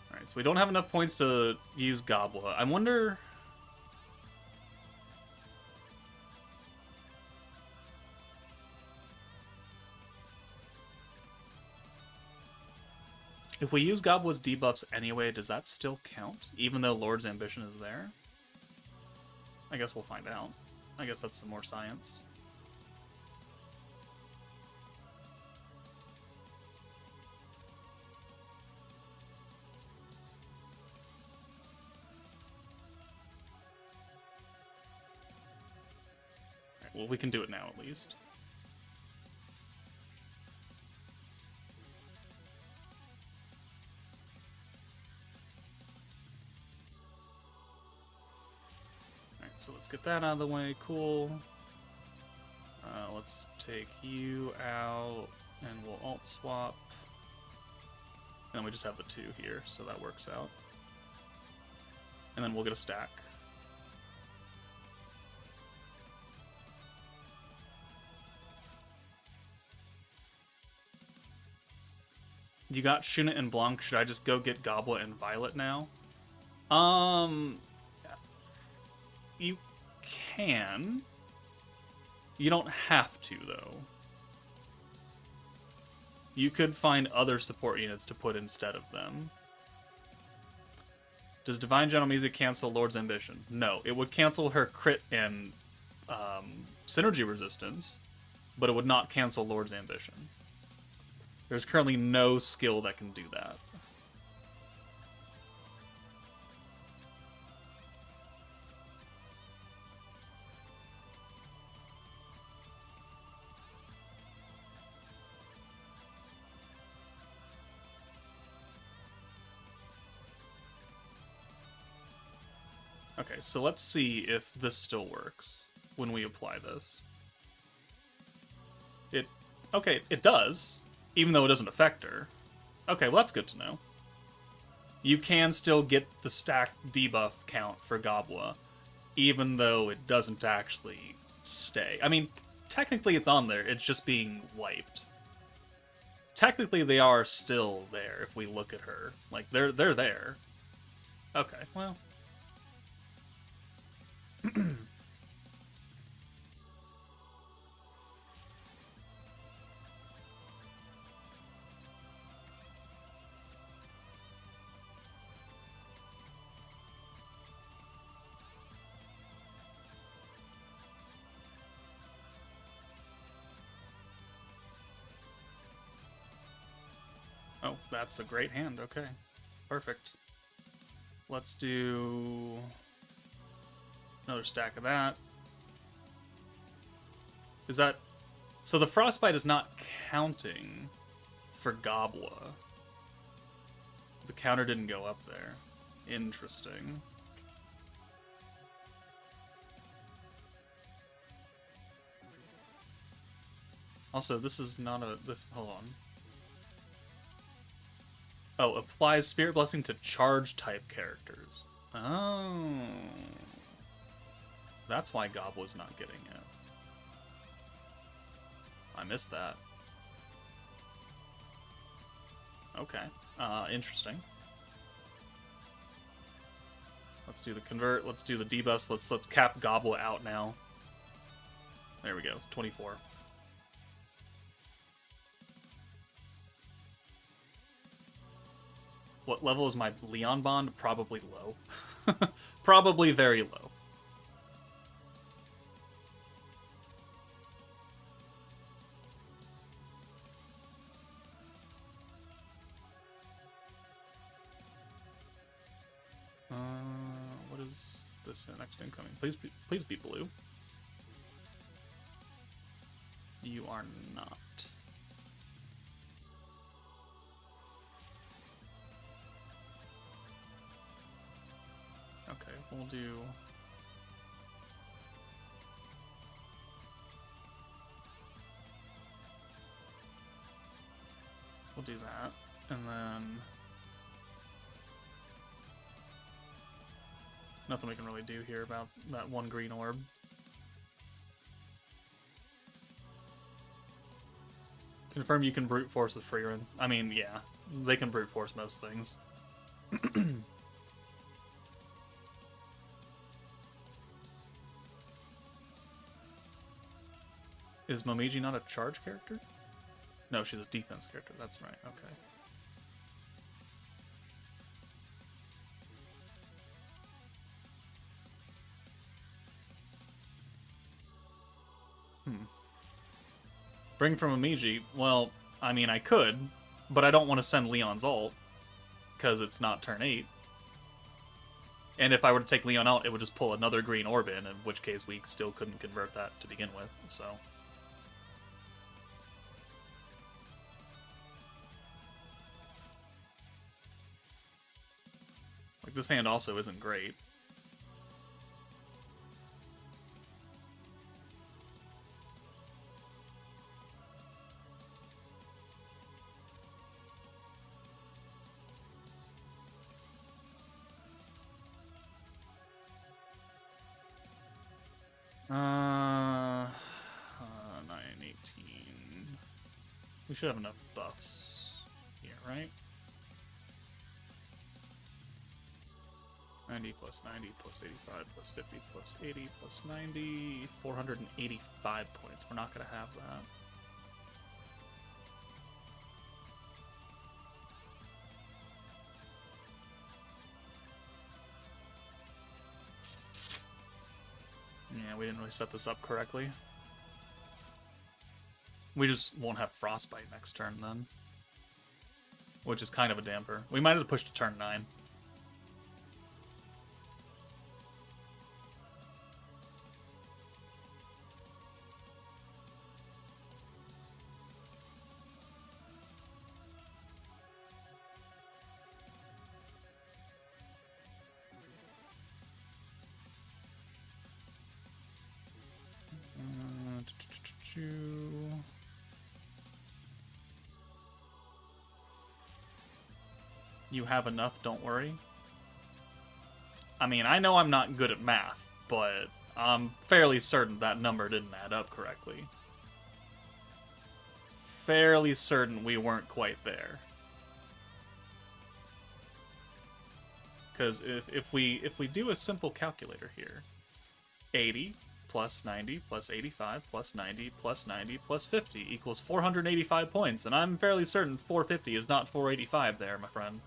Alright, so we don't have enough points to use Gobwa. I wonder... if we use Gobwa's debuffs anyway, does that still count? Even though Lord's Ambition is there? I guess we'll find out. I guess that's some more science. Right, well, we can do it now at least. So let's get that out of the way. Cool. Let's take you out, and we'll alt swap. And we just have the 2 here, so that works out. And then we'll get a stack. You got Shuna and Blanc. Should I just go get Goblet and Violet now? You can. You don't have to, though. You could find other support units to put instead of them. Does Divine General Music cancel Lord's Ambition? No. It would cancel her crit and synergy resistance, but it would not cancel Lord's Ambition. There's currently no skill that can do that. Okay, so let's see if this still works when we apply this. Okay, it does, even though it doesn't affect her. Okay, well that's good to know. You can still get the stack debuff count for Gobwa, even though it doesn't actually stay. I mean, technically it's on there, it's just being wiped. technically they are still there if we look at her. Like, they're there. Okay, well. Oh, that's a great hand. Okay. Perfect. Let's do another stack of that. Is that... So the Frostbite is not counting for Gobla. The counter didn't go up there. Interesting. Also, this is not a... Hold on. Oh, applies Spirit Blessing to charge-type characters. Oh. That's why Gobla's not getting it. I missed that. Okay. Interesting. Let's do the convert. Let's do the debuffs. Let's cap Gobla out now. There we go. It's 24. What level is my Leon bond? Probably low. Probably very low. What is this next incoming? Please be blue. You are not. Okay, we'll do... We'll do that, and then... Nothing we can really do here about that one green orb. Confirm you can brute force with Freerin. I mean, yeah, they can brute force most things. Is Momiji not a charge character? No, she's a defense character. That's right. Okay. Bring from Momiji. Well, I mean, I could, but I don't want to send Leon's ult because it's not turn 8. And if I were to take Leon out, it would just pull another green orb in which case we still couldn't convert that to begin with, so... Like, this hand also isn't great. Uh, 918. We should have enough buffs here, right? 90 plus 90 plus 85 plus 50 plus 80 plus 90, 485 points. We're not going to have that. Yeah, we didn't really set this up correctly. We just won't have Frostbite next turn then. Which is kind of a damper. We might have pushed to turn 9. You have enough, don't worry. I mean, I know I'm not good at math, but I'm fairly certain that number didn't add up correctly. fairly certain we weren't quite there. Because if we do a simple calculator here, 80 plus 90 plus 85 plus 90 plus 90 plus 50 equals 485 points, and I'm fairly certain 450 is not 485 there, my friend.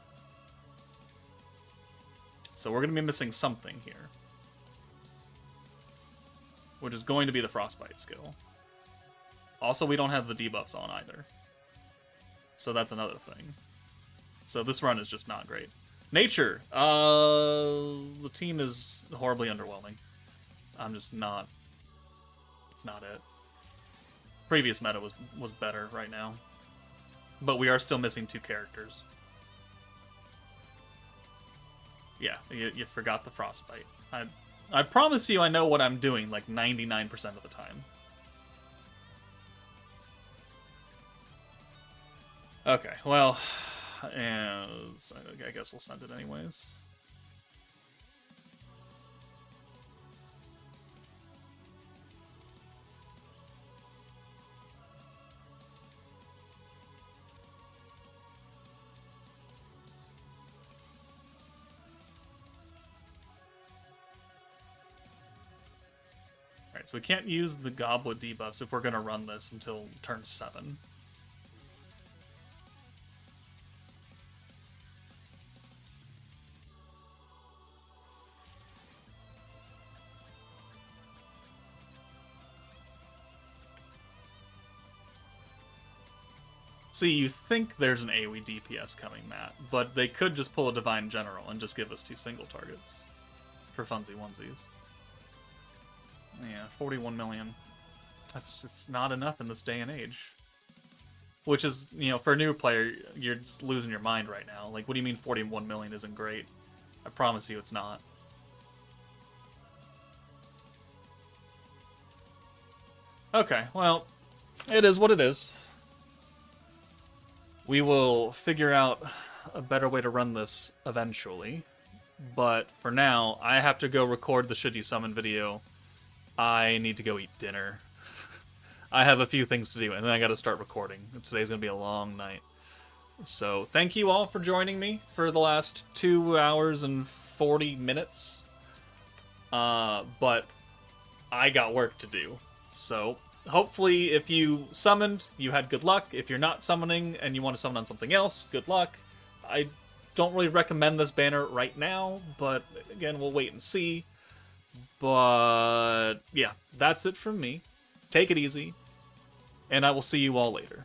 So we're going to be missing something here, which is going to be the frostbite skill. Also, we don't have the debuffs on either, so that's another thing. So this run is just not great. Nature, the team is horribly underwhelming. I'm just not. It's not it. Previous meta was better right now, but we are still missing 2 characters. Yeah, you forgot the frostbite. I promise you, I know what I'm doing like 99% of the time. Okay, well, and I guess we'll send it anyways. Alright, so we can't use the goblet debuffs if we're going to run this until turn 7. See, you think there's an AoE DPS coming, Matt, but they could just pull a Divine General and just give us 2 single targets for funsy onesies. Yeah, 41 million. That's just not enough in this day and age. Which is, you know, for a new player, you're just losing your mind right now. Like, what do you mean 41 million isn't great? I promise you it's not. Okay, well, it is what it is. We will figure out a better way to run this eventually. But for now, I have to go record the Should You Summon video. I need to go eat dinner. I have a few things to do, and then I gotta start recording. Today's gonna be a long night. So, thank you all for joining me for the last 2 hours and 40 minutes. But I got work to do. So, hopefully, if you summoned, you had good luck. If you're not summoning and you want to summon on something else, good luck. I don't really recommend this banner right now, but again, we'll wait and see. But yeah, that's it from me. Take it easy, and I will see you all later.